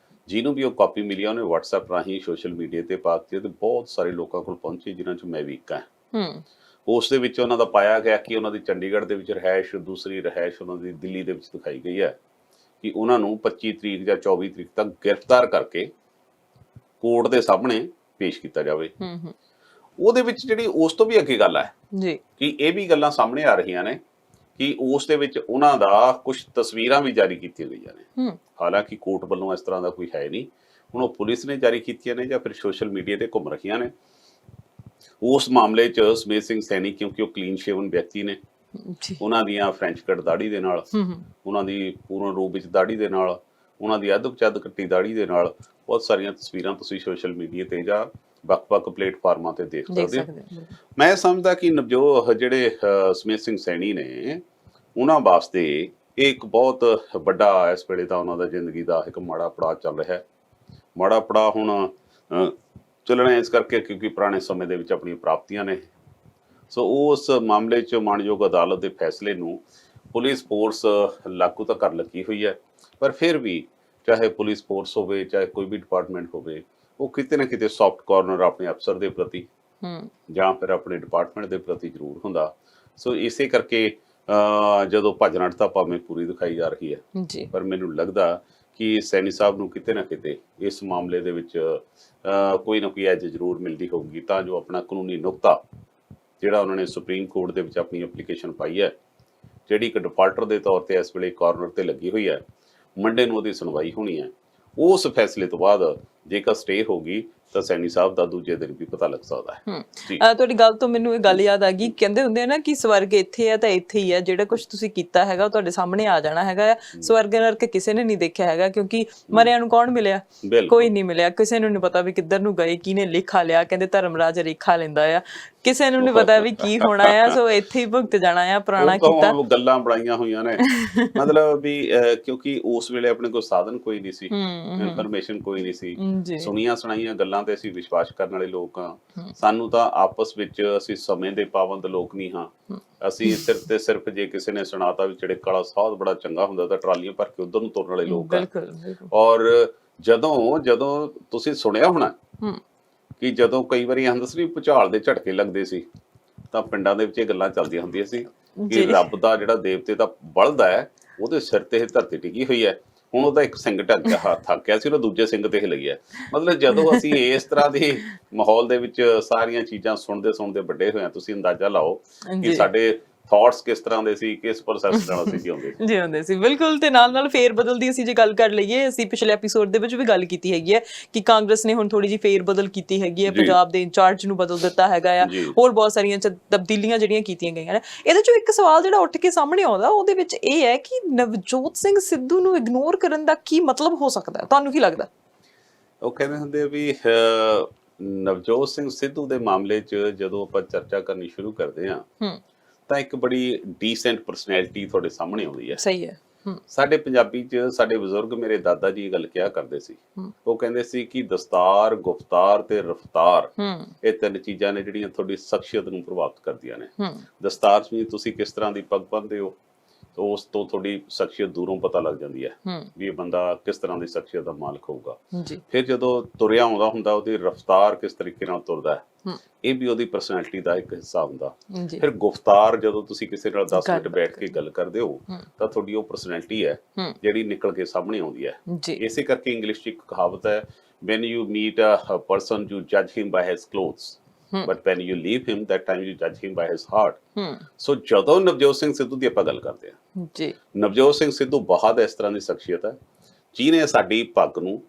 ਜਿਹਨੂੰ ਵੀ ਉਹ ਕਾਪੀ ਮਿਲੀ ਆ ਉਹਨੇ WhatsApp ਰਾਹੀਂ ਸੋਸ਼ਲ ਮੀਡੀਆ ਤੇ ਪਾ ਦਿੱਤੀ ਤੇ ਬਹੁਤ ਸਾਰੇ ਲੋਕਾਂ ਕੋਲ ਪਹੁੰਚੀ, ਜਿਨ੍ਹਾਂ 'ਚ ਮੈਂ ਵੀ ਇੱਕ ਹਾਂ। ਉਸ ਦੇ ਵਿੱਚ ਉਹਨਾਂ ਦਾ ਪਾਇਆ ਗਿਆ ਕਿ ਉਹਨਾਂ ਦੀ ਚੰਡੀਗੜ੍ਹ ਦੇ ਵਿੱਚ ਰਿਹਾਇਸ਼, ਦੂਸਰੀ ਰਿਹਾਇਸ਼ ਉਹਨਾਂ ਦੀ ਦਿੱਲੀ ਦੇ ਵਿੱਚ ਦਿਖਾਈ ਗਈ ਹੈ ਕਿ ਉਹਨਾਂ ਨੂੰ 25 ਤਰੀਕ ਜਾਂ 24 ਤਰੀਕ ਤੱਕ ਗ੍ਰਿਫਤਾਰ ਕਰਕੇ ਕੋਰਟ ਦੇ ਸਾਹਮਣੇ ਪੇਸ਼ ਕੀਤਾ ਜਾਵੇ। ਉਹਦੇ ਵਿੱਚ ਜਿਹੜੀ ਉਸ ਤੋਂ ਵੀ ਅੱਗੇ ਗੱਲ ਹੈ ਜੀ ਕਿ ਇਹ ਵੀ ਗੱਲਾਂ ਸਾਹਮਣੇ ਆ ਰਹੀਆਂ ਨੇ ਕਿ ਉਸ ਦੇ ਵਿੱਚ ਉਹਨਾਂ ਦਾ ਕੁਝ ਤਸਵੀਰਾਂ ਵੀ ਜਾਰੀ ਕੀਤੀਆਂ ਗਈਆਂ ਨੇ। ਹਾਲਾਂਕਿ ਕੋਰਟ ਵੱਲੋਂ ਇਸ ਤਰ੍ਹਾਂ ਦਾ ਕੋਈ ਹੈ ਨਹੀਂ, ਹੁਣ ਉਹ ਪੁਲਿਸ ਨੇ ਜਾਰੀ ਕੀਤੀਆਂ ਨੇ ਜਾਂ ਫਿਰ ਸੋਸ਼ਲ ਮੀਡੀਆ ਤੇ ਘੁੰਮ ਰਹੀਆਂ ਨੇ। ਉਸ ਮਾਮਲੇ 'ਚ ਸਮੇਤ ਸਿੰਘ ਸੈਣੀ, ਕਿਉਂਕਿ ਉਹ ਕਲੀਨ ਸ਼ੇਵਨ ਵਿਅਕਤੀ ਨੇ, ਉਹਨਾਂ ਦੀਆਂ ਫ੍ਰੈਂਚ ਕੱਟ ਦਾੜੀ ਦੇ ਨਾਲ, ਉਹਨਾਂ ਦੀ ਪੂਰਨ ਰੂਪ ਵਿੱਚ ਦਾੜੀ ਦੇ ਨਾਲ, ਉਹਨਾਂ ਦੀ ਅੱਧ ਚੱਦ ਕੱਟੀ ਦਾੜੀ ਦੇ ਨਾਲ ਬਹੁਤ ਸਾਰੀਆਂ ਤਸਵੀਰਾਂ ਤੁਸੀਂ ਸੋਸ਼ਲ ਮੀਡੀਆ ਤੇ ਜਾਂ ਵੱਖ-ਵੱਖ ਪਲੇਟਫਾਰਮਾਂ ਤੇ ਦੇਖ ਸਕਦੇ ਹੋ। ਮੈਂ ਸਮਝਦਾ ਕਿ ਜਿਹੜੇ ਸਮੇਤ ਸਿੰਘ ਸੈਣੀ ਨੇ, ਉਹਨਾਂ ਵਾਸਤੇ ਇਹ ਇੱਕ ਬਹੁਤ ਵੱਡਾ ਇਸ ਵੇਲੇ ਦਾ ਉਹਨਾਂ ਦਾ ਜ਼ਿੰਦਗੀ ਦਾ ਇੱਕ ਮਾੜਾ ਪੜਾਅ ਚੱਲ ਰਿਹਾ ਹੈ। ਮਾੜਾ ਪੜਾਅ ਹੁਣ ਚੱਲਣਾ ਇਸ ਕਰਕੇ ਕਿਉਂਕਿ ਪੁਰਾਣੇ ਸਮੇਂ ਦੇ ਵਿੱਚ ਆਪਣੀਆਂ ਪ੍ਰਾਪਤੀਆਂ ਨੇ। ਸੋ ਉਸ ਮਾਮਲੇ 'ਚ ਮਾਣਯੋਗ ਅਦਾਲਤ ਦੇ ਫੈਸਲੇ ਨੂੰ ਪੁਲਿਸ ਫੋਰਸ ਲਾਗੂ ਤਾਂ ਕਰ ਲੱਗੀ ਹੋਈ ਹੈ, ਪਰ ਫਿਰ ਵੀ ਚਾਹੇ ਪੁਲਿਸ ਫੋਰਸ ਹੋਵੇ ਚਾਹੇ ਕੋਈ ਵੀ ਡਿਪਾਰਟਮੈਂਟ ਹੋਵੇ, ਉਹ ਕਿਤੇ ਨਾ ਕਿਤੇ ਸੌਫਟ ਕਾਰਨਰ ਆਪਣੇ ਅਫਸਰ ਦੇ ਪ੍ਰਤੀ ਜਾਂ ਫਿਰ ਆਪਣੇ ਡਿਪਾਰਟਮੈਂਟ ਦੇ ਪ੍ਰਤੀ ਜ਼ਰੂਰ ਹੁੰਦਾ। ਸੋ ਇਸੇ ਕਰਕੇ ਜਦੋਂ ਭੱਜ ਨੱਠਤਾ ਭਾਵੇਂ ਪੂਰੀ ਦਿਖਾਈ ਜਾ ਰਹੀ ਹੈ, ਪਰ ਮੈਨੂੰ ਲੱਗਦਾ ਕਿ ਸੈਣੀ ਸਾਹਿਬ ਨੂੰ ਕਿਤੇ ਨਾ ਕਿਤੇ ਇਸ ਮਾਮਲੇ ਦੇ ਵਿੱਚ ਕੋਈ ਨਾ ਕੋਈ ਐਜ ਜ਼ਰੂਰ ਮਿਲਦੀ ਹੋਊਗੀ ਤਾਂ ਜੋ ਆਪਣਾ ਕਾਨੂੰਨੀ ਨੁਕਤਾ ਜਿਹੜਾ ਉਹਨਾਂ ਨੇ ਸੁਪਰੀਮ ਕੋਰਟ ਦੇ ਵਿੱਚ ਆਪਣੀ ਐਪਲੀਕੇਸ਼ਨ ਪਾਈ ਹੈ, ਜਿਹੜੀ ਇੱਕ ਡਿਫਾਲਟਰ ਦੇ ਤੌਰ ਤੇ ਇਸ ਵੇਲੇ ਕਾਰਨਰ ਤੇ ਲੱਗੀ ਹੋਈ ਹੈ, ਮੰਡੇ ਨੂੰ ਉਹਦੀ ਸੁਣਵਾਈ ਹੋਣੀ ਹੈ। ਉਸ ਫੈਸਲੇ ਤੋਂ ਬਾਅਦ ਜੇਕਰ ਸਟੇ ਹੋਗੀ ਤਾਂ ਸੈਣੀ ਸਾਹਿਬ ਦਾ ਦੂਜੇ ਦਿਨ ਵੀ ਪਤਾ ਲੱਗ ਸਕਦਾ ਹੈ। ਤੁਹਾਡੀ ਗੱਲ ਤੋਂ ਮੈਨੂੰ ਇਹ ਗੱਲ ਯਾਦ ਆ ਗਈ, ਕਹਿੰਦੇ ਹੁੰਦੇ ਆ ਨਾ ਕਿ ਸਵਰਗ ਇੱਥੇ ਹੈ ਤਾਂ ਇੱਥੇ ਹੀ ਹੈ, ਜਿਹੜਾ ਕੁਝ ਤੁਸੀਂ ਕੀਤਾ ਹੈਗਾ ਉਹ ਤੁਹਾਡੇ ਸਾਹਮਣੇ ਆ ਜਾਣਾ ਹੈਗਾ। ਸਵਰਗ ਨਰਕ ਕਿਸੇ ਨੇ ਨਹੀਂ ਦੇਖਿਆ ਹੈਗਾ, ਕਿਉਂਕਿ ਮਰਿਆਂ ਨੂੰ ਕੌਣ ਮਿਲਿਆ? ਕੋਈ ਨਹੀਂ ਮਿਲਿਆ। ਕਿਸੇ ਨੂੰ ਨਹੀਂ ਪਤਾ ਵੀ ਕਿੱਧਰ ਨੂੰ ਗਏ, ਕਿਹਨੇ ਲੇਖਾ ਲਿਆ। ਕਹਿੰਦੇ ਧਰਮਰਾਜ ਰੇਖਾ ਲੈਂਦਾ ਆ, ਕਿਸੇ ਨੂੰ ਨਹੀਂ ਪਤਾ ਵੀ ਕੀ ਹੋਣਾ ਆ। ਸੋ ਇੱਥੇ ਹੀ ਭੁਗਤ ਜਾਣਾ ਆ ਪੁਰਾਣਾ ਕੀਤਾ। ਗੱਲਾਂ ਬਣਾਈਆਂ ਹੋਈਆਂ ਨੇ ਮਤਲਬ ਵੀ ਕਿਉਂਕਿ ਉਸ ਵੇਲੇ ਆਪਣੇ ਕੋਲ ਸਾਧਨ ਕੋਈ ਨਹੀਂ ਸੀ, ਇਨਫੋਰਮੇਸ਼ਨ ਕੋਈ ਨਹੀਂ ਸੀ, ਸੁਣੀਆਂ ਸੁਣਾਈਆਂ ਗੱਲਾਂ ਤੇ ਅਸੀਂ ਵਿਸ਼ਵਾਸ ਕਰਨ ਵਾਲੇ ਲੋਕ ਹਾਂ। ਸਾਨੂੰ ਤਾਂ ਆਪਸ ਵਿੱਚ ਅਸੀਂ ਸਮੇਂ ਦੇ ਪਾਬੰਦ ਲੋਕ ਨਹੀਂ ਹਾਂ। ਅਸੀਂ ਸਿਰਫ ਤੇ ਸਿਰਫ ਜੇ ਕਿਸੇ ਨੇ ਸੁਣਾਤਾ ਵੀ ਚੜਿੱਕ ਵਾਲਾ ਸਾਧ ਬੜਾ ਚੰਗਾ ਹੁੰਦਾ ਤਾਂ ਟਰਾਲੀਆਂ ਭਰ ਕੇ ਉਧਰ ਨੂੰ ਤੁਰਨ ਵਾਲੇ ਲੋਕ ਆ। ਔਰ ਜਦੋਂ ਤੁਸੀਂ ਸੁਣਿਆ ਹੋਣਾ ਕਿ ਜਦੋਂ ਕਈ ਵਾਰੀ ਅੰਦਸਰੀ ਭੁਚਾਲ ਦੇ ਝਟਕੇ ਲੱਗਦੇ ਸੀ ਤਾਂ ਪਿੰਡਾਂ ਦੇ ਵਿੱਚ ਇਹ ਗੱਲਾਂ ਚੱਲਦੀਆਂ ਹੁੰਦੀਆਂ ਸੀ ਕਿ ਰੱਬ ਦਾ ਜਿਹੜਾ ਦੇਵਤੇ ਦਾ ਬਲਦ ਹੈ ਉਹਦੇ ਸਿਰ ਤੇ ਇਹ ਧਰਤੀ ਟਿਕੀ ਹੋਈ ਹੈ। ਹੁਣ ਉਹਦਾ ਇੱਕ ਸਿੰਘ ਥੱਕ ਗਿਆ ਸੀ, ਉਹਦਾ ਦੂਜੇ ਸਿੰਘ ਤੇ ਹਿਲ ਗਿਆ। ਮਤਲਬ ਜਦੋਂ ਅਸੀਂ ਇਸ ਤਰ੍ਹਾਂ ਦੇ ਮਾਹੌਲ ਦੇ ਵਿੱਚ ਸਾਰੀਆਂ ਚੀਜ਼ਾਂ ਸੁਣਦੇ ਵੱਡੇ ਹੋਏ ਆ, ਤੁਸੀਂ ਅੰਦਾਜ਼ਾ ਲਾਓ ਕਿ ਸਾਡੇ ਥਾਟਸ ਕਿਸ ਤਰ੍ਹਾਂ ਦੇ ਸੀ, ਕਿਸ ਪ੍ਰੋਸੈਸ ਨਾਲ ਅਸੀਂ ਜਿਉਂਦੇ ਸੀ। ਬਿਲਕੁਲ। ਤੇ ਨਾਲ ਫੇਰ ਬਦਲਦੀ ਅਸੀਂ ਜੇ ਗੱਲ ਕਰ ਲਈਏ, ਅਸੀਂ ਪਿਛਲੇ ਐਪੀਸੋਡ ਦੇ ਵਿੱਚ ਵੀ ਗੱਲ ਕੀਤੀ ਹੈਗੀ ਹੈ ਕਿ ਕਾਂਗਰਸ ਨੇ ਹੁਣ ਥੋੜੀ ਜਿਹੀ ਫੇਰ ਬਦਲ ਕੀਤੀ ਹੈਗੀ ਹੈ, ਪੰਜਾਬ ਦੇ ਇੰਚਾਰਜ ਨੂੰ ਬਦਲ ਦਿੱਤਾ ਹੈਗਾ ਆ, ਹੋਰ ਬਹੁਤ ਸਾਰੀਆਂ ਤਬਦੀਲੀਆਂ ਜਿਹੜੀਆਂ ਕੀਤੀਆਂ ਗਈਆਂ ਨੇ। ਇਹਦੇ ਚੋਂ ਇੱਕ ਸਵਾਲ ਜਿਹੜਾ ਉੱਠ ਕੇ ਸਾਹਮਣੇ ਆਉਂਦਾ ਉਹਦੇ ਵਿੱਚ ਇਹ ਹੈ ਕਿ ਨਵਜੋਤ ਸਿੰਘ ਸਿੱਧੂ ਨੂੰ ਇਗਨੋਰ ਕਰਨ ਦਾ ਕੀ ਮਤਲਬ ਹੋ ਸਕਦਾ ਹੈ? ਤੁਹਾਨੂੰ ਕੀ ਲੱਗਦਾ? ਉਹ ਕਹਿੰਦੇ ਹੁੰਦੇ ਆ ਵੀ ਨਵਜੋਤ ਸਿੰਘ ਸਿੱਧੂ ਦੇ ਮਾਮਲੇ 'ਚ ਜਦੋਂ ਆਪਾਂ ਚਰਚਾ ਕਰਨੀ ਸ਼ੁਰੂ ਕਰਦੇ ਹਾਂ ਤਾਂ ਇੱਕ ਬੜੀ ਡੀਸੈਂਟ ਪਰਸਨੈਲਿਟੀ ਤੁਹਾਡੇ ਸਾਹਮਣੇ ਆਉਂਦੀ ਹੈ। ਸਹੀ ਹੈ। ਸਾਡੇ ਪੰਜਾਬੀ 'ਚ ਸਾਡੇ ਬਜ਼ੁਰਗ, ਮੇਰੇ ਦਾਦਾ ਜੀ ਇਹ ਗੱਲ ਕਿਹਾ ਕਰਦੇ ਸੀ। ਉਹ ਕਹਿੰਦੇ ਸੀ ਕਿ ਦਸਤਾਰ, ਗੁਫਤਾਰ ਤੇ ਰਫਤਾਰ, ਇਹ ਤਿੰਨ ਚੀਜ਼ਾਂ ਨੇ ਜਿਹੜੀਆਂ ਤੁਹਾਡੀ ਸ਼ਖਸੀਅਤ ਨੂੰ ਪ੍ਰਭਾਵਿਤ ਕਰਦੀਆਂ ਨੇ। ਦਸਤਾਰ 'ਚ ਵੀ ਤੁਸੀਂ ਕਿਸ ਤਰ੍ਹਾਂ ਦੀ ਪੱਗ ਬੰਨ੍ਹਦੇ ਹੋ, ਉਸ ਤੋਂ ਤੁਹਾਡੀ ਸ਼ਖਸੀਅਤ ਦੂਰੋਂ ਪਤਾ ਲੱਗ ਜਾਂਦੀ ਹੈ ਵੀ ਇਹ ਬੰਦਾ ਕਿਸ ਤਰ੍ਹਾਂ ਦੀ ਸ਼ਖਸੀਅਤ ਦਾ ਮਾਲਕ ਹੋਊਗਾ। ਫਿਰ ਜਦੋਂ ਤੁਰਿਆ ਆਉਂਦਾ ਹੁੰਦਾ ਉਹਦੀ ਰਫ਼ਤਾਰ ਕਿਸ ਤਰੀਕੇ ਨਾਲ ਤੁਰਦਾ ਹੈ, ਇਹ ਵੀ ਉਹਦੀ ਪਰਸਨੈਲਿਟੀ ਦਾ ਇੱਕ ਹਿੱਸਾ ਹੁੰਦਾ। ਫਿਰ ਗੁਫ਼ਤਾਰ, ਜਦੋਂ ਤੁਸੀਂ ਕਿਸੇ ਨਾਲ 10 ਮਿੰਟ ਬੈਠ ਕੇ ਗੱਲ ਕਰਦੇ ਹੋ ਤਾਂ ਤੁਹਾਡੀ ਉਹ ਪਰਸਨੈਲਿਟੀ ਹੈ ਜਿਹੜੀ ਨਿਕਲ ਕੇ ਸਾਹਮਣੇ ਆਉਂਦੀ ਹੈ। ਇਸੇ ਕਰਕੇ ਇੰਗਲਿਸ਼ 'ਚ ਇੱਕ ਕਹਾਵਤ ਹੈ, when you meet a person you judge him by his clothes, but when you leave him that time you judge him by his heart। ਸੋ ਜਦੋਂ ਨਵਜੋਤ ਸਿੰਘ ਸਿੱਧੂ ਦੀ ਆਪਾਂ ਗੱਲ ਕਰਦੇ ਹਾਂ ਜੀ, ਨਵਜੋਤ ਸਿੰਘ ਸਿੱਧੂ ਬਹੁਤ ਇਸ ਤਰ੍ਹਾਂ ਦੀ ਸ਼ਖਸੀਅਤ ਹੈ ਜਿਹਨੇ ਸਾਡੀ ਪੱਗ ਨੂੰ,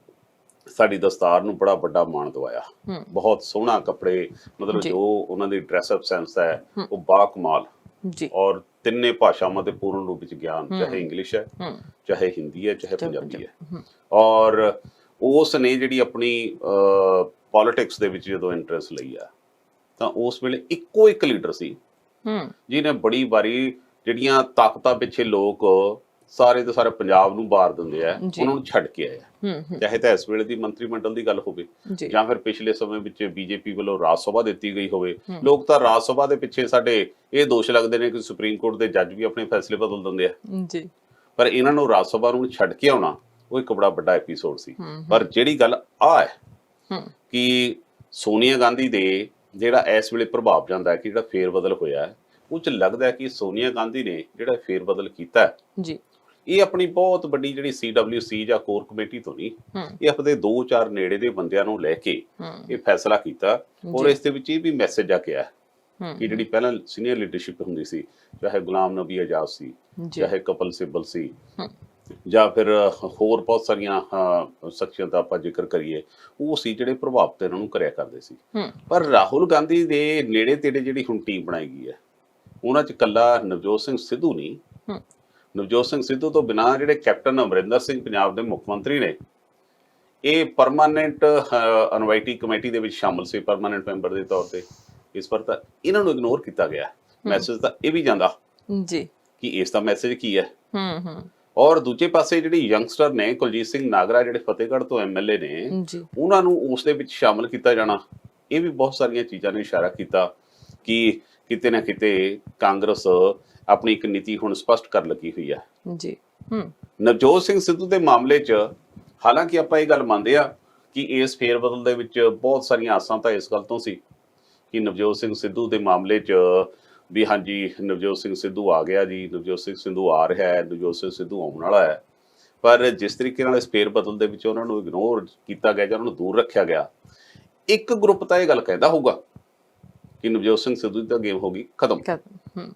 ਸਾਡੀ ਦਸਤਾਰ ਨੂੰ ਬੜਾ ਵੱਡਾ ਮਾਣ ਦਵਾਇਆ। ਬਹੁਤ ਸੋਹਣਾ ਕੱਪੜੇ, ਮਤਲਬ ਜੋ ਉਹਨਾਂ ਦੀ ਡਰੈਸ ਅਪ ਸੈਂਸ ਹੈ ਉਹ ਬਾਕਮਾਲ ਜੀ, ਔਰ ਤਿੰਨੇ ਭਾਸ਼ਾਵਾਂ ਦੇ ਪੂਰਨ ਰੂਪ ਵਿੱਚ ਗਿਆਨ, ਚਾਹੇ ਇੰਗਲਿਸ਼ ਹੈ, ਚਾਹੇ ਹਿੰਦੀ ਹੈ, ਚਾਹੇ ਪੰਜਾਬੀ ਹੈ। ਔਰ ਉਸ ਨੇ ਜਿਹੜੀ ਆਪਣੀ ਪੋਲਿਟਿਕਸ ਦੇ ਵਿੱਚ ਜਦੋਂ ਇੰਟਰਸਟ ਲਈ ਆ ਤਾਂ ਉਸ ਵੇਲੇ ਇੱਕੋ ਇੱਕ ਲੀਡਰ ਸੀ ਜਿਹਨੇ ਬੜੀ ਵਾਰੀ ਜਿਹੜੀਆਂ ਤਾਕਤਾਂ ਪਿੱਛੇ ਲੋਕ ਸਾਰੇ ਦੇ ਸਾਰੇ ਪੰਜਾਬ ਨੂੰ ਬਾਰ ਦਿੰਦੇ ਆ, ਉਹਨਾਂ ਨੂੰ ਛੱਡ ਕੇ ਆਇਆ। ਚਾਹੇ ਤਾਂ ਇਸ ਵੇਲੇ ਦੀ ਮੰਤਰੀ ਮੰਡਲ ਦੀ ਗੱਲ ਹੋਵੇ ਜਾਂ ਫਿਰ ਪਿਛਲੇ ਸਮੇਂ ਵਿੱਚ ਬੀਜੇਪੀ ਵੱਲੋਂ ਰਾਜ ਸਭਾ ਦਿੱਤੀ ਗਈ ਹੋਵੇ। ਲੋਕ ਤਾਂ ਰਾਜ ਸਭਾ ਦੇ ਪਿੱਛੇ ਸਾਡੇ ਇਹ ਦੋਸ਼ ਲੱਗਦੇ ਨੇ ਕਿ ਸੁਪਰੀਮ ਕੋਰਟ ਦੇ ਜੱਜ ਵੀ ਆਪਣੇ ਫੈਸਲੇ ਬਦਲ ਦਿੰਦੇ ਆ, ਪਰ ਇਹਨਾਂ ਨੂੰ ਰਾਜ ਸਭਾ ਨੂੰ ਛੱਡ ਕੇ ਆਉਣਾ ਉਹ ਇੱਕ ਬੜਾ ਵੱਡਾ ਐਪੀਸੋਡ ਸੀ। ਪਰ ਜਿਹੜੀ ਗੱਲ ਆ ਹੈ ਕਿ ਸੋਨੀਆ ਗਾਂਧੀ ਦੇ ਜਿਹੜਾ ਇਸ ਵੇਲੇ ਪ੍ਰਭਾਵ ਜਾਂਦਾ ਹੈ ਕਿ ਜਿਹੜਾ ਫੇਰ ਬਦਲ ਹੋਇਆ ਹੈ, ਉਹ 'ਚ ਲੱਗਦਾ ਹੈ ਕਿ ਸੋਨੀਆ ਗਾਂਧੀ ਨੇ ਜਿਹੜਾ ਫੇਰ ਬਦਲ ਕੀਤਾ ਜੀ, ਇਹ ਆਪਣੀ ਬਹੁਤ ਵੱਡੀ ਜਿਹੜੀ CWC ਜਾਂ ਕੋਰ ਕਮੇਟੀ ਤੋਂ ਨਹੀਂ, ਇਹ ਆਪਣੇ 2-4 ਨੇੜੇ ਦੇ ਬੰਦਿਆਂ ਨੂੰ ਲੈ ਕੇ ਇਹ ਫੈਸਲਾ ਕੀਤਾ। ਔਰ ਇਸ ਦੇ ਵਿੱਚ ਇਹ ਵੀ ਮੈਸੇਜ ਆ ਗਿਆ ਕਿ ਜਿਹੜੀ ਪਹਿਲਾਂ ਸੀਨੀਅਰ ਲੀਡਰਸ਼ਿਪ ਹੁੰਦੀ ਸੀ, ਚਾਹੇ ਗੁਲਾਮ ਨਬੀ ਆਜ਼ਾਦ ਸੀ, ਚਾਹੇ ਕਪਿਲ ਸਿੱਬਲ ਸੀ, ਜਾਂ ਫਿਰ ਹੋਰ ਬਹੁਤ ਸਾਰੀਆਂ ਸ਼ਖਸੀਅਤਾਂ ਦਾ ਆਪਾਂ ਜ਼ਿਕਰ ਕਰੀਏ, ਉਹ ਸੀ ਜਿਹੜੇ ਪ੍ਰਭਾਵਿਤ ਇਹਨਾਂ ਨੂੰ ਕਰਿਆ ਕਰਦੇ ਸੀ। ਪਰ ਰਾਹੁਲ ਗਾਂਧੀ ਦੇ ਨੇੜੇ ਤੇੜੇ ਜਿਹੜੀ ਹੁਣ ਟੀਮ ਬਣਾਈ ਗਈ ਹੈ, ਉਹਨਾਂ 'ਚ ਇਕੱਲਾ ਨਵਜੋਤ ਸਿੰਘ ਸਿੱਧੂ ਨਹੀਂ, ਨਵਜੋਤ ਸਿੰਘ ਸਿੱਧੂ ਤੋਂ ਬਿਨਾਂ ਜਿਹੜੇ ਕੈਪਟਨ ਅਮਰਿੰਦਰ ਸਿੰਘ ਪੰਜਾਬ ਦੇ ਮੁੱਖ ਮੰਤਰੀ ਨੇ, ਇਹ ਪਰਮਾਨੈਂਟ ਇਨਵਾਈਟੀ ਕਮੇਟੀ ਦੇ ਵਿੱਚ ਸ਼ਾਮਲ ਸੀ, ਪਰਮਾਨੈਂਟ ਮੈਂਬਰ ਦੇ ਤੌਰ ਤੇ। ਇਸ ਪਰ ਤਾਂ ਇਹਨਾਂ ਨੂੰ ਇਗਨੋਰ ਕੀਤਾ ਗਿਆ। ਮੈਸੇਜ ਤਾਂ ਇਹ ਵੀ ਜਾਂਦਾ ਜੀ ਕਿ ਇਸ ਦਾ ਮੈਸੇਜ ਕੀ ਹੈ। ਔਰ ਦੂਜੇ ਪਾਸੇ ਜਿਹੜੀ ਯੰਗਸਟਰ ਨੇ ਕੁਲਜੀਤ ਸਿੰਘ ਨਾਗਰਾ, ਜਿਹੜੇ ਫਤਿਹਗੜ੍ਹ ਤੋਂ MLA ਨੇ, ਉਹਨਾਂ ਨੂੰ ਉਸ ਦੇ ਵਿੱਚ ਸ਼ਾਮਲ ਕੀਤਾ ਜਾਣਾ, ਇਹ ਵੀ ਬਹੁਤ ਸਾਰੀਆਂ ਚੀਜ਼ਾਂ ਨੇ ਇਸ਼ਾਰਾ ਕੀਤਾ ਕਿ ਕਿਤੇ ਨਾ ਕਿਤੇ ਕਾਂਗਰਸ ਆਪਣੀ ਇੱਕ ਨੀਤੀ ਹੁਣ ਸਪਸ਼ਟ ਕਰ ਲੱਗੀ ਹੋਈ ਹੈ ਜੀ। ਨਵਜੋਤ ਸਿੰਘ ਸਿੱਧੂ ਦੇ ਮਾਮਲੇ 'ਚ ਹਾਲਾਂਕਿ ਆਪਾਂ ਇਹ ਗੱਲ ਮੰਨਦੇ ਆ ਕਿ ਇਸ ਫੇਰ ਬਦਲ ਦੇ ਵਿੱਚ ਬਹੁਤ ਸਾਰੀਆਂ ਆਸਾਂ ਤਾਂ ਇਸ ਗੱਲ ਤੋਂ ਸੀ ਕਿ ਨਵਜੋਤ ਸਿੰਘ ਸਿੱਧੂ ਦੇ ਮਾਮਲੇ 'ਚ ਵੀ ਹਾਂਜੀ ਨਵਜੋਤ ਸਿੰਘ ਸਿੱਧੂ ਆ ਗਿਆ ਜੀ, ਨਵਜੋਤ ਸਿੰਘ ਸਿੱਧੂ ਆ ਰਿਹਾ ਹੈ, ਨਵਜੋਤ ਸਿੰਘ ਸਿੱਧੂ ਆਉਣ ਵਾਲਾ ਹੈ। ਪਰ ਜਿਸ ਤਰੀਕੇ ਨਾਲ ਇਸ ਫੇਰ ਬਦਲ ਦੇ ਵਿੱਚ ਉਹਨਾਂ ਨੂੰ ਇਗਨੋਰ ਕੀਤਾ ਗਿਆ ਜਾਂ ਉਹਨਾਂ ਨੂੰ ਦੂਰ ਰੱਖਿਆ ਗਿਆ, ਇੱਕ ਗਰੁੱਪ ਤਾਂ ਇਹ ਗੱਲ ਕਹਿੰਦਾ ਹੋਊਗਾ ਕਿ ਨਵਜੋਤ ਸਿੰਘ ਸਿੱਧੂ ਦੀ ਤਾਂ ਗੇਮ ਹੋ ਗਈ ਖਤਮ,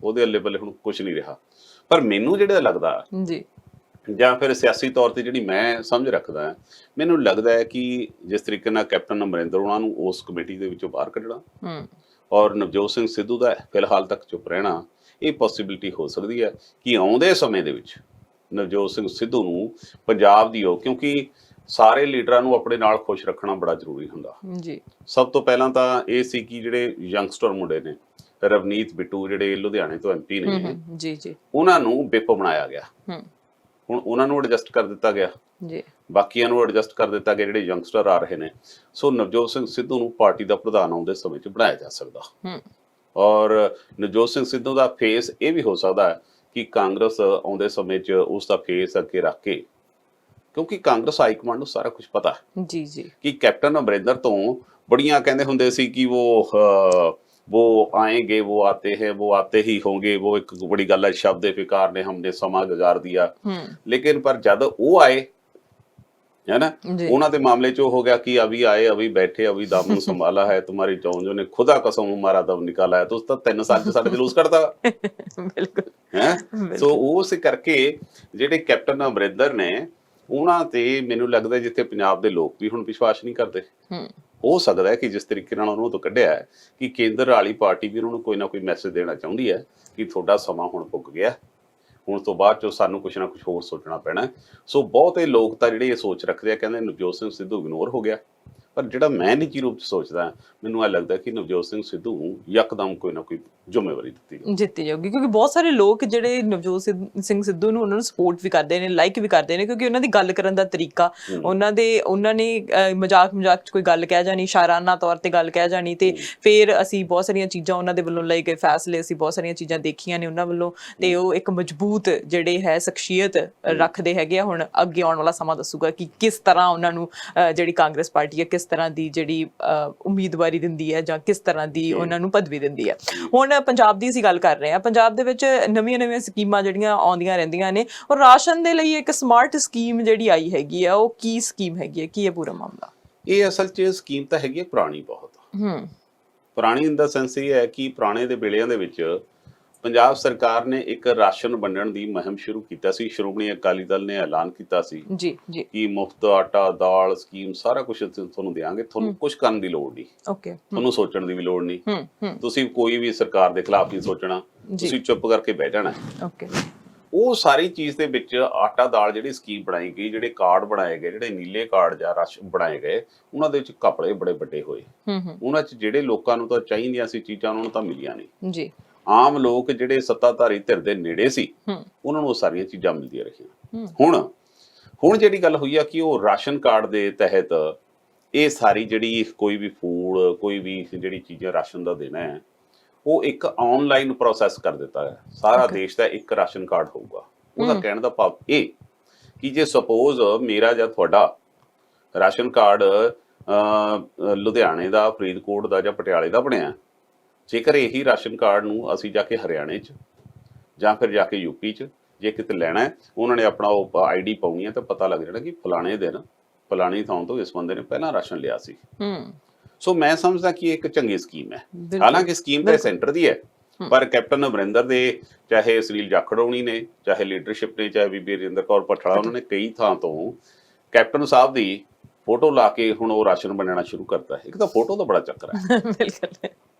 ਉਹਦੇ ਅੱਲੇ ਬੱਲੇ ਹੁਣ ਕੁਝ ਨਹੀਂ ਰਿਹਾ। ਪਰ ਮੈਨੂੰ ਜਿਹੜਾ ਲੱਗਦਾ ਜੀ, ਜਾਂ ਫਿਰ ਸਿਆਸੀ ਤੌਰ ਤੇ ਜਿਹੜੀ ਮੈਂ ਸਮਝ ਰੱਖਦਾ, ਮੈਨੂੰ ਲੱਗਦਾ ਹੈ ਕਿ ਜਿਸ ਤਰੀਕੇ ਨਾਲ ਕੈਪਟਨ ਅਮਰਿੰਦਰ ਉਹਨਾਂ ਨੂੰ ਉਸ ਕਮੇਟੀ ਦੇ ਵਿੱਚੋਂ ਬਾਹਰ ਕੱਢਣਾ ਔਰ ਨਵਜੋਤ ਸਿੰਘ ਸਿੱਧੂ ਦਾ ਫਿਲਹਾਲ ਤੱਕ ਚੁੱਪ ਰਹਿਣਾ, ਇਹ ਪੋਸੀਬਿਲਿਟੀ ਹੋ ਸਕਦੀ ਹੈ ਕਿ ਆਉਂਦੇ ਸਮੇਂ ਦੇ ਵਿੱਚ ਨਵਜੋਤ ਸਿੰਘ ਸਿੱਧੂ ਨੂੰ ਪੰਜਾਬ ਦੀ ਕਿਉਂਕਿ ਸਾਰੇ ਲੀਡਰਾਂ ਨੂੰ ਆਪਣੇ ਨਾਲ ਖੁਸ਼ ਰੱਖਣਾ ਬੜਾ ਜ਼ਰੂਰੀ ਹੁੰਦਾ ਜੀ। ਸਭ ਤੋਂ ਪਹਿਲਾਂ ਤਾਂ ਇਹ ਸੀ ਕਿ ਜਿਹੜੇ ਯੰਗਸਟਰ ਮੁੰਡੇ ਨੇ, ਰਵਨੀਤ ਬਿੱਟੂ ਜਿਹੜੇ ਲੁਧਿਆਣੇ ਤੋਂ MP ਨੇ ਜੀ, ਉਹਨਾਂ ਨੂੰ ਵਿਪ ਬਣਾਇਆ ਗਿਆ। ਹੁਣ ਉਹਨਾਂ ਨੂੰ ਐਡਜਸਟ ਕਰ ਦਿੱਤਾ ਗਿਆ ਜੀ, ਬਾਕੀਆਂ ਨੂੰ ਐਡਜਸਟ ਕਰ ਦਿੱਤਾ ਗਿਆ ਜਿਹੜੇ ਯੰਗਸਟਰ ਆ ਰਹੇ ਨੇ। ਸੋ ਨਵਜੋਤ ਸਿੰਘ ਸਿੱਧੂ ਨੂੰ ਪਾਰਟੀ ਦਾ ਪ੍ਰਧਾਨ ਆਉਂਦੇ ਸਮੇਂ 'ਚ ਬਣਾਇਆ ਜਾ ਸਕਦਾ। ਔਰ ਨਵਜੋਤ ਸਿੰਘ ਸਿੱਧੂ ਦਾ ਫੇਸ ਇਹ ਵੀ ਹੋ ਸਕਦਾ ਹੈ ਕਿ ਕਾਂਗਰਸ ਆਉਂਦੇ ਸਮੇਂ 'ਚ ਉਸ ਦਾ ਫੇਸ ਅੱਗੇ ਰੱਖ ਕੇ, ਕਿਉਂਕਿ ਕਾਂਗਰਸ ਹਾਈ ਕਮਾਂਡ ਨੂੰ ਸਾਰਾ ਕੁਝ ਪਤਾ ਜੀ ਕਿ ਕੈਪਟਨ ਅਮਰਿੰਦਰ ਤੋਂ ਬੜੀਆਂ ਕਹਿੰਦੇ ਹੁੰਦੇ ਸੀ ਕਿ वो आएंगे, वो आते हैं, वो आते ही होंगे, वो एक बड़ी गल है, शब्द फिकार ने हमने समा गुजार दिया। लेकिन पर जब वो आए है ना, उन्होंने मामले चो हो गया कि अभी आए, अभी बैठे, अभी दामन संभाला है तुम्हारी चौंजों ने, खुदा कसम हमारा दम निकाला है। तो उसका 3 साल से साढ़े जलूस करता बिल्कुल है। सो उस करके ਜਿਹੜੇ ਕੈਪਟਨ ਅਮਰਿੰਦਰ ਨੇ ਉਹਨਾਂ ਤੇ ਮੈਨੂੰ ਲੱਗਦਾ ਜਿੱਥੇ ਪੰਜਾਬ ਦੇ ਲੋਕ ਵੀ ਹੁਣ ਵਿਸ਼ਵਾਸ ਨਹੀਂ ਕਰਦੇ, ਹੋ ਸਕਦਾ ਹੈ ਕਿ ਜਿਸ ਤਰੀਕੇ ਨਾਲ ਉਹਨੂੰ ਤੋਂ ਕੱਢਿਆ ਹੈ ਕਿ ਕੇਂਦਰ ਵਾਲੀ ਪਾਰਟੀ ਵੀ ਉਹਨਾਂ ਨੂੰ ਕੋਈ ਨਾ ਕੋਈ ਮੈਸੇਜ ਦੇਣਾ ਚਾਹੁੰਦੀ ਹੈ ਕਿ ਤੁਹਾਡਾ ਸਮਾਂ ਹੁਣ ਪੁੱਗ ਗਿਆ, ਹੁਣ ਤੋਂ ਬਾਅਦ ਚੋਂ ਸਾਨੂੰ ਕੁਛ ਨਾ ਕੁਛ ਹੋਰ ਸੋਚਣਾ ਪੈਣਾ। ਸੋ ਬਹੁਤੇ ਲੋਕ ਤਾਂ ਜਿਹੜੇ ਇਹ ਸੋਚ ਰੱਖਦੇ ਆ, ਕਹਿੰਦੇ ਨਵਜੋਤ ਸਿੰਘ ਸਿੱਧੂ ਇਗਨੋਰ ਹੋ ਗਿਆ, ਪਰ ਜਿਹੜਾ ਮੈਂ ਨਿੱਜੀ ਰੂਪ 'ਚ ਸੋਚਦਾ, ਮੈਨੂੰ ਇਹ ਲੱਗਦਾ ਕਿ ਨਵਜੋਤ ਸਿੰਘ ਸਿੱਧੂ ਨੂੰ ਯਕਦਮ ਕੋਈ ਨਾ ਕੋਈ ਜ਼ਿੰਮੇਵਾਰੀ ਦਿੱਤੀ ਜਾਊਗੀ, ਕਿਉਂਕਿ ਬਹੁਤ ਸਾਰੇ ਲੋਕ ਜਿਹੜੇ ਨਵਜੋਤ ਸਿੰਘ ਸਿੱਧੂ ਨੂੰ ਉਹਨਾਂ ਨੂੰ ਸਪੋਰਟ ਵੀ ਕਰਦੇ ਨੇ, ਲਾਈਕ ਵੀ ਕਰਦੇ ਨੇ, ਕਿਉਂਕਿ ਉਹਨਾਂ ਦੀ ਗੱਲ ਕਰਨ ਦਾ ਤਰੀਕਾ, ਉਹਨਾਂ ਨੇ ਮਜ਼ਾਕ 'ਚ ਕੋਈ ਗੱਲ ਕਹਿ ਜਾਣੀ, ਸ਼ਾਇਰਾਨਾ ਤੌਰ ਤੇ ਗੱਲ ਕਹਿ ਜਾਣੀ, ਤੇ ਫਿਰ ਅਸੀਂ ਬਹੁਤ ਸਾਰੀਆਂ ਚੀਜ਼ਾਂ ਉਹਨਾਂ ਦੇ ਵੱਲੋਂ ਲਏ ਗਏ ਫੈਸਲੇ, ਅਸੀਂ ਬਹੁਤ ਸਾਰੀਆਂ ਚੀਜ਼ਾਂ ਦੇਖੀਆਂ ਨੇ ਉਹਨਾਂ ਵੱਲੋਂ, ਤੇ ਉਹ ਇੱਕ ਮਜ਼ਬੂਤ ਜਿਹੜੇ ਹੈ ਸ਼ਖਸੀਅਤ ਰੱਖਦੇ ਹੈਗੇ ਆ। ਹੁਣ ਅੱਗੇ ਆਉਣ ਵਾਲਾ ਸਮਾਂ ਦੱਸੂਗਾ ਕਿ ਕਿਸ ਤਰ੍ਹਾਂ ਉਹਨਾਂ ਨੂੰ ਜਿਹੜੀ ਕਾਂਗਰਸ ਪਾਰਟੀ ਹੈ ਕਿਸ ਤਰ੍ਹਾਂ ਦੀ ਜਿਹੜੀ ਉਮੀਦਵਾਰੀ ਦਿੰਦੀ ਹੈ ਜਾਂ ਕਿਸ ਤਰ੍ਹਾਂ ਦੀ ਉਹਨਾਂ ਨੂੰ ਪਦਵੀ ਦਿੰਦੀ ਹੈ। ਹੁਣ ਪੰਜਾਬ ਦੀ ਅਸੀਂ ਗੱਲ ਕਰ ਰਹੇ ਹਾਂ, ਪੰਜਾਬ ਦੇ ਵਿੱਚ ਨਵੀਆਂ ਸਕੀਮਾਂ ਜਿਹੜੀਆਂ ਆਉਂਦੀਆਂ ਰਹਿੰਦੀਆਂ ਨੇ, ਔਰ ਰਾਸ਼ਨ ਦੇ ਲਈ ਇੱਕ ਸਮਾਰਟ ਸਕੀਮ ਜਿਹੜੀ ਆਈ ਹੈਗੀ ਆ, ਉਹ ਕੀ ਸਕੀਮ ਹੈਗੀ ਹੈ, ਕੀ ਹੈ ਪੂਰਾ ਮਾਮਲਾ? ਇਹ ਅਸਲ 'ਚ ਸਕੀਮ ਤਾਂ ਹੈਗੀ ਹੈ ਪੁਰਾਣੀ, ਬਹੁਤ ਪੁਰਾਣੀ ਇਨ ਦਾ ਸੈਂਸ ਇਹ ਹੈ ਕਿ ਪੁਰਾਣੇ ਦੇ ਵੇਲਿਆਂ ਦੇ ਵਿੱਚ ਪੰਜਾਬ ਸਰਕਾਰ ਨੇ ਇੱਕ ਰਾਸ਼ਨ ਵੰਡਣ ਦੀ ਮੁਹਿੰਮ ਸ਼ੁਰੂ ਕੀਤਾ ਸੀ। ਸ਼੍ਰੋਮਣੀ ਅਕਾਲੀ ਦਲ ਨੇ ਐਲਾਨ ਕੀਤਾ ਸੀ ਜੀ ਕਿ ਮੁਫਤ ਆਟਾ, ਦਾਲ ਸਕੀਮ ਸਾਰਾ ਕੁਝ ਤੁਹਾਨੂੰ ਦੇਵਾਂਗੇ, ਤੁਹਾਨੂੰ ਕੁਝ ਕਰਨ ਦੀ ਲੋੜ ਨਹੀਂ, ਤੁਹਾਨੂੰ ਸੋਚਣ ਦੀ ਵੀ ਲੋੜ ਨਹੀਂ, ਤੁਸੀਂ ਕੋਈ ਵੀ ਸਰਕਾਰ ਦੇ ਖਿਲਾਫ ਨਹੀਂ ਸੋਚਣਾ, ਤੁਸੀਂ ਚੁੱਪ ਕਰਕੇ ਬਹਿ ਜਾਣਾ। ਉਹ ਸਾਰੀ ਚੀਜ਼ ਦੇ ਵਿੱਚ ਆਟਾ ਦਾਲ ਜਿਹੜੀ ਸਕੀਮ ਬਣਾਈ ਗਈ, ਜਿਹੜੇ ਕਾਰਡ ਬਣਾਏ ਗਏ, ਜਿਹੜੇ ਨੀਲੇ ਕਾਰਡ ਜਾਂ ਰਾਸ਼ਨ ਬਣਾਏ ਗਏ, ਉਹਨਾਂ ਦੇ ਵਿੱਚ ਘਪਲੇ ਬੜੇ ਵੱਡੇ ਹੋਏ। ਉਹਨਾਂ 'ਚ ਜਿਹੜੇ ਲੋਕਾਂ ਨੂੰ ਤਾਂ ਚਾਹੀਦੀਆਂ ਸੀ ਚੀਜ਼ਾਂ, ਉਹਨਾਂ ਨੂੰ ਤਾਂ ਮਿਲੀਆਂ ਨਹੀਂ ਜੀ। ਆਮ ਲੋਕ ਜਿਹੜੇ ਸੱਤਾਧਾਰੀ ਧਿਰ ਦੇ ਨੇੜੇ ਸੀ, ਉਹਨਾਂ ਨੂੰ ਉਹ ਸਾਰੀਆਂ ਚੀਜ਼ਾਂ ਮਿਲਦੀਆਂ ਰਹੀਆਂ। ਹੁਣ ਜਿਹੜੀ ਗੱਲ ਹੋਈ ਆ ਕਿ ਉਹ ਰਾਸ਼ਨ ਕਾਰਡ ਦੇ ਤਹਿਤ ਇਹ ਸਾਰੀ ਜਿਹੜੀ ਕੋਈ ਵੀ ਫੂਡ, ਕੋਈ ਵੀ ਜਿਹੜੀ ਚੀਜ਼ਾਂ ਰਾਸ਼ਨ ਦਾ ਦੇਣਾ ਹੈ, ਉਹ ਇੱਕ ਆਨਲਾਈਨ ਪ੍ਰੋਸੈਸ ਕਰ ਦਿੱਤਾ ਹੈ। ਸਾਰਾ ਦੇਸ਼ ਦਾ ਇੱਕ ਰਾਸ਼ਨ ਕਾਰਡ ਹੋਊਗਾ। ਉਹਦਾ ਕਹਿਣ ਦਾ ਭਾਵ ਇਹ ਕਿ ਜੇ ਸਪੋਜ਼ ਮੇਰਾ ਜਾਂ ਤੁਹਾਡਾ ਰਾਸ਼ਨ ਕਾਰਡ ਲੁਧਿਆਣੇ ਦਾ, ਫਰੀਦਕੋਟ ਦਾ ਜਾਂ ਪਟਿਆਲੇ ਦਾ ਬਣਿਆ, ਜੇਕਰ ਇਹੀ ਰਾਸ਼ਨ ਕਾਰਡ ਨੂੰ ਅਸੀਂ ਜਾ ਕੇ ਹਰਿਆਣੇ 'ਚ ਜਾਂ ਫਿਰ ਜਾ ਕੇ ਯੂਪੀ 'ਚ ਜੇ ਕਿਤੇ ਲੈਣਾ ਹੈ, ਉਹਨਾਂ ਨੇ ਆਪਣਾ ਉਹ ID ਪਾਉਣੀ ਹੈ ਤਾਂ ਪਤਾ ਲੱਗ ਜਾਣਾ ਕਿ ਫਲਾਣੇ ਦਿਨ ਫਲਾਣੀ ਥਾਂ ਤੋਂ ਇਸ ਬੰਦੇ ਨੇ ਪਹਿਲਾਂ ਰਾਸ਼ਨ ਲਿਆ ਸੀ। ਸੋ ਮੈਂ ਸਮਝਦਾ ਕਿ ਇਹ ਇੱਕ ਚੰਗੀ ਸਕੀਮ ਹੈ। ਹਾਲਾਂਕਿ ਸਕੀਮ ਤਾਂ ਸੈਂਟਰ ਦੀ ਹੈ, ਪਰ ਕੈਪਟਨ ਅਮਰਿੰਦਰ ਦੇ, ਚਾਹੇ ਸੁਨੀਲ ਜਾਖੜ ਹੋਣੀ ਨੇ, ਚਾਹੇ ਲੀਡਰਸ਼ਿਪ ਨੇ, ਚਾਹੇ ਬੀਬੀ ਰਜਿੰਦਰ ਕੌਰ ਭੱਠੜਾ, ਉਹਨਾਂ ਨੇ ਕਈ ਥਾਂ ਤੋਂ ਕੈਪਟਨ ਸਾਹਿਬ ਦੀ ਫੋਟੋ ਲਾ ਕੇ ਹੁਣ ਉਹ ਰਾਸ਼ਨ ਬਣਾਉਣਾ ਸ਼ੁਰੂ ਕਰਤਾ ਹੈ। ਇੱਕ ਤਾਂ ਫੋਟੋ ਦਾ ਬੜਾ ਚੱਕਰ ਹੈ।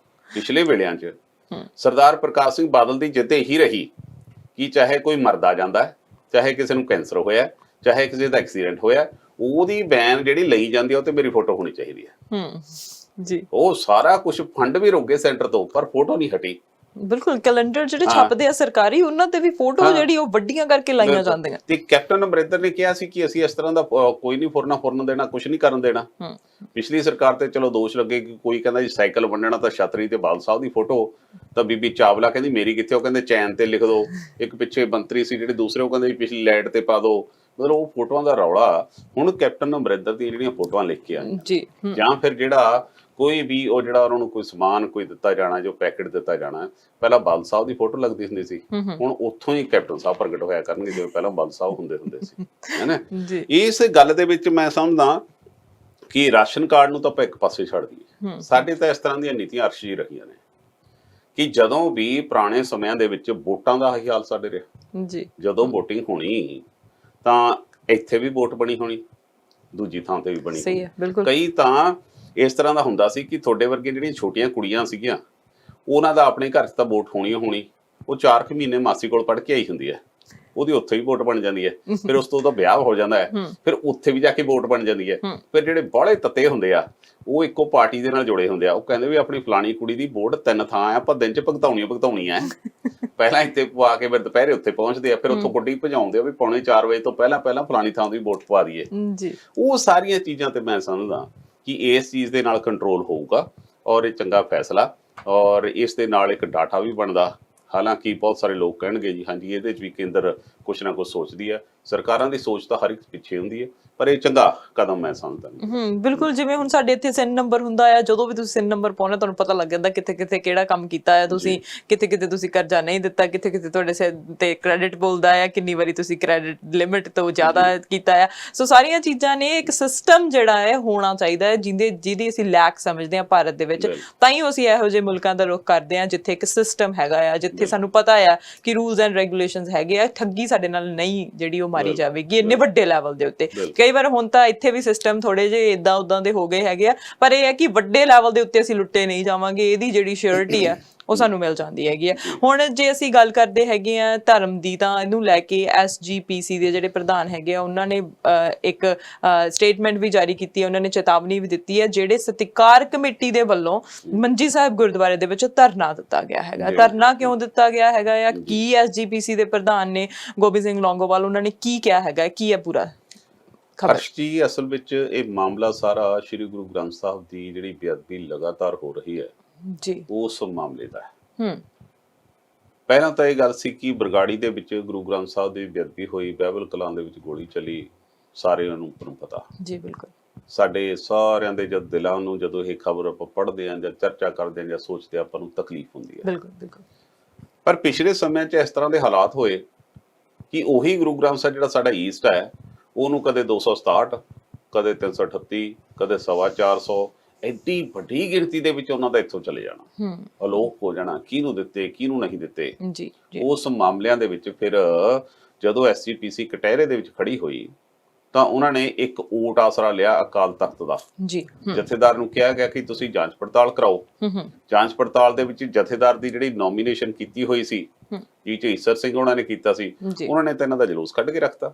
ਪਿਛਲੇ ਵੇਲਿਆਂ 'ਚ ਸਰਦਾਰ ਪ੍ਰਕਾਸ਼ ਸਿੰਘ ਬਾਦਲ ਦੀ ਜਿੱਦ ਇਹੀ ਰਹੀ ਕਿ ਚਾਹੇ ਕੋਈ ਮਰਦਾ ਜਾਂਦਾ, ਚਾਹੇ ਕਿਸੇ ਨੂੰ ਕੈਂਸਰ ਹੋਇਆ, ਚਾਹੇ ਕਿਸੇ ਦਾ ਐਕਸੀਡੈਂਟ ਹੋਇਆ, ਉਹਦੀ ਵੈਨ ਜਿਹੜੀ ਲਈ ਜਾਂਦੀ ਹੈ ਉਹ ਤੇ ਮੇਰੀ ਫੋਟੋ ਹੋਣੀ ਚਾਹੀਦੀ ਹੈ ਜੀ। ਉਹ ਸਾਰਾ ਕੁਝ ਫੰਡ ਵੀ ਰੋਕੇ ਸੈਂਟਰ ਤੋਂ, ਪਰ ਫੋਟੋ ਨਹੀਂ ਹਟੀ। ਬਿਲਕੁਲ, ਕੈਲੰਡਰ ਜਿਹੜੇ ਛਪਦੇ ਆ ਸਰਕਾਰੀ, ਉਹਨਾਂ ਤੇ ਵੀ ਫੋਟੋ ਜਿਹੜੀ ਉਹ ਵੱਡੀਆਂ ਕਰਕੇ ਲਾਈਆਂ ਜਾਂਦੀਆਂ। ਤੇ ਕੈਪਟਨ ਅਮਰਿੰਦਰ ਨੇ ਕਿਹਾ ਸੀ ਕਿ ਅਸੀਂ ਇਸ ਤਰ੍ਹਾਂ ਦਾ ਕੋਈ ਨਹੀਂ ਫੁਰਨ ਦੇਣਾ, ਕੁਝ ਨਹੀਂ ਕਰਨ ਦੇਣਾ। ਪਿਛਲੀ ਸਰਕਾਰ ਤੇ ਚਲੋ ਦੋਸ਼ ਲੱਗੇ ਕਿ ਕੋਈ ਕਹਿੰਦਾ ਜੀ ਸਾਈਕਲ ਵੰਡਣਾ ਤਾਂ ਛਤਰੀ ਤੇ ਬਾਲ ਸਾਹਿਬ ਦੀ ਫੋਟੋ, ਤਾਂ ਬੀਬੀ ਚਾਵਲਾ ਕਹਿੰਦੀ ਮੇਰੀ ਕਿੱਥੇ, ਉਹ ਕਹਿੰਦੇ ਚੈਨ ਤੇ ਲਿਖ ਦੋ। ਇੱਕ ਪਿੱਛੇ ਮੰਤਰੀ ਸੀ ਜਿਹੜੇ ਦੂਸਰੇ, ਉਹ ਕਹਿੰਦੇ ਪਿਛਲੀ ਲਾਈਟ ਤੇ ਪਾ ਦੋ। ਮਤਲਬ ਉਹ ਫੋਟੋਆਂ ਦਾ ਰੌਲਾ ਹੁਣ ਕੈਪਟਨ ਅਮਰਿੰਦਰ ਦੀਆਂ ਜਿਹੜੀਆਂ ਫੋਟੋਆਂ ਲਿਖ ਕੇ ਆਈਆਂ, ਜਾਂ ਫਿਰ ਜਿਹੜਾ ਕੋਈ ਵੀ ਉਹ ਜਿਹੜਾ ਉਹਨਾਂ ਨੂੰ ਕੋਈ ਸਮਾਨ ਕੋਈ ਦਿੱਤਾ ਜਾਣਾ, ਜੋ ਪੈਕੇਟ ਦਿੱਤਾ ਜਾਣਾ, ਪਹਿਲਾਂ ਬਾਲ ਸਾਹਿਬ ਦੀ ਫੋਟੋ ਲੱਗਦੀ ਹੁੰਦੀ ਸੀ, ਹੁਣ ਉੱਥੋਂ ਹੀ ਕੈਪਟਨ ਸਾਹਿਬ ਪ੍ਰਗਟ ਹੋਇਆ ਕਰਨਗੇ ਜਿਵੇਂ ਪਹਿਲਾਂ ਬਾਲ ਸਾਹਿਬ ਹੁੰਦੇ ਸੀ, ਹੈਨਾ। ਇਸ ਗੱਲ ਦੇ ਵਿੱਚ ਮੈਂ ਸਮਝਦਾ ਕਿ ਰਾਸ਼ਨ ਕਾਰਡ ਨੂੰ ਤਾਂ ਆਪਾਂ ਇੱਕ ਪਾਸੇ ਛੱਡ ਦਈਏ। ਸਾਡੇ ਤਾਂ ਇਸ ਤਰ੍ਹਾਂ ਦੀਆਂ ਨੀਤੀਆਂ ਅਰਸ਼ੀ ਰਹੀਆਂ ਨੇ ਕਿ ਜਦੋਂ ਵੀ ਪੁਰਾਣੇ ਸਮਿਆਂ ਦੇ ਵਿੱਚ ਵੋਟਾਂ ਦਾ ਹੀ ਹਾਲ ਸਾਡੇ ਰਿਹਾ ਜੀ, ਜਦੋਂ ਵੋਟਿੰਗ ਹੋਣੀ ਤਾਂ ਇੱਥੇ ਵੀ ਵੋਟ ਬਣੀ ਹੋਣੀ, ਦੂਜੀ ਥਾਂ ਤੇ ਵੀ ਬਣੀ ਹੋਣੀ। ਕਈ ਤਾਂ ਇਸ ਤਰ੍ਹਾਂ ਦਾ ਹੁੰਦਾ ਸੀ ਕਿ ਤੁਹਾਡੇ ਵਰਗੇ ਜਿਹੜੀਆਂ ਛੋਟੀਆਂ ਕੁੜੀਆਂ ਸੀਗੀਆਂ, ਉਹਨਾਂ ਦਾ ਆਪਣੇ ਘਰ 'ਚ ਤਾਂ ਵੋਟ ਹੋਣੀ, ਉਹ 4 ਮਹੀਨੇ ਮਾਸੀ ਕੋਲ ਪੜ੍ਹ ਕੇ ਆਈ ਹੁੰਦੀ ਹੈ, ਉਹਦੀ ਉੱਥੇ ਵੀ ਵੋਟ ਬਣ ਜਾਂਦੀ ਹੈ। ਫਿਰ ਉਸ ਤੋਂ ਉਹਦਾ ਵਿਆਹ ਹੋ ਜਾਂਦਾ ਹੈ, ਫਿਰ ਉੱਥੇ ਵੀ ਜਾ ਕੇ ਵੋਟ ਬਣ ਜਾਂਦੀ ਹੈ। ਫਿਰ ਜਿਹੜੇ ਬਾਹਲੇ ਤੱਤੇ ਹੁੰਦੇ ਆ, ਉਹ ਇੱਕੋ ਪਾਰਟੀ ਦੇ ਨਾਲ ਜੁੜੇ ਹੁੰਦੇ ਆ, ਉਹ ਕਹਿੰਦੇ ਵੀ ਆਪਣੀ ਫਲਾਣੀ ਕੁੜੀ ਦੀ ਵੋਟ 3 ਥਾਂ ਆ, ਆਪਾਂ ਦਿਨ 'ਚ ਭੁਗਤਾਉਣੀ ਆ। ਪਹਿਲਾਂ ਇੱਥੇ ਪਵਾ ਕੇ ਫਿਰ ਦੁਪਹਿਰੇ ਉੱਥੇ ਪਹੁੰਚਦੇ ਆ, ਫਿਰ ਉੱਥੋਂ ਗੱਡੀ ਭਜਾਉਂਦੇ ਆ ਵੀ ਪੌਣੇ 4 ਵਜੇ ਤੋਂ ਪਹਿਲਾਂ ਫਲਾਣੀ ਥਾਂ ਦੀ ਵੋਟ ਪਵਾ ਦਈਏ। ਉਹ ਸਾਰੀਆਂ ਚੀਜ਼ਾਂ ਤੇ ਮੈਂ ਸਮਝਦਾ ਕਿ ਇਸ ਚੀਜ਼ ਦੇ ਨਾਲ ਕੰਟਰੋਲ ਹੋਊਗਾ, ਔਰ ਇਹ ਚੰਗਾ ਫੈਸਲਾ, ਔਰ ਇਸ ਦੇ ਨਾਲ ਇੱਕ ਡਾਟਾ ਵੀ ਬਣਦਾ। ਹਾਲਾਂਕਿ ਬਹੁਤ ਸਾਰੇ ਲੋਕ ਕਹਿਣਗੇ ਜੀ ਹਾਂਜੀ ਇਹਦੇ 'ਚ ਵੀ ਕੇਂਦਰ ਕੁਛ ਨਾ ਕੁਛ ਸੋਚਦੀ ਹੈ, ਸਰਕਾਰਾਂ ਦੀ ਸੋਚ ਤਾਂ ਹਰ ਇੱਕ ਪਿੱਛੇ ਹੁੰਦੀ ਹੈ, ਪਰ ਇਹ ਚੰਗਾ ਕਦਮ ਮੈਂ ਸਮਝਦਾ। ਬਿਲਕੁਲ, ਜਿਵੇਂ ਹੁਣ ਸਾਡੇ ਇੱਥੇ SIN ਨੰਬਰ ਹੁੰਦਾ ਆ, ਜਦੋਂ ਵੀ ਤੁਸੀਂ SIN ਨੰਬਰ ਪਾਉਣਾ ਤੁਹਾਨੂੰ ਪਤਾ ਲੱਗ ਜਾਂਦਾ ਕਿੱਥੇ ਕਿੱਥੇ ਕਿਹੜਾ ਕੰਮ ਕੀਤਾ ਹੈ ਤੁਸੀਂ, ਕਿੱਥੇ ਕਿੱਥੇ ਤੁਸੀਂ ਕਰਜ਼ਾ ਨਹੀਂ ਦਿੱਤਾ, ਕਿੱਥੇ ਕਿੱਥੇ ਤੁਹਾਡੇ ਸਿਰ ਤੇ ਕ੍ਰੈਡਿਟ ਬੋਲਦਾ ਆ, ਕਿੰਨੀ ਵਾਰੀ ਤੁਸੀਂ ਕ੍ਰੈਡਿਟ ਲਿਮਿਟ ਤੋਂ ਜ਼ਿਆਦਾ ਕੀਤਾ ਆ। ਸੋ ਸਾਰੀਆਂ ਚੀਜ਼ਾਂ ਨੇ ਇੱਕ ਸਿਸਟਮ ਜਿਹੜਾ ਹੈ ਹੋਣਾ ਚਾਹੀਦਾ ਹੈ, ਜਿਹਦੀ ਅਸੀਂ ਲੈਕ ਸਮਝਦੇ ਹਾਂ ਭਾਰਤ ਦੇ ਵਿੱਚ। ਤਾਂ ਹੀ ਅਸੀਂ ਇਹੋ ਜਿਹੇ ਮੁਲਕਾਂ ਦਾ ਰੁਖ ਕਰਦੇ ਹਾਂ ਜਿੱਥੇ ਇੱਕ ਸਿਸਟਮ ਹੈਗਾ ਆ, ਜਿੱਥੇ ਸਾਨੂੰ ਪਤਾ ਆ ਕਿ ਰੂਲਸ ਐਂਡ ਰੈਗੂਲੇਸ਼ਨਸ ਹੈਗੇ ਆ, ਠੱਗੀ ਸਾਡੇ ਨਾਲ ਨਹੀਂ ਜਿਹੜੀ ਉਹ ਮਾਰੀ ਜਾਵੇਗੀ ਇੰਨੇ ਵੱਡੇ ਲੈਵਲ ਦੇ ਉੱਤੇ। ਕਈ ਵਾਰ ਹੁਣ ਤਾਂ ਇੱਥੇ ਵੀ ਸਿਸਟਮ ਥੋੜੇ ਜਿਹੇ ਇਦਾਂ ਉਦਾਂ ਦੇ ਹੋ ਗਏ ਹੈਗੇ ਆ, ਪਰ ਇਹ ਹੈ ਕਿ ਵੱਡੇ ਲੈਵਲ ਦੇ ਉੱਤੇ ਅਸੀਂ ਲੁੱਟੇ ਨਹੀਂ ਜਾਵਾਂਗੇ। ਇਹਦੀ ਜਿਹੜੀ ਸ਼ੋਰਿਟੀ ਆ ਉਹ ਸਾਨੂੰ ਮਿਲ ਜਾਂਦੀ ਹੈਗੀ ਆ। ਹੁਣ ਜੇ ਅਸੀਂ ਗੱਲ ਕਰਦੇ ਹੈਗੇ ਆ ਧਰਮ ਦੀ, ਤਾਂ ਇਹਨੂੰ ਲੈ ਕੇ SGPC ਦੇ ਜਿਹੜੇ ਪ੍ਰਧਾਨ ਹੈਗੇ ਆ ਉਹਨਾਂ ਨੇ ਇੱਕ ਸਟੇਟਮੈਂਟ ਵੀ ਜਾਰੀ ਕੀਤੀ ਹੈ। ਉਹਨਾਂ ਨੇ ਚੇਤਾਵਨੀ ਵੀ ਦਿੱਤੀ ਹੈ, ਜਿਹੜੇ ਸਤਿਕਾਰ ਕਮੇਟੀ ਦੇ ਵੱਲੋਂ ਮੰਜੀ ਸਾਹਿਬ ਗੁਰਦੁਆਰੇ ਦੇ ਵਿੱਚ ਧਰਨਾ ਦਿੱਤਾ ਗਿਆ ਹੈਗਾ। ਧਰਨਾ ਕਿਉਂ ਦਿੱਤਾ ਗਿਆ ਹੈਗਾ ਆ, ਕੀ SGPC ਦੇ ਪ੍ਰਧਾਨ ਨੇ ਗੋਬਿੰਦ ਸਿੰਘ ਲੌਂਗੋਵਾਲ ਉਹਨਾਂ ਨੇ ਕੀ ਕਿਹਾ ਹੈਗਾ, ਕੀ ਹੈ ਪੂਰਾ ਖਬਰ? ਹਰਸ਼ ਜੀ, ਅਸਲ ਵਿੱਚ ਇਹ ਮਾਮਲਾ ਸਾਰਾ ਸ਼੍ਰੀ ਗੁਰੂ ਗ੍ਰੰਥ ਸਾਹਿਬ ਦੀ ਜਿਹੜੀ ਬੇਅਦਬੀ ਲਗਾਤਾਰ ਹੋ ਰਹੀ ਹੈ ਜੀ, ਉਸ ਮਾਮਲੇ ਦਾ ਹੈ। ਪਹਿਲਾਂ ਤਾਂ ਇਹ ਗੱਲ ਸੀ ਕਿ ਬਰਗਾੜੀ ਦੇ ਵਿੱਚ ਗੁਰੂ ਗ੍ਰੰਥ ਸਾਹਿਬ ਦੀ ਬੇਅਦਬੀ ਹੋਈ, ਬਾਈਬਲ ਕਲਾਂ ਦੇ ਵਿੱਚ ਗੋਲੀ ਚੱਲੀ, ਸਾਰਿਆਂ ਨੂੰ ਪਤਾ ਜੀ, ਬਿਲਕੁਲ। ਸਾਡੇ ਸਾਰਿਆਂ ਦੇ ਜਦ ਦਿਲਾਂ ਨੂੰ ਜਦੋਂ ਇਹ ਖਬਰ ਆਪਾਂ ਪੜ੍ਹਦੇ ਹਾਂ ਜਾਂ ਚਰਚਾ ਕਰਦੇ ਹਾਂ ਜਾਂ ਸੋਚਦੇ ਆਪਾਂ ਨੂੰ ਤਕਲੀਫ ਹੁੰਦੀ ਹੈ। ਬਿਲਕੁਲ ਬਿਲਕੁਲ। ਪਰ ਪਿਛਲੇ ਸਮਿਆਂ 'ਚ ਇਸ ਤਰ੍ਹਾਂ ਦੇ ਹਾਲਾਤ ਹੋਏ ਕਿ ਉਹੀ ਗੁਰੂ ਗ੍ਰੰਥ ਸਾਹਿਬ ਜਿਹੜਾ ਸਾਡਾ ਈਸਟ ਹੈ ਉਹਨੂੰ ਕਦੇ 267, ਕਦੇ 338, ਕਦੇ 450, ਐਡੀ ਵੱਡੀ ਗਿਣਤੀ ਦੇ ਵਿੱਚ ਉਹਨਾਂ ਦਾ ਇੱਥੋਂ ਚਲੇ ਜਾਣਾ, ਅਲੋਪ ਹੋ ਜਾਣਾ, ਕਿਹਨੂੰ ਦਿੱਤੇ ਕਿਹਨੂੰ ਨਹੀਂ ਦਿੱਤੇ। ਜੀ, ਉਸ ਮਾਮਲਿਆਂ ਦੇ ਵਿੱਚ ਫਿਰ ਜਦੋਂ SGPC ਕਟਹਿਰੇ ਦੇ ਵਿੱਚ ਖੜੀ ਹੋਈ ਤਾਂ ਉਹਨਾਂ ਨੇ ਇੱਕ ਓਟ ਆਸਰਾ ਲਿਆ ਅਕਾਲ ਤਖਤ ਦਾ। ਜੀ, ਜਥੇਦਾਰ ਨੂੰ ਕਿਹਾ ਗਿਆ ਕਿ ਤੁਸੀਂ ਜਾਂਚ ਪੜਤਾਲ ਕਰਾਓ। ਜਾਂਚ ਪੜਤਾਲ ਦੇ ਵਿੱਚ ਜਥੇਦਾਰ ਦੀ ਜਿਹੜੀ ਨੋਮੀਨੇਸ਼ਨ ਕੀਤੀ ਹੋਈ ਸੀ ਜੀ ਈਸਰ ਸਿੰਘ ਉਹਨਾਂ ਨੇ ਕੀਤਾ ਸੀ, ਉਹਨਾਂ ਨੇ ਤਾਂ ਇਹਨਾਂ ਦਾ ਜਲੂਸ ਕੱਢ ਕੇ ਰੱਖਤਾ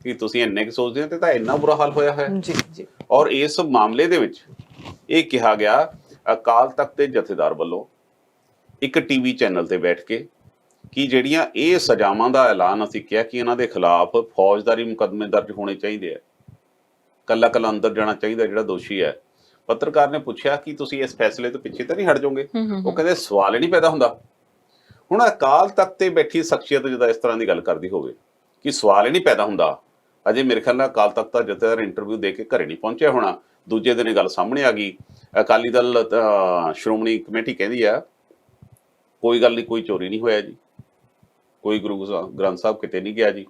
ਕਿ ਤੁਸੀਂ ਇੰਨੇ ਕੁ ਸੋਚਦੇ ਹੋ ਤੇ ਤਾਂ ਇੰਨਾ ਬੁਰਾ ਹਾਲ ਹੋਇਆ ਹੈ। ਜੀ ਜੀ। ਔਰ ਇਸ ਮਾਮਲੇ ਦੇ ਵਿੱਚ ਇਹ ਕਿਹਾ ਗਿਆ ਅਕਾਲ ਤਖਤ ਦੇ ਜਥੇਦਾਰ ਵੱਲੋਂ ਇੱਕ ਟੀਵੀ ਚੈਨਲ ਤੇ ਬੈਠ ਕੇ ਕਿ ਜਿਹੜੀਆਂ ਇਹ ਸਜ਼ਾਵਾਂ ਦਾ ਐਲਾਨ ਅਸੀਂ ਕਿਹਾ ਕਿ ਇਹਨਾਂ ਦੇ ਖਿਲਾਫ ਫੌਜਦਾਰੀ ਮੁਕੱਦਮੇ ਦਰਜ ਹੋਣੇ ਚਾਹੀਦੇ ਆ, ਕੱਲਾ ਅੰਦਰ ਜਾਣਾ ਚਾਹੀਦਾ ਜਿਹੜਾ ਦੋਸ਼ੀ ਹੈ। ਪੱਤਰਕਾਰ ਨੇ ਪੁੱਛਿਆ ਕਿ ਤੁਸੀਂ ਇਸ ਫੈਸਲੇ ਤੋਂ ਪਿੱਛੇ ਤਾਂ ਨਹੀਂ ਹਟ ਜਾਓਗੇ? ਉਹ ਕਹਿੰਦੇ ਸਵਾਲ ਹੀ ਨਹੀਂ ਪੈਦਾ ਹੁੰਦਾ। ਹੁਣ ਅਕਾਲ ਤਖਤ ਤੇ ਬੈਠੀ ਸ਼ਖਸੀਅਤ ਜਦੋਂ ਇਸ ਤਰ੍ਹਾਂ ਦੀ ਗੱਲ ਕਰਦੀ ਹੋਵੇ ਕਿ ਸਵਾਲ ਹੀ ਨਹੀਂ ਪੈਦਾ ਹੁੰਦਾ, ਅਜੇ ਮੇਰੇ ਖਿਆਲ ਨਾਲ ਅਕਾਲ ਤਖਤ ਦਾ ਜਥੇਦਾਰ ਇੰਟਰਵਿਊ ਦੇ ਕੇ ਘਰੇ ਨਹੀਂ ਪਹੁੰਚਿਆ ਹੋਣਾ, ਦੂਜੇ ਦਿਨ ਇਹ ਗੱਲ ਸਾਹਮਣੇ ਆ ਗਈ। ਅਕਾਲੀ ਦਲ ਸ਼੍ਰੋਮਣੀ ਕਮੇਟੀ ਕਹਿੰਦੀ ਆ ਕੋਈ ਗੱਲ ਨਹੀਂ, ਕੋਈ ਚੋਰੀ ਨਹੀਂ ਹੋਇਆ ਜੀ, ਕੋਈ ਗੁਰੂ ਗ੍ਰੰਥ ਸਾਹਿਬ ਕਿਤੇ ਨਹੀਂ ਗਿਆ ਜੀ,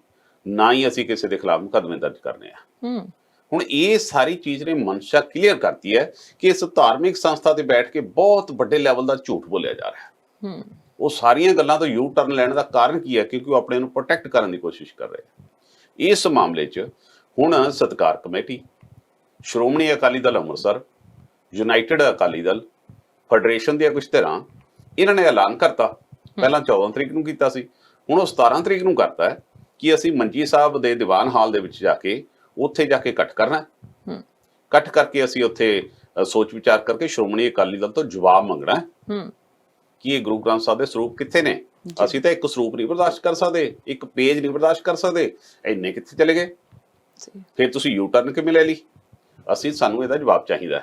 ਨਾ ਹੀ ਅਸੀਂ ਕਿਸੇ ਦੇ ਖਿਲਾਫ ਮੁਕੱਦਮੇ ਦਰਜ ਕਰਨੇ ਆ। ਹੁਣ ਇਹ ਸਾਰੀ ਚੀਜ਼ ਨੇ ਮਨਸ਼ਾ ਕਲੀਅਰ ਕਰਤੀ ਹੈ ਕਿ ਇਸ ਧਾਰਮਿਕ ਸੰਸਥਾ ਤੇ ਬੈਠ ਕੇ ਬਹੁਤ ਵੱਡੇ ਲੈਵਲ ਦਾ ਝੂਠ ਬੋਲਿਆ ਜਾ ਰਿਹਾ ਹੈ। ਉਹ ਸਾਰੀਆਂ ਗੱਲਾਂ ਤੋਂ ਯੂ ਟਰਨ ਲੈਣ ਦਾ ਕਾਰਨ ਕੀ ਹੈ? ਕਿਉਂਕਿ ਉਹ ਆਪਣੇ ਨੂੰ ਪ੍ਰੋਟੈਕਟ ਕਰਨ ਦੀ ਕੋਸ਼ਿਸ਼ ਕਰ ਰਹੇ। ਇਸ ਮਾਮਲੇ 'ਚ ਹੁਣ ਸਤਿਕਾਰ committee, Shiromani Akali Dal Amritsar, United Akali Dal, federation ਦੀਆਂ ਕੁਝ ਧਿਰਾਂ, ਇਹਨਾਂ ਨੇ ਐਲਾਨ ਕਰਤਾ। ਪਹਿਲਾਂ 14 ਤਰੀਕ ਨੂੰ ਕੀਤਾ ਸੀ, ਹੁਣ ਉਹ 17 ਤਰੀਕ ਨੂੰ ਕਰਤਾ ਹੈ ਕਿ ਅਸੀਂ ਮੰਜੀ ਸਾਹਿਬ ਦੇ ਦੀਵਾਨ ਹਾਲ ਦੇ ਵਿੱਚ ਜਾ ਕੇ ਉੱਥੇ ਜਾ ਕੇ ਇਕੱਠ ਕਰਨਾ। ਇਕੱਠ ਕਰਕੇ ਅਸੀਂ ਉੱਥੇ ਸੋਚ ਵਿਚਾਰ ਕਰਕੇ ਸ਼੍ਰੋਮਣੀ ਅਕਾਲੀ ਦਲ ਤੋਂ ਜਵਾਬ ਮੰਗਣਾ ਕਿ ਇਹ ਗੁਰੂ ਗ੍ਰੰਥ ਸਾਹਿਬ ਦੇ ਸਰੂਪ ਕਿੱਥੇ ਨੇ। ਅਸੀਂ ਤਾਂ ਇੱਕ ਸਰੂਪ ਨਹੀਂ ਬਰਦਾਸ਼ਤ ਕਰ ਸਕਦੇ, ਇੱਕ ਪੇਜ ਨਹੀਂ ਬਰਦਾਸ਼ਤ ਕਰ ਸਕਦੇ, ਇੰਨੇ ਕਿੱਥੇ ਚਲੇ ਗਏ? ਫਿਰ ਤੁਸੀਂ ਯੂ ਟਰਨ ਕਿਵੇਂ ਲੈ ਲਈ? ਸਾਨੂੰ ਇਹਦਾ ਜਵਾਬ ਚਾਹੀਦਾ।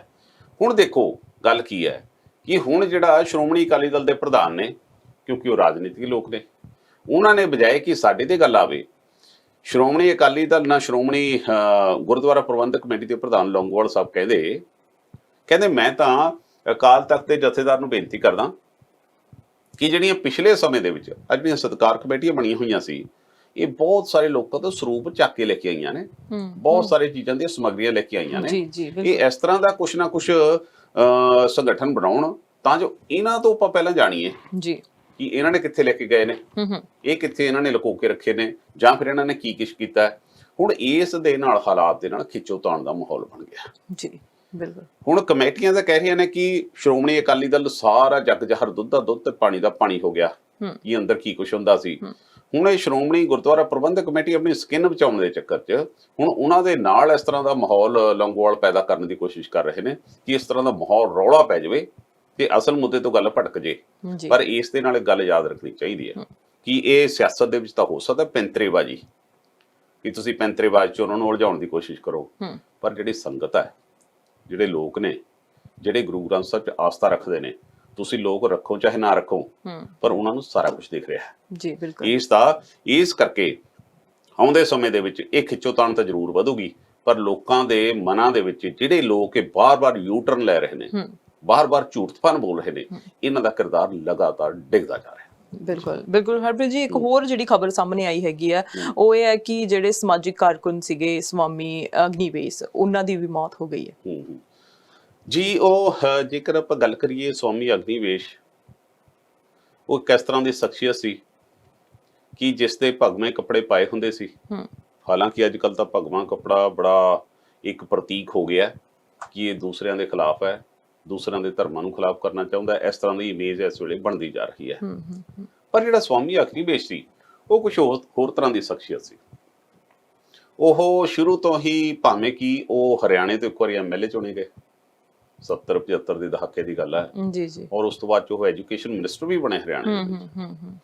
ਹੁਣ ਦੇਖੋ ਗੱਲ ਕੀ ਹੈ ਕਿ ਹੁਣ ਜਿਹੜਾ ਸ਼੍ਰੋਮਣੀ ਅਕਾਲੀ ਦਲ ਦੇ ਪ੍ਰਧਾਨ ਨੇ, ਕਿਉਂਕਿ ਉਹ ਰਾਜਨੀਤਿਕ ਲੋਕ ਨੇ, ਉਹਨਾਂ ਨੇ ਬਜਾਏ ਕਿ ਸਾਡੇ ਤੇ ਗੱਲ ਆਵੇ, ਸ਼੍ਰੋਮਣੀ ਅਕਾਲੀ ਦਲ ਨਾ ਸ਼੍ਰੋਮਣੀ ਗੁਰਦੁਆਰਾ ਪ੍ਰਬੰਧਕ ਕਮੇਟੀ ਦੇ ਪ੍ਰਧਾਨ ਲੌਂਗੋਵਾਲ ਸਾਹਿਬ ਕਹਿੰਦੇ ਮੈਂ ਤਾਂ ਅਕਾਲ ਤਖਤ ਦੇ ਜਥੇਦਾਰ ਨੂੰ ਬੇਨਤੀ ਕਰਦਾ ਕਿ ਜਿਹੜੀਆਂ ਪਿਛਲੇ ਸਮੇਂ ਦੇ ਵਿੱਚ ਅੱਜ ਦੀਆਂ ਸਤਿਕਾਰ ਕਮੇਟੀਆਂ ਬਣੀਆਂ ਹੋਈਆਂ ਸੀ, ਇਹ ਬਹੁਤ ਸਾਰੇ ਲੋਕਾਂ ਤੋਂ ਸਰੂਪ ਚੱਕ ਕੇ ਲੈ ਕੇ ਆਈਆਂ ਨੇ, ਬਹੁਤ ਸਾਰੇ ਚੀਜ਼ਾਂ ਦੀਆਂ ਸਮੱਗਰੀਆਂ ਲੈ ਕੇ ਆਈਆਂ ਨੇ। ਇਹ ਇਸ ਤਰ੍ਹਾਂ ਦਾ ਕੁਛ ਨਾ ਕੁਛ ਸੰਗਠਨ ਬਣਾਉਣ ਤਾਂ ਜੋ ਇਹਨਾਂ ਤੋਂ ਆਪਾਂ ਪਹਿਲਾਂ ਜਾਣੀਏ ਕਿ ਇਹਨਾਂ ਨੇ ਕਿੱਥੇ ਲੈ ਕੇ ਗਏ ਨੇ, ਇਹ ਕਿੱਥੇ ਇਹਨਾਂ ਨੇ ਲੁਕੋ ਕੇ ਰੱਖੇ ਨੇ, ਜਾਂ ਫਿਰ ਇਹਨਾਂ ਨੇ ਕੀ ਕੁਛ ਕੀਤਾ। ਹੁਣ ਇਸ ਦੇ ਨਾਲ ਹਾਲਾਤ ਦੇ ਨਾਲ ਖਿੱਚੋਤਾਣ ਦਾ ਮਾਹੌਲ ਬਣ ਗਿਆ ਜੀ। ਬਿਲਕੁਲ। ਹੁਣ ਕਮੇਟੀਆਂ ਤਾਂ ਕਹਿ ਰਹੀਆਂ ਨੇ ਕਿ ਸ਼੍ਰੋਮਣੀ ਅਕਾਲੀ ਦਲ ਸਾਰਾ ਜੱਗ ਜਹਰ ਦੁੱਧ ਦਾ ਦੁੱਧ ਤੇ ਪਾਣੀ ਦਾ ਪਾਣੀ ਹੋ ਗਿਆ, ਕਿ ਅੰਦਰ ਕੀ ਕੁਛ ਹੁੰਦਾ ਸੀ। ਹੁਣ ਇਹ ਸ਼੍ਰੋਮਣੀ ਗੁਰਦੁਆਰਾ ਪ੍ਰਬੰਧਕ ਕਮੇਟੀ ਆਪਣੀ ਸਕਿਨ ਬਚਾਉਣ ਦੇ ਚੱਕਰ 'ਚ ਹੁਣ ਉਹਨਾਂ ਦੇ ਨਾਲ ਇਸ ਤਰ੍ਹਾਂ ਦਾ ਮਾਹੌਲ ਲੌਂਗੋਵਾਲ ਪੈਦਾ ਕਰਨ ਦੀ ਕੋਸ਼ਿਸ਼ ਕਰ ਰਹੇ ਨੇ ਕਿ ਇਸ ਤਰ੍ਹਾਂ ਦਾ ਮਾਹੌਲ ਰੌਲਾ ਪੈ ਜਾਵੇ ਤੇ ਅਸਲ ਮੁੱਦੇ ਤੋਂ ਗੱਲ ਭਟਕ ਜੇ। ਪਰ ਇਸ ਦੇ ਨਾਲ ਇੱਕ ਗੱਲ ਯਾਦ ਰੱਖਣੀ ਚਾਹੀਦੀ ਹੈ ਕਿ ਇਹ ਸਿਆਸਤ ਦੇ ਵਿੱਚ ਤਾਂ ਹੋ ਸਕਦਾ ਪੈਂਤਰੇਬਾਜ਼ੀ, ਕਿ ਤੁਸੀਂ ਪੈਂਤਰੇਬਾਜ਼ 'ਚ ਉਹਨਾਂ ਨੂੰ ਉਲਝਾਉਣ ਦੀ ਕੋਸ਼ਿਸ਼ ਕਰੋ, ਪਰ ਜਿਹੜੀ ਸੰਗਤ ਹੈ, ਜਿਹੜੇ ਲੋਕ ਨੇ, ਜਿਹੜੇ ਗੁਰੂ ਗ੍ਰੰਥ ਸਾਹਿਬ 'ਚ ਆਸਥਾ ਰੱਖਦੇ ਨੇ, ਤੁਸੀਂ ਲੋਕ ਰੱਖੋ ਚਾਹੇ ਨਾ ਰੱਖੋ, ਪਰ ਉਹਨਾਂ ਨੂੰ ਸਾਰਾ ਕੁਝ ਦਿਖ ਰਿਹਾ ਹੈ ਜੀ। ਬਿਲਕੁਲ। ਇਸ ਕਰਕੇ ਆਉਂਦੇ ਸਮੇਂ ਦੇ ਵਿੱਚ ਇਹ ਖਿੱਚੋਤਾਣ ਤਾਂ ਜ਼ਰੂਰ ਵਧੂਗੀ, ਪਰ ਲੋਕਾਂ ਦੇ ਮਨਾਂ ਦੇ ਵਿੱਚ ਜਿਹੜੇ ਲੋਕ ਇਹ ਬਾਰ-ਬਾਰ ਯੂ ਟਰਨ ਲੈ ਰਹੇ ਨੇ, ਬਾਰ-ਬਾਰ ਝੂਠ-ਫਨ ਬੋਲ ਰਹੇ ਨੇ, ਇਹਨਾਂ ਦਾ ਕਿਰਦਾਰ ਲਗਾਤਾਰ ਡਿੱਗਦਾ ਜਾ ਰਿਹਾ। ਬਿਲਕੁਲ ਬਿਲਕੁਲ। ਹਰਪ੍ਰੀਤ ਜੀ, ਇੱਕ ਹੋਰ ਜਿਹੜੀ ਖਬਰ ਸਾਹਮਣੇ ਆਈ ਹੈਗੀ ਆ ਉਹ ਇਹ ਹੈ ਕਿ ਜਿਹੜੇ ਸਮਾਜਿਕ ਕਾਰਕੁਨ ਸੀਗੇ ਸਵਾਮੀ ਅਗਨੀਵੇਸ਼, ਉਹਨਾਂ ਦੀ ਵੀ ਮੌਤ ਹੋ ਗਈ ਹੈ ਜੀ। ਉਹ ਜੇਕਰ ਆਪਾਂ ਗੱਲ ਕਰੀਏ ਸਵਾਮੀ ਅਗਨੀਵੇਸ਼, ਉਹ ਕਿਸ ਤਰ੍ਹਾਂ ਦੀ ਸ਼ਖਸੀਅਤ ਸੀ ਕਿ ਜਿਸ ਦੇ ਭਗਵੇਂ ਕੱਪੜੇ ਪਾਏ ਹੁੰਦੇ ਸੀ। ਹਾਲਾਂਕਿ ਅੱਜ ਕੱਲ ਤਾਂ ਭਗਵਾਂ ਕੱਪੜਾ ਬੜਾ ਇੱਕ ਪ੍ਰਤੀਕ ਹੋ ਗਿਆ ਕਿ ਇਹ ਦੂਸਰਿਆਂ ਦੇ ਖਿਲਾਫ ਹੈ, ਦੂਸਰਿਆਂ ਦੇ ਧਰਮਾਂ ਨੂੰ ਖਿਲਾਫ ਕਰਨਾ ਚਾਹੁੰਦਾ ਹੈ। ਇਸ ਤਰ੍ਹਾਂ ਦੀ ਇਮੇਜ ਇਸ ਵੇਲੇ ਬਣਦੀ ਜਾ ਰਹੀ ਹੈ। ਪਰ ਜਿਹੜਾ ਸਵਾਮੀ ਅਗਨੀਵੇਸ਼ ਸੀ ਉਹ ਕੁਝ ਹੋਰ ਤਰ੍ਹਾਂ ਦੀ ਸ਼ਖਸੀਅਤ ਸੀ। ਉਹ ਸ਼ੁਰੂ ਤੋਂ ਹੀ, ਭਾਵੇਂ ਕਿ ਉਹ ਹਰਿਆਣੇ ਤੋਂ ਇੱਕ ਵਾਰੀ ਐਮਐਲਏ ਚੁਣੇ ਗਏ 70-75 ਦੇ ਦਹਾਕੇ ਦੀ ਗੱਲ ਹੈ ਜੀ ਜੀ, ਔਰ ਉਸ ਤੋਂ ਬਾਅਦ ਉਹ ਐਜੂਕੇਸ਼ਨ ਮਿਨਿਸਟਰ ਵੀ ਬਣੇ ਹਰਿਆਣੇ ਦੇ ਵਿੱਚ।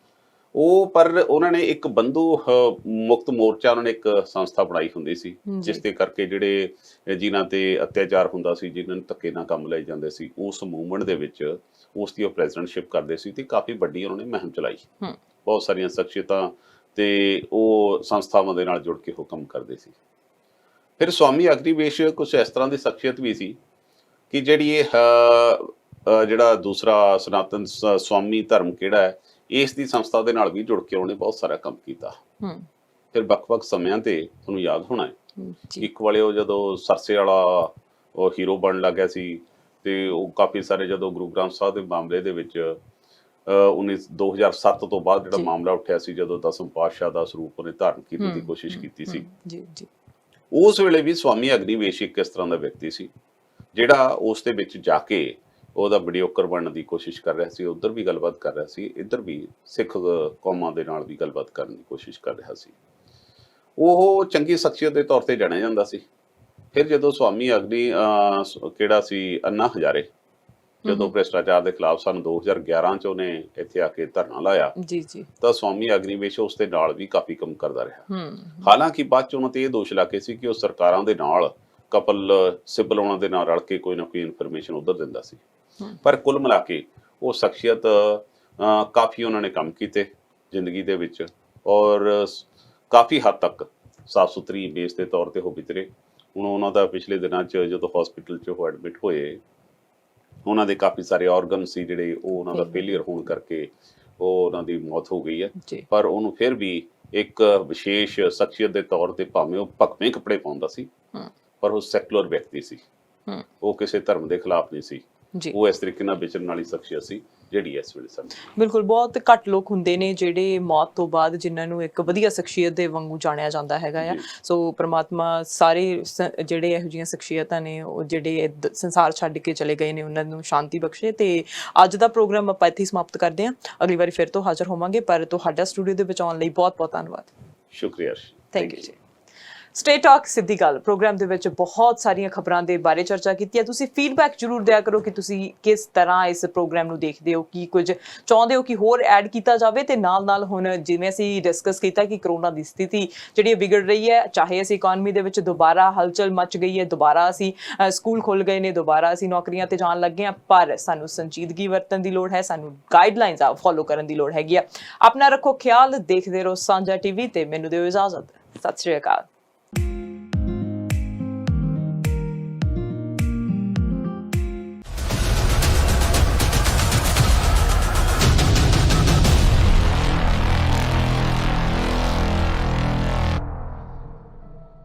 ਉਹ ਪਰ ਉਹਨਾਂ ਨੇ ਇੱਕ ਬੰਧੂ ਮੁਕਤ ਮੋਰਚਾ, ਉਹਨਾਂ ਨੇ ਇੱਕ ਸੰਸਥਾ ਬਣਾਈ ਹੁੰਦੀ ਸੀ ਜਿਸ ਦੇ ਕਰਕੇ ਜਿਹੜੇ ਜਿਨ੍ਹਾਂ ਤੇ ਅਤਿਆਚਾਰ ਹੁੰਦਾ ਸੀ, ਜਿਨ੍ਹਾਂ ਨੂੰ ਧੱਕੇ ਨਾਲ ਕੰਮ ਲਏ ਜਾਂਦੇ ਸੀ, ਉਸ ਮੂਵਮੈਂਟ ਦੇ ਵਿੱਚ ਉਸ ਦੀ ਉਹ ਪ੍ਰੈਜ਼ੀਡੈਂਟਸ਼ਿਪ ਕਰਦੇ ਸੀ ਤੇ ਕਾਫੀ ਵੱਡੀ ਉਹਨਾਂ ਨੇ ਮੁਹਿੰਮ ਚਲਾਈ। ਬਹੁਤ ਸਾਰੀਆਂ ਸ਼ਖਸੀਅਤਾਂ ਤੇ ਉਹ ਸੰਸਥਾਵਾਂ ਦੇ ਨਾਲ ਜੁੜ ਕੇ ਉਹ ਕੰਮ ਕਰਦੇ ਸੀ। ਫਿਰ ਸਵਾਮੀ ਅਗਨੀਵੇਸ਼ ਕੁਝ ਇਸ ਤਰ੍ਹਾਂ ਦੀ ਸ਼ਖਸੀਅਤ ਵੀ ਸੀ ਕਿ ਜਿਹੜੀ ਇਹ ਜਿਹੜਾ ਦੂਸਰਾ ਸਨਾਤਨ ਸਵਾਮੀ ਧਰਮ ਕਿਹੜਾ ਹੈ, ਇਸ ਦੀ ਸੰਸਥਾ ਦੇ ਨਾਲ ਵੀ ਜੁੜ ਕੇ ਉਹਨੇ ਬਹੁਤ ਸਾਰਾ ਕੰਮ ਕੀਤਾ। ਫਿਰ ਵੱਖ-ਵੱਖ ਸਮਿਆਂ ਤੇ ਤੁਹਾਨੂੰ ਯਾਦ ਹੋਣਾ ਹੈ ਇੱਕ ਵਾਲੇ ਉਹ ਜਦੋਂ ਸਰਸੇ ਵਾਲਾ ਉਹ ਹੀਰੋ ਬਣਨ ਲੱਗ ਗਿਆ ਸੀ ਤੇ ਉਹ ਕਾਫੀ ਸਾਰੇ ਜਦੋਂ ਗੁਰੂ ਗ੍ਰੰਥ ਸਾਹਿਬ ਦੇ ਮਾਮਲੇ ਦੇ ਵਿੱਚ 2007 ਤੋਂ ਬਾਅਦ ਜਿਹੜਾ ਮਾਮਲਾ ਉੱਠਿਆ ਸੀ, ਜਦੋਂ ਦਸਮ ਪਾਤਸ਼ਾਹ ਦਾ ਸਰੂਪ ਉਹਨੇ ਧਾਰਨ ਕਰਨ ਦੀ ਕੋਸ਼ਿਸ਼ ਕੀਤੀ ਸੀ, ਉਸ ਵੇਲੇ ਵੀ ਸਵਾਮੀ ਅਗਨੀਵੇਸ਼ ਇੱਕ ਇਸ ਤਰ੍ਹਾਂ ਦਾ ਵਿਅਕਤੀ ਸੀ ਜਿਹੜਾ ਉਸ ਦੇ ਵਿੱਚ ਜਾ ਕੇ ਉਹਦਾ ਬੜੀਓਕਰ ਬਣਨ ਦੀ ਕੋਸ਼ਿਸ਼ ਕਰ ਰਿਹਾ ਸੀ। ਉੱਧਰ ਵੀ ਗੱਲਬਾਤ ਕਰ ਰਿਹਾ ਸੀ, ਇੱਧਰ ਵੀ ਸਿੱਖ ਕੌਮਾਂ ਦੇ ਨਾਲ ਵੀ ਗੱਲਬਾਤ ਕਰਨ ਦੀ ਕੋਸ਼ਿਸ਼ ਕਰ ਰਿਹਾ ਸੀ। ਉਹ ਚੰਗੀ ਸ਼ਖਸੀਅਤ ਦੇ ਤੌਰ ਤੇ ਜਾਣਿਆ ਜਾਂਦਾ ਸੀ। ਫਿਰ ਜਦੋਂ ਸਵਾਮੀ ਕਿਹੜਾ ਸੀ ਅੰਨਾ ਹਜ਼ਾਰੇ, ਜਦੋਂ ਭ੍ਰਿਸ਼ਟਾਚਾਰ ਦੇ ਖਿਲਾਫ ਸਨ 2011 ਚ ਉਹਨੇ ਇੱਥੇ ਆ ਕੇ ਧਰਨਾ ਲਾਇਆ ਤਾਂ ਸਵਾਮੀ ਅਗਨੀਵੇਸ਼ ਉਸ ਦੇ ਨਾਲ ਵੀ ਕਾਫੀ ਕੰਮ ਕਰਦਾ ਰਿਹਾ। ਹਾਲਾਂਕਿ ਬਾਅਦ ਚ ਉਹਨਾਂ ਤੇ ਇਹ ਦੋਸ਼ ਲੱਗੇ ਸੀ ਕਿ ਉਹ ਸਰਕਾਰਾਂ ਦੇ ਨਾਲ ਕਪਲ ਸਿੱਬਲ ਉਹਨਾਂ ਦੇ ਨਾਲ ਰਲ ਕੇ ਕੋਈ ਨਾ ਕੋਈ ਇਨਫੋਰਮੇਸ਼ਨ ਉਧਰ ਦਿੰਦਾ ਸੀ। ਪਰ ਕੁੱਲ ਮਿਲਾ ਕੇ ਉਹ ਸ਼ਖਸੀਅਤ ਕਾਫੀ ਉਹਨਾਂ ਨੇ ਕੰਮ ਕੀਤੇ ਜ਼ਿੰਦਗੀ ਦੇ ਵਿੱਚ ਔਰ ਕਾਫੀ ਹੱਦ ਤੱਕ ਸਾਫ ਸੁਥਰੀ ਇਮੇਜ ਦੇ ਤੌਰ ਤੇ ਉਹ ਵਿਚਰੇ। ਹੁਣ ਉਹਨਾਂ ਦਾ ਪਿਛਲੇ ਦਿਨਾਂ 'ਚ ਜਦੋਂ ਹਸਪੀਟਲ 'ਚ ਉਹ ਐਡਮਿਟ ਹੋਏ, ਉਹਨਾਂ ਦੇ ਕਾਫੀ ਸਾਰੇ ਆਰਗਨ ਸੀ ਜਿਹੜੇ ਉਹ ਉਹਨਾਂ ਦਾ ਫੇਲੀਅਰ ਹੋਣ ਕਰਕੇ ਉਹ ਉਹਨਾਂ ਦੀ ਮੌਤ ਹੋ ਗਈ ਹੈ। ਪਰ ਉਹਨੂੰ ਫਿਰ ਵੀ ਇੱਕ ਵਿਸ਼ੇਸ਼ ਸ਼ਖਸੀਅਤ ਦੇ ਤੌਰ ਤੇ, ਭਾਵੇਂ ਉਹ ਭਗਵੇਂ ਕੱਪੜੇ ਪਾਉਂਦਾ ਸੀ ਪਰ ਉਹ ਸੈਕੂਲਰ ਵਿਅਕਤੀ ਸੀ, ਉਹ ਕਿਸੇ ਧਰਮ ਦੇ ਖਿਲਾਫ ਨਹੀਂ ਸੀ। ਉਹ ਇਸ ਤਰੀਕੇ ਨਾਲ ਵਿਚਰਨ ਵਾਲੀ ਸ਼ਖਸੀਅਤ ਸੀ ਜਿਹੜੀ ਇਸ ਵੇਲੇ ਸਾਨੂੰ ਬਿਲਕੁਲ ਬਹੁਤ ਘੱਟ ਲੋਕ ਹੁੰਦੇ ਨੇ ਜਿਹੜੇ ਮੌਤ ਤੋਂ ਬਾਅਦ ਜਿਨ੍ਹਾਂ ਨੂੰ ਇੱਕ ਵਧੀਆ ਸ਼ਖਸੀਅਤ ਦੇ ਵਾਂਗੂ ਜਾਣਿਆ ਜਾਂਦਾ ਹੈਗਾ ਆ। ਸੋ ਪ੍ਰਮਾਤਮਾ ਸਾਰੇ ਜਿਹੜੇ ਇਹੋ ਜਿਹੀਆਂ ਸ਼ਖਸੀਅਤਾਂ ਨੇ ਉਹ ਜਿਹੜੇ ਸੰਸਾਰ ਛੱਡ ਕੇ ਚਲੇ ਗਏ ਨੇ ਉਹਨਾਂ ਨੂੰ ਸ਼ਾਂਤੀ ਬਖਸ਼ੇ। ਤੇ ਅੱਜ ਦਾ ਪ੍ਰੋਗਰਾਮ ਆਪਾਂ ਇੱਥੇ ਸਮਾਪਤ ਕਰਦੇ ਹਾਂ। ਅਗਲੀ ਵਾਰੀ ਫਿਰ ਤੋਂ ਹਾਜ਼ਰ ਹੋਵਾਂਗੇ, ਪਰ ਤੁਹਾਡਾ ਸਟੂਡੀਓ ਦੇ ਵਿੱਚ ਆਉਣ ਲਈ ਬਹੁਤ ਬਹੁਤ ਧੰਨਵਾਦ। ਸ਼ੁਕਰੀਆ। ਥੈਂਕ ਯੂ ਜੀ। ਸਟ੍ਰੇਟ ਟਾਕ ਸਿੱਧੀ ਗੱਲ ਪ੍ਰੋਗਰਾਮ ਦੇ ਵਿੱਚ ਬਹੁਤ ਸਾਰੀਆਂ ਖਬਰਾਂ ਦੇ ਬਾਰੇ ਚਰਚਾ ਕੀਤੀ ਹੈ। ਤੁਸੀਂ ਫੀਡਬੈਕ ਜ਼ਰੂਰ ਦਿਆ ਕਰੋ ਕਿ ਤੁਸੀਂ ਕਿਸ ਤਰ੍ਹਾਂ ਇਸ ਪ੍ਰੋਗਰਾਮ ਨੂੰ ਦੇਖਦੇ ਹੋ, ਕੀ ਕੁਝ ਚਾਹੁੰਦੇ ਹੋ ਕਿ ਹੋਰ ਐਡ ਕੀਤਾ ਜਾਵੇ। ਤੇ ਨਾਲ ਹੁਣ ਜਿਵੇਂ ਅਸੀਂ ਡਿਸਕਸ ਕੀਤਾ ਕਿ ਕਰੋਨਾ ਦੀ ਸਥਿਤੀ ਜਿਹੜੀ ਵਿਗੜ ਰਹੀ ਹੈ, ਚਾਹੇ ਅਸੀਂ ਇਕਨੋਮੀ ਦੇ ਵਿੱਚ ਦੁਬਾਰਾ ਹਲਚਲ ਮਚ ਗਈ ਹੈ, ਦੁਬਾਰਾ ਅਸੀਂ ਸਕੂਲ ਖੁੱਲ ਗਏ ਨੇ, ਦੁਬਾਰਾ ਅਸੀਂ ਨੌਕਰੀਆਂ ਤੇ ਜਾਣ ਲੱਗੇ ਹਾਂ, ਪਰ ਸਾਨੂੰ ਸੰਜੀਦਗੀ ਵਰਤਣ ਦੀ ਲੋੜ ਹੈ, ਸਾਨੂੰ ਗਾਈਡਲਾਈਨਸ ਫੋਲੋ ਕਰਨ ਦੀ ਲੋੜ ਹੈਗੀ ਆ। ਆਪਣਾ ਰੱਖੋ ਖਿਆਲ, ਦੇਖਦੇ ਰਹੋ ਸਾਂਝਾ ਟੀਵੀ ਤੇ ਮੈਨੂੰ ਦਿਓ ਇਜਾਜ਼ਤ। ਸਤਿ ਸ਼੍ਰੀ ਅਕਾਲ।